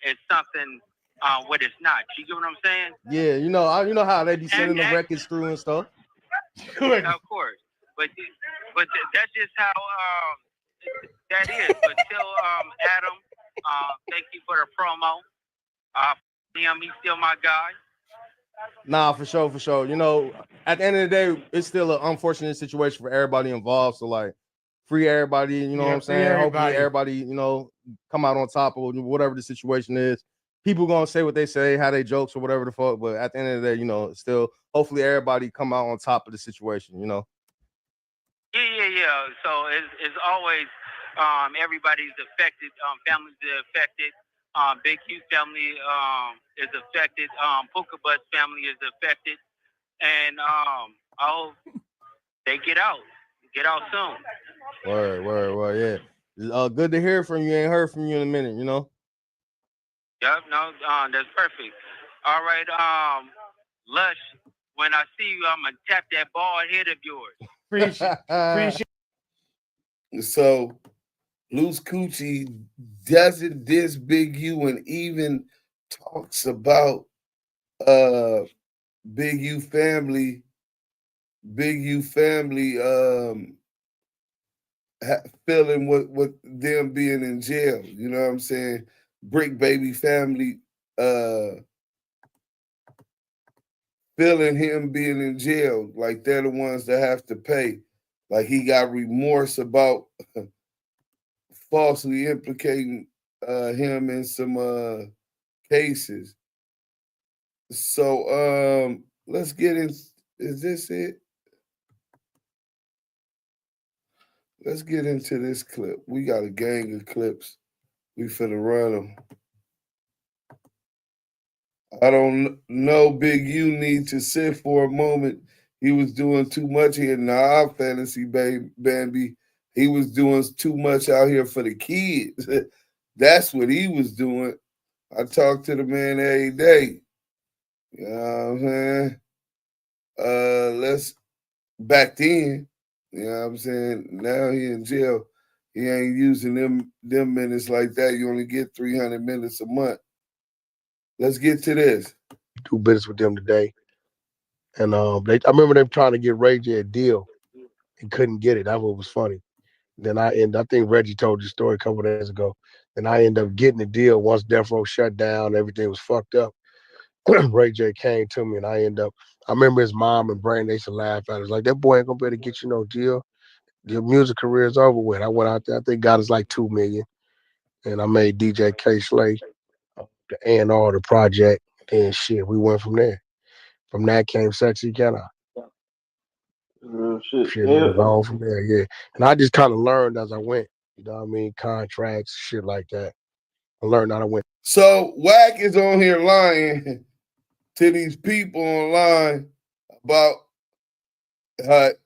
It's something what it's not. You get what I'm saying? Yeah, you know how they be sending the records through and stuff. Of course, but that's just how that is. But still, Adam, thank you for the promo. He's still my guy. Nah, for sure. You know, at the end of the day, it's still an unfortunate situation for everybody involved. So like, free everybody. You know what I'm saying? Hopefully, everybody come out on top of whatever the situation is. People gonna say what they say, how they jokes or whatever the fuck. But at the end of the day, still hopefully everybody come out on top of the situation. Yeah. So it's always everybody's affected. Families are affected. Big Q family is affected. Puka Bus family is affected, and I hope they get out soon. Word. Yeah. Good to hear from you. Ain't heard from you in a minute. Yep. No. That's perfect. All right. Lush. When I see you, I'm gonna tap that bald head of yours. Appreciate. So, Loose Coochie doesn't diss Big U and even talks about Big U family feeling with them being in jail. You know what I'm saying? Brick Baby family feeling him being in jail, like they're the ones that have to pay. Like he got remorse about falsely implicating him in some cases. So let's get in. Is this it? Let's get into this clip. We got a gang of clips. We finna run them. I don't know Big U need to sit for a moment. He was doing too much here. Nah, Fantasy Bambi. He was doing too much out here for the kids. That's what he was doing. I talk to the man every day. You know what I'm saying? Let's back then, you know what I'm saying? Now he in jail. He ain't using them minutes like that. You only get 300 minutes a month. Let's get to this. Do business with them today. And I remember them trying to get Ray J a deal and couldn't get it. That's what was funny. Then I think Reggie told the story a couple of days ago. Then I ended up getting the deal once Death Row shut down, everything was fucked up. Ray J came to me and I remember his mom and Brandon, they used to laugh at us like, that boy ain't gonna be able to get you no deal. Your music career is over with. I went out there, I think got us like $2 million. And I made DJ K Slay the A&R the project. And shit, we went from there. From that came Sexy Can I? Shit, it was all from there, yeah. And I just kind of learned as I went. You know what I mean? Contracts, shit like that. I learned how to win. So Wack is on here lying to these people online about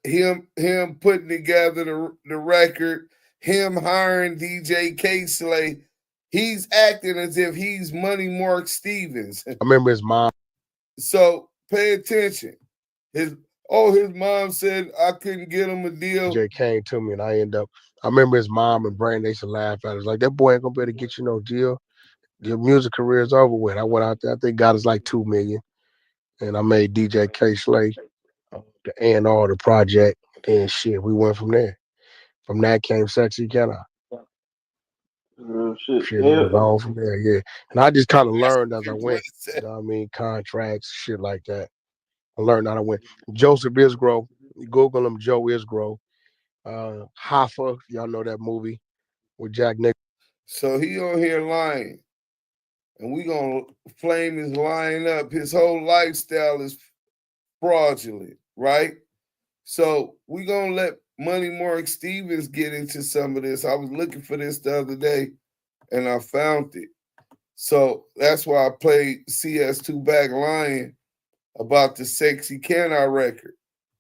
him putting together the record, him hiring DJ K Slay. He's acting as if he's Money Mark Stevens. I remember his mom. So pay attention. His mom said I couldn't get him a deal. DJ came to me and I remember his mom and Brandon, they used to laugh at us like, that boy ain't gonna be able to get you no deal. Your music career is over with. I went out there, I think got us like $2 million. And I made DJ K Slay the A&R the project. And shit, we went from there. From that came Sexy Can I? Shit, it was all from there, yeah. And I just kind of learned as I went. You know what I mean? Contracts, shit like that. I learned how to win. Joseph Isgrove, Google him, Joe Isgrove. Hoffa, y'all know that movie with Jack Nicholson. So he on here lying, and we gonna flame his lying up. His whole lifestyle is fraudulent, right? So we gonna let Money Mark Stevens get into some of this. I was looking for this the other day, and I found it. So that's why I played CS2 back lying about the Sexy Can I record.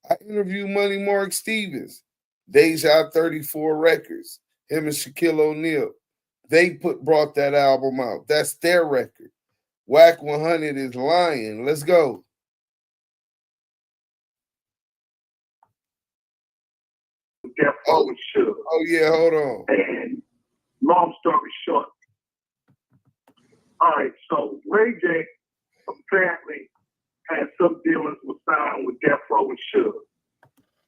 I interviewed Money Mark Stevens, Deja 34 Records, him and Shaquille O'Neal. They brought that album out. That's their record. Wack100 is lying. Let's go. Oh yeah, hold on. And long story short, all right, so Ray J apparently had some dealings with Sound with Death Row and Suge.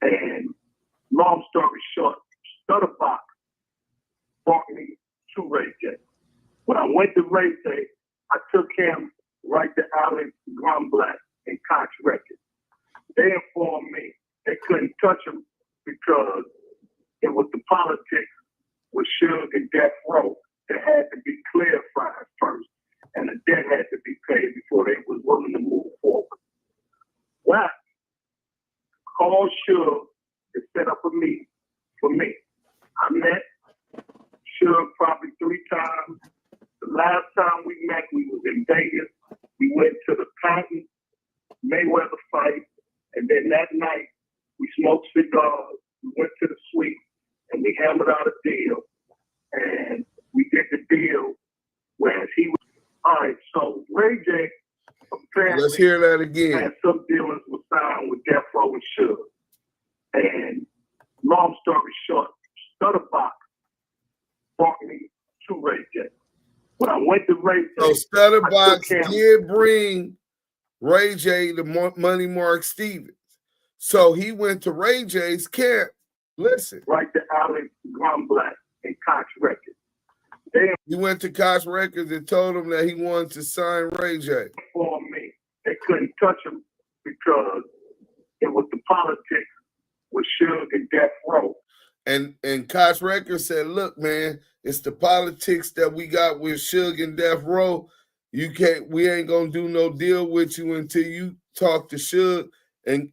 And long story short, Stutterbox brought me to Ray J. When I went to Ray J, I took him right to Alex Grumblatt and Koch Records. They informed me they couldn't touch him because it was the politics with Suge and Death Row that had to be clarified first, and the debt had to be paid before they was willing to move forward. Wack called Suge to set up a meeting for me. I met Suge probably 3 times. The last time we met, we was in Vegas. We went to the Patton Mayweather fight, and then that night we smoked cigars. We went to the suite, and we hammered out a deal. And we did the deal, whereas he was. All right, so Ray J apparently Let's hear that again. had some dealings with Sound with Death Row and Suge. And long story short, Stutterbox brought me to Ray J. When I went to Ray J, So Stutterbox did bring Ray J to Money Mark Stevens. So he went to Ray J's camp. Listen. Right to Alex Grumblatt and Koch Records. He went to Koch Records and told him that he wanted to sign Ray J. For me, they couldn't touch him because it was the politics with Suge and Death Row. And Koch Records said, look, man, it's the politics that we got with Suge and Death Row. We ain't gonna do no deal with you until you talk to Suge and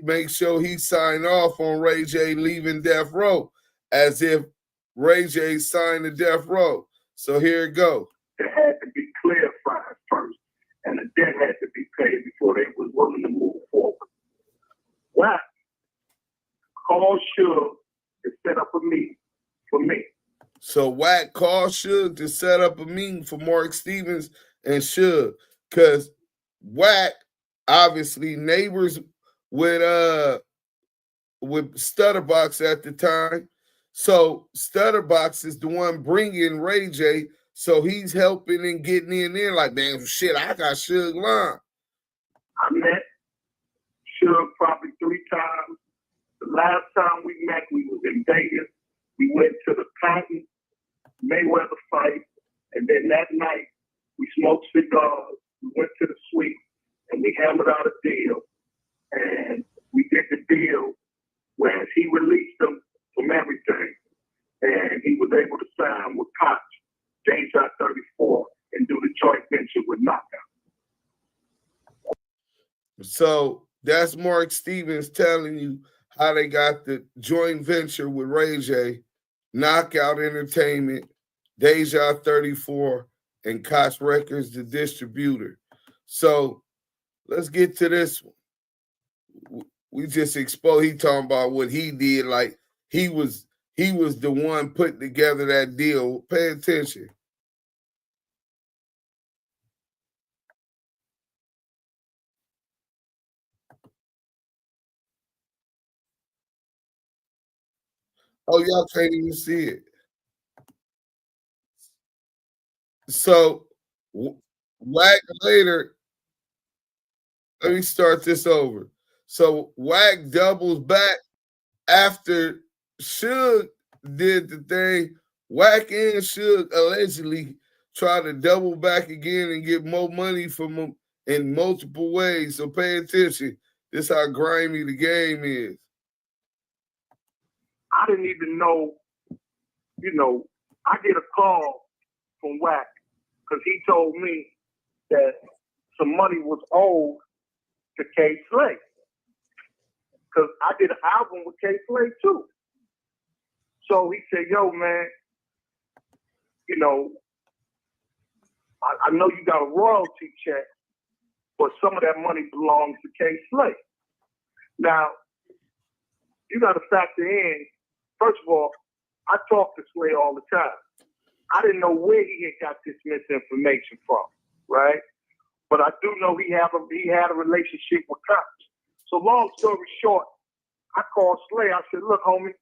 make sure he signed off on Ray J leaving Death Row, as if Ray J signed the Death Row. So here it go. It had to be clarified first, and the debt had to be paid before they was willing to move forward. Wack called Suge to set up a meeting for me. So Wack called Suge to set up a meeting for Mark Stevens and Suge, because Wack obviously neighbors with Stutterbox at the time. So Stutterbox is the one bringing Ray J, so he's helping and getting in there like, man, shit, I got Suge line. I met Suge probably 3 times. The last time we met, we was in Vegas. We went to the Patton Mayweather fight, and then that night we smoked cigars. We went to the suite, and we hammered out a deal. And we did the deal, whereas he released them from everything, and he was able to sign with Koch, Deja 34, and do the joint venture with Knockout. So that's Mark Stevens telling you how they got the joint venture with Ray J, Knockout Entertainment, Deja 34, and Koch Records, the distributor. So let's get to this one. We just exposed. He talking about what he did, like he was the one putting together that deal. Pay attention. Oh, y'all can't even see it. So Wack later, let me start this over. So Wack doubles back after Suge did the thing. Wack and Suge allegedly tried to double back again and get more money from him in multiple ways. So pay attention. This how grimy the game is. I didn't even know, I get a call from Wack because he told me that some money was owed to K Slay. Because I did an album with K Slay too. So he said, yo, man, I know you got a royalty check, but some of that money belongs to K Slay. Now, you got to factor in, first of all, I talk to Slay all the time. I didn't know where he had got this misinformation from, right? But I do know he had a relationship with cops. So long story short, I called Slay. I said, look, homie,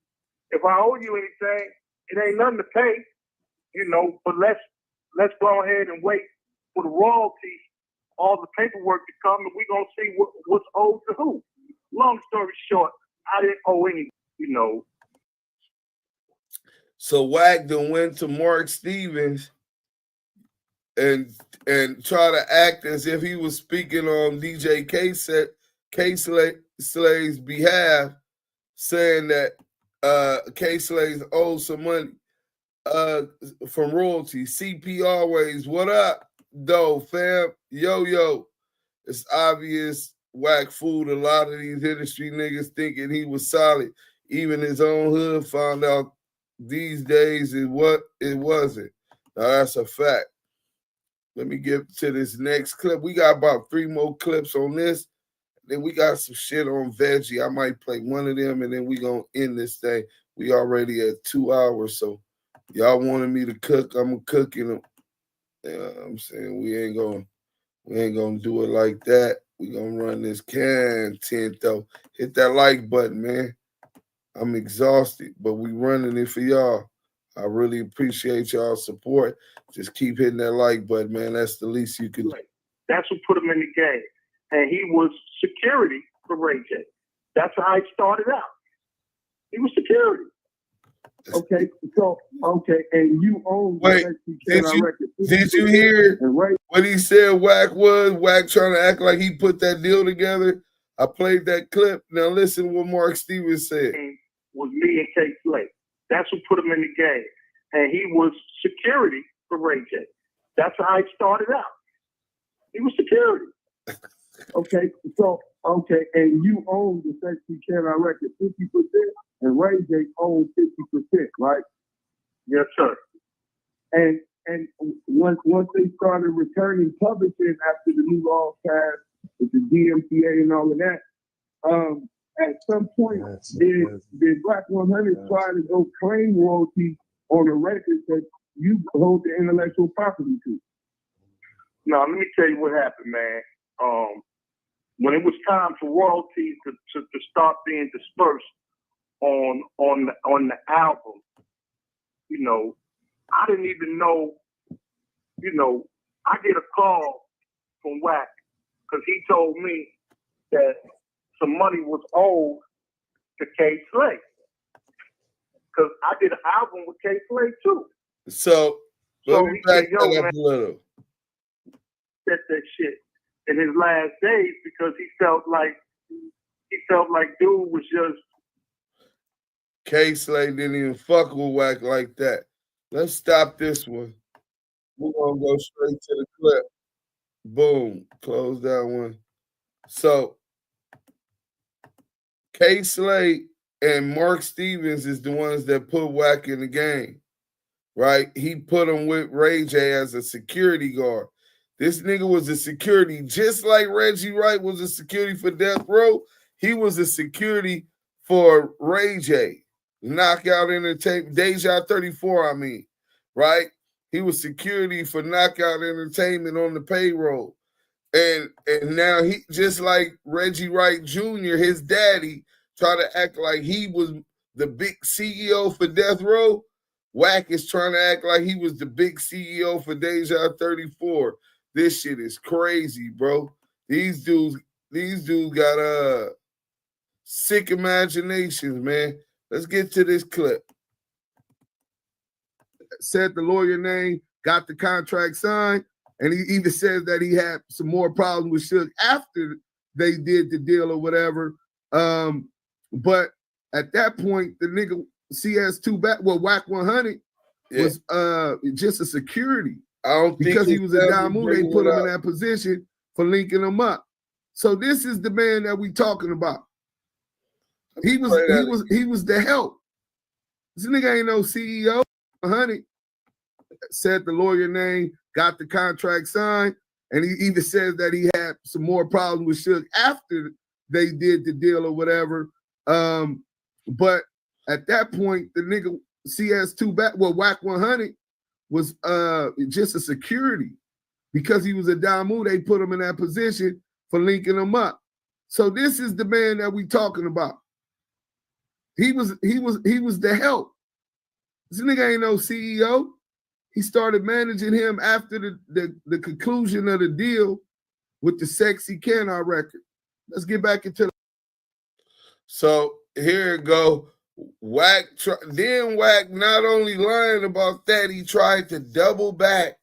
if I owe you anything, it ain't nothing to pay, but let's go ahead and wait for the royalties, all the paperwork to come, and we're going to see what's owed to who. Long story short, I didn't owe any, So Wack done went to Mark Stevens and try to act as if he was speaking on DJ K Slay's behalf, saying that K Slay's owed some money from royalties. CP always, what up, though, fam? Yo. It's obvious Wack fooled a lot of these industry niggas thinking he was solid. Even his own hood found out these days it wasn't. Now that's a fact. Let me get to this next clip. We got about 3 more clips on this. Then we got some shit on Veggie. I might play one of them, and then we gonna end this thing. We already at 2 hours, so y'all wanted me to cook. I'm cooking them. You know what I'm saying? We ain't gonna do it like that. We gonna run this content though. Hit that like button, man. I'm exhausted, but we running it for y'all. I really appreciate y'all's support. Just keep hitting that like button, man. That's the least you can do. That's what put him in the game. And he was security for Ray J. That's how it started out. He was security. Okay, and you own Wait, did you hear what he said Wack was? Wack trying to act like he put that deal together. I played that clip. Now listen to what Mark Stevens said. Was me and K Slay. That's what put him in the game. And he was security for Ray J. That's how it started out. He was security. And you own the Sexy Can I Record 50%, and Ray J owns 50%, right? Yes, sir. And once they started returning publishing after the new law passed with the DMCA and all of that, at some point did Wack100 try to go claim royalties on a record that you hold the intellectual property to? No, let me tell you what happened, man. When it was time for royalties to start being dispersed on the album, I didn't even know, I get a call from Wack because he told me that some money was owed to K Slay. Because I did an album with K Slay too. So let me back that up a little. Said that shit in his last days because he felt like dude was just K Slay didn't even fuck with Wack like that. Let's stop this one. We're gonna go straight to the clip. Boom. Close that one. So K Slay and Mark Stevens is the ones that put Wack in the game, right? He put him with Ray J as a security guard. This nigga was a security, just like Reggie Wright was a security for Death Row. He was a security for Ray J. Knockout Entertainment, Deja 34, I mean, right? He was security for Knockout Entertainment on the payroll. And now he, just like Reggie Wright Jr., his daddy, tried to act like he was the big CEO for Death Row. Wack is trying to act like he was the big CEO for Deja 34. This shit is crazy, bro. These dudes got sick imaginations, man. Let's get to this clip. Said the lawyer name, got the contract signed, And he even says that he had some more problems with Suge after they did the deal or whatever. But at that point, the nigga CS2 back, well, Wack100 was just a security. I don't because think he was a Damu, they put him in that position for linking him up. So this is the man that we talking about. He was the help. This nigga ain't no CEO. 100 said the lawyer name, got the contract signed, and he even says that he had some more problems with Suge after they did the deal or whatever. But at that point, the nigga CS2 back, well, Wack100 was just a security because he was a Damu. They put him in that position for linking him up. So this is the man that we talking about. He was the help. This nigga ain't no CEO. He started managing him after the conclusion of the deal with the Sexy Can I record. Let's get back into So here it go. Wack not only lying about that, he tried to double back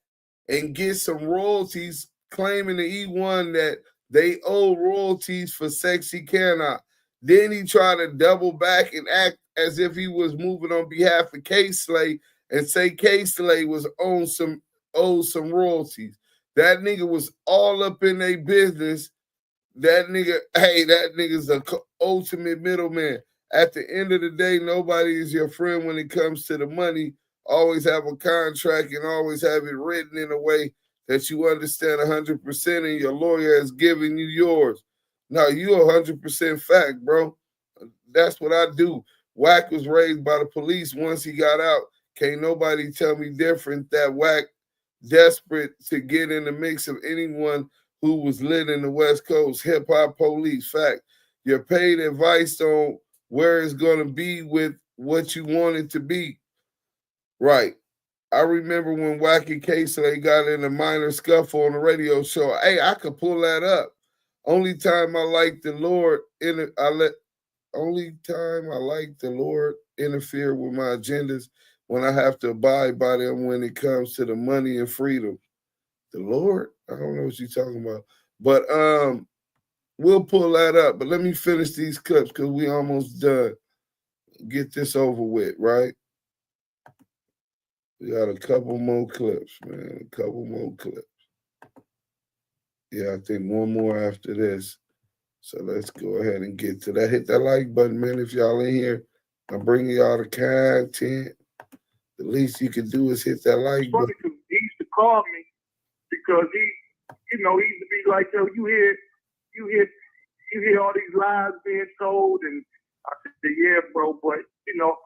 and get some royalties, claiming to E1 that they owe royalties for Sexy Can I. Then he tried to double back and act as if he was moving on behalf of K-Slay and say K-Slay was owed some royalties. That nigga was all up in their business. That nigga's the ultimate middleman. At the end of the day, nobody is your friend when it comes to the money. Always have a contract and always have it written in a way that you understand 100% and your lawyer has given you yours. No, you 100% fact, bro. That's what I do. Wack was raised by the police once he got out. Can't nobody tell me different. That Wack desperate to get in the mix of anyone who was lit in the West Coast. Hip-hop police, fact. You're paid advice on where it's going to be with what you want it to be. Right. I remember when Wack and K-Slay got in a minor scuffle on the radio show. Hey, I could pull that up. Only time I like the Lord interfere with my agendas when I have to abide by them when it comes to the money and freedom. The Lord? I don't know what you're talking about. But we'll pull that up. But let me finish these clips because we almost done. Get this over with, right? We got a couple more clips, man. A couple more clips. Yeah, I think one more after this. So let's go ahead and get to that. Hit that like button, man, if y'all in here. I'm bringing y'all the content. The least you can do is hit that like button. He used to call me because he used to be like, yo, you hear all these lies being told, and I said, yeah, bro, but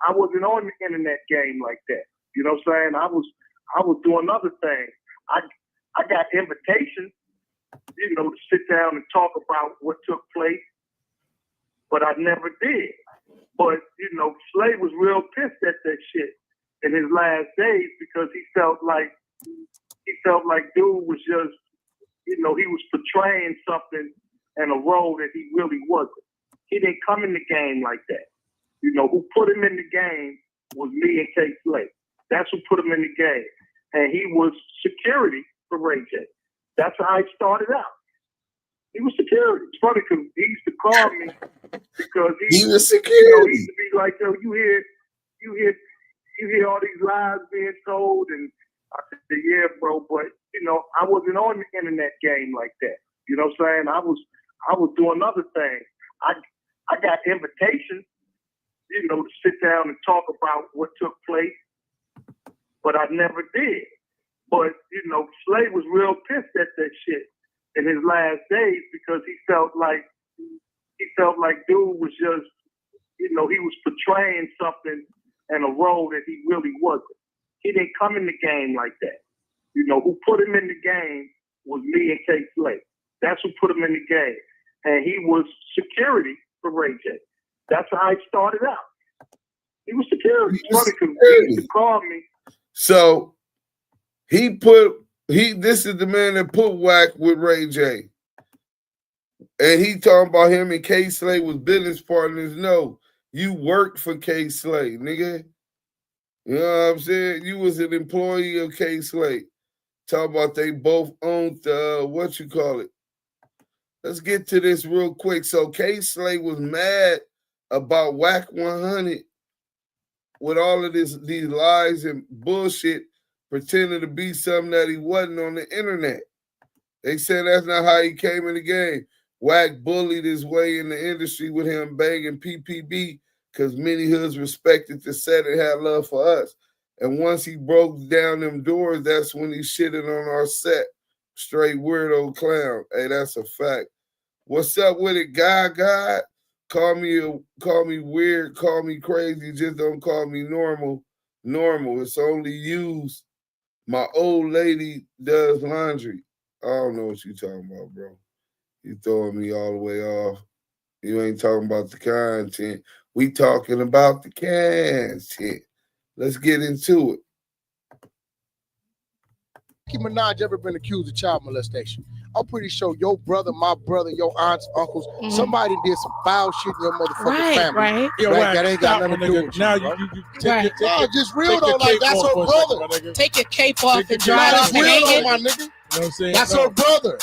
I wasn't on the internet game like that. You know what I'm saying? I was doing other things. I got invitations, to sit down and talk about what took place, but I never did. But Slay was real pissed at that shit in his last days because he felt like dude was just, he was portraying something and a role that he really wasn't. He didn't come in the game like that. Who put him in the game was me and K-Slay. That's who put him in the game. And he was security for Ray J. That's how it started out. He was security. It's funny because he used to call me because he was security. He used to be like, yo, you hear all these lies being told, and I said, yeah, bro, but I wasn't on the internet game like that. You know what I'm saying? I was doing other things. I got invitations, to sit down and talk about what took place, but I never did. But Slay was real pissed at that shit in his last days because he felt like dude was just, he was portraying something and a role that he really wasn't. He didn't come in the game like that. Who put him in the game was me and K-Slay. That's who put him in the game. And he was security for Ray J. That's how it started out. He was security. It's funny because he used to call me. So this is the man that put Wack with Ray J. And he talking about him and K-Slay was business partners. No, you worked for K-Slay, nigga. You know what I'm saying? You was an employee of K-Slay. Talk about they both owned what you call it. Let's get to this real quick. So K-Slay was mad about Wack100 with all of these lies and bullshit, pretending to be something that he wasn't on the internet. They said that's not how he came in the game. Wack bullied his way in the industry with him banging PPB because many hoods respected the set and had love for us. And once he broke down them doors, that's when he shitted on our set. Straight weirdo clown. Hey, that's a fact. What's up with it, God? Call me weird, call me crazy, just don't call me normal. Normal. It's only used. My old lady does laundry. I don't know what you talking about, bro. You throwing me all the way off. You ain't talking about the content. We talking about the content. Let's get into it. Nicki Minaj ever been accused of child molestation? I'm pretty sure your brother, my brother, your aunts, uncles, somebody did some foul shit in your motherfucking family. Right. Yo, that ain't got nothing to do with you. Now you Right. No, just real though. Like that's her brother. Take your cape off and dry it That's off and real hang though, my it. nigga. You know what I'm saying? That's her brother.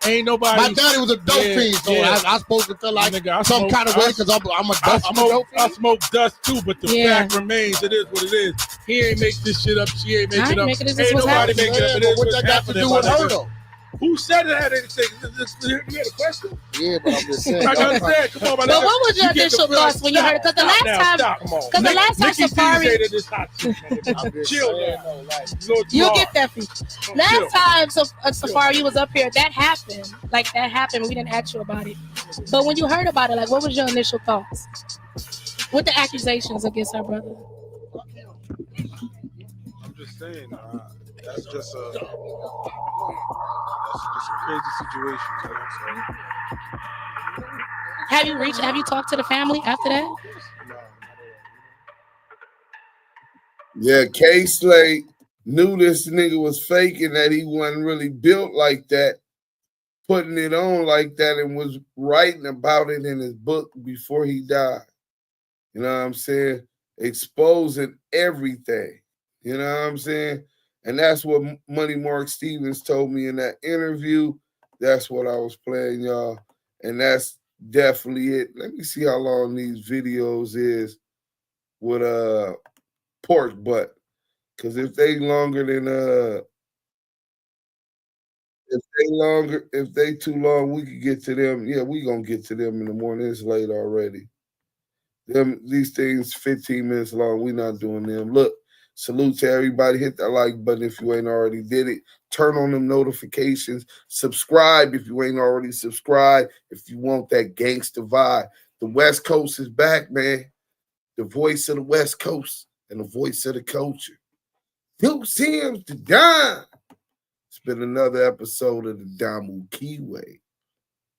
Ain't nobody. My daddy was a dope fiend, so I'm supposed to feel like some kind of way because I'm a dope fiend. I smoke dust too, but the fact remains, it is what it is. He ain't make this shit up. She ain't make it up. Ain't nobody make it up. It is what that got to do with her though? Who said it had anything? You had a question? Yeah, but I'm just saying. Like I said, come on, my But nigga. what was your initial thoughts when you heard it? Because the last time Safari, Chill, you'll get that fee. Last time Safari was up here, that happened. Like that happened. We didn't ask you about it. But when you heard about it, like what was your initial thoughts with the accusations against her brother? I'm just saying, that's just a crazy situation. You know, so. Have you talked to the family after that? Yeah, K-Slay knew this nigga was faking, that he wasn't really built like that, putting it on like that, and was writing about it in his book before he died. You know what I'm saying? Exposing everything. You know what I'm saying? And that's what Money Mark Stevens told me in that interview. That's what I was playing, y'all. And that's definitely it. Let me see how long these videos is with pork butt. Because if they longer than if they too long, we could get to them. Yeah, we gonna get to them in the morning. It's late already. These things 15 minutes long. We not doing them. Look. Salute to everybody. Hit that like button if you ain't already did it. Turn on them notifications. Subscribe if you ain't already subscribed. If you want that gangster vibe. The West Coast is back, man. The voice of the West Coast and the voice of the culture. Two Sims to Dime. It's been another episode of the Damu Keyway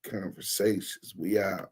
Conversations. We out.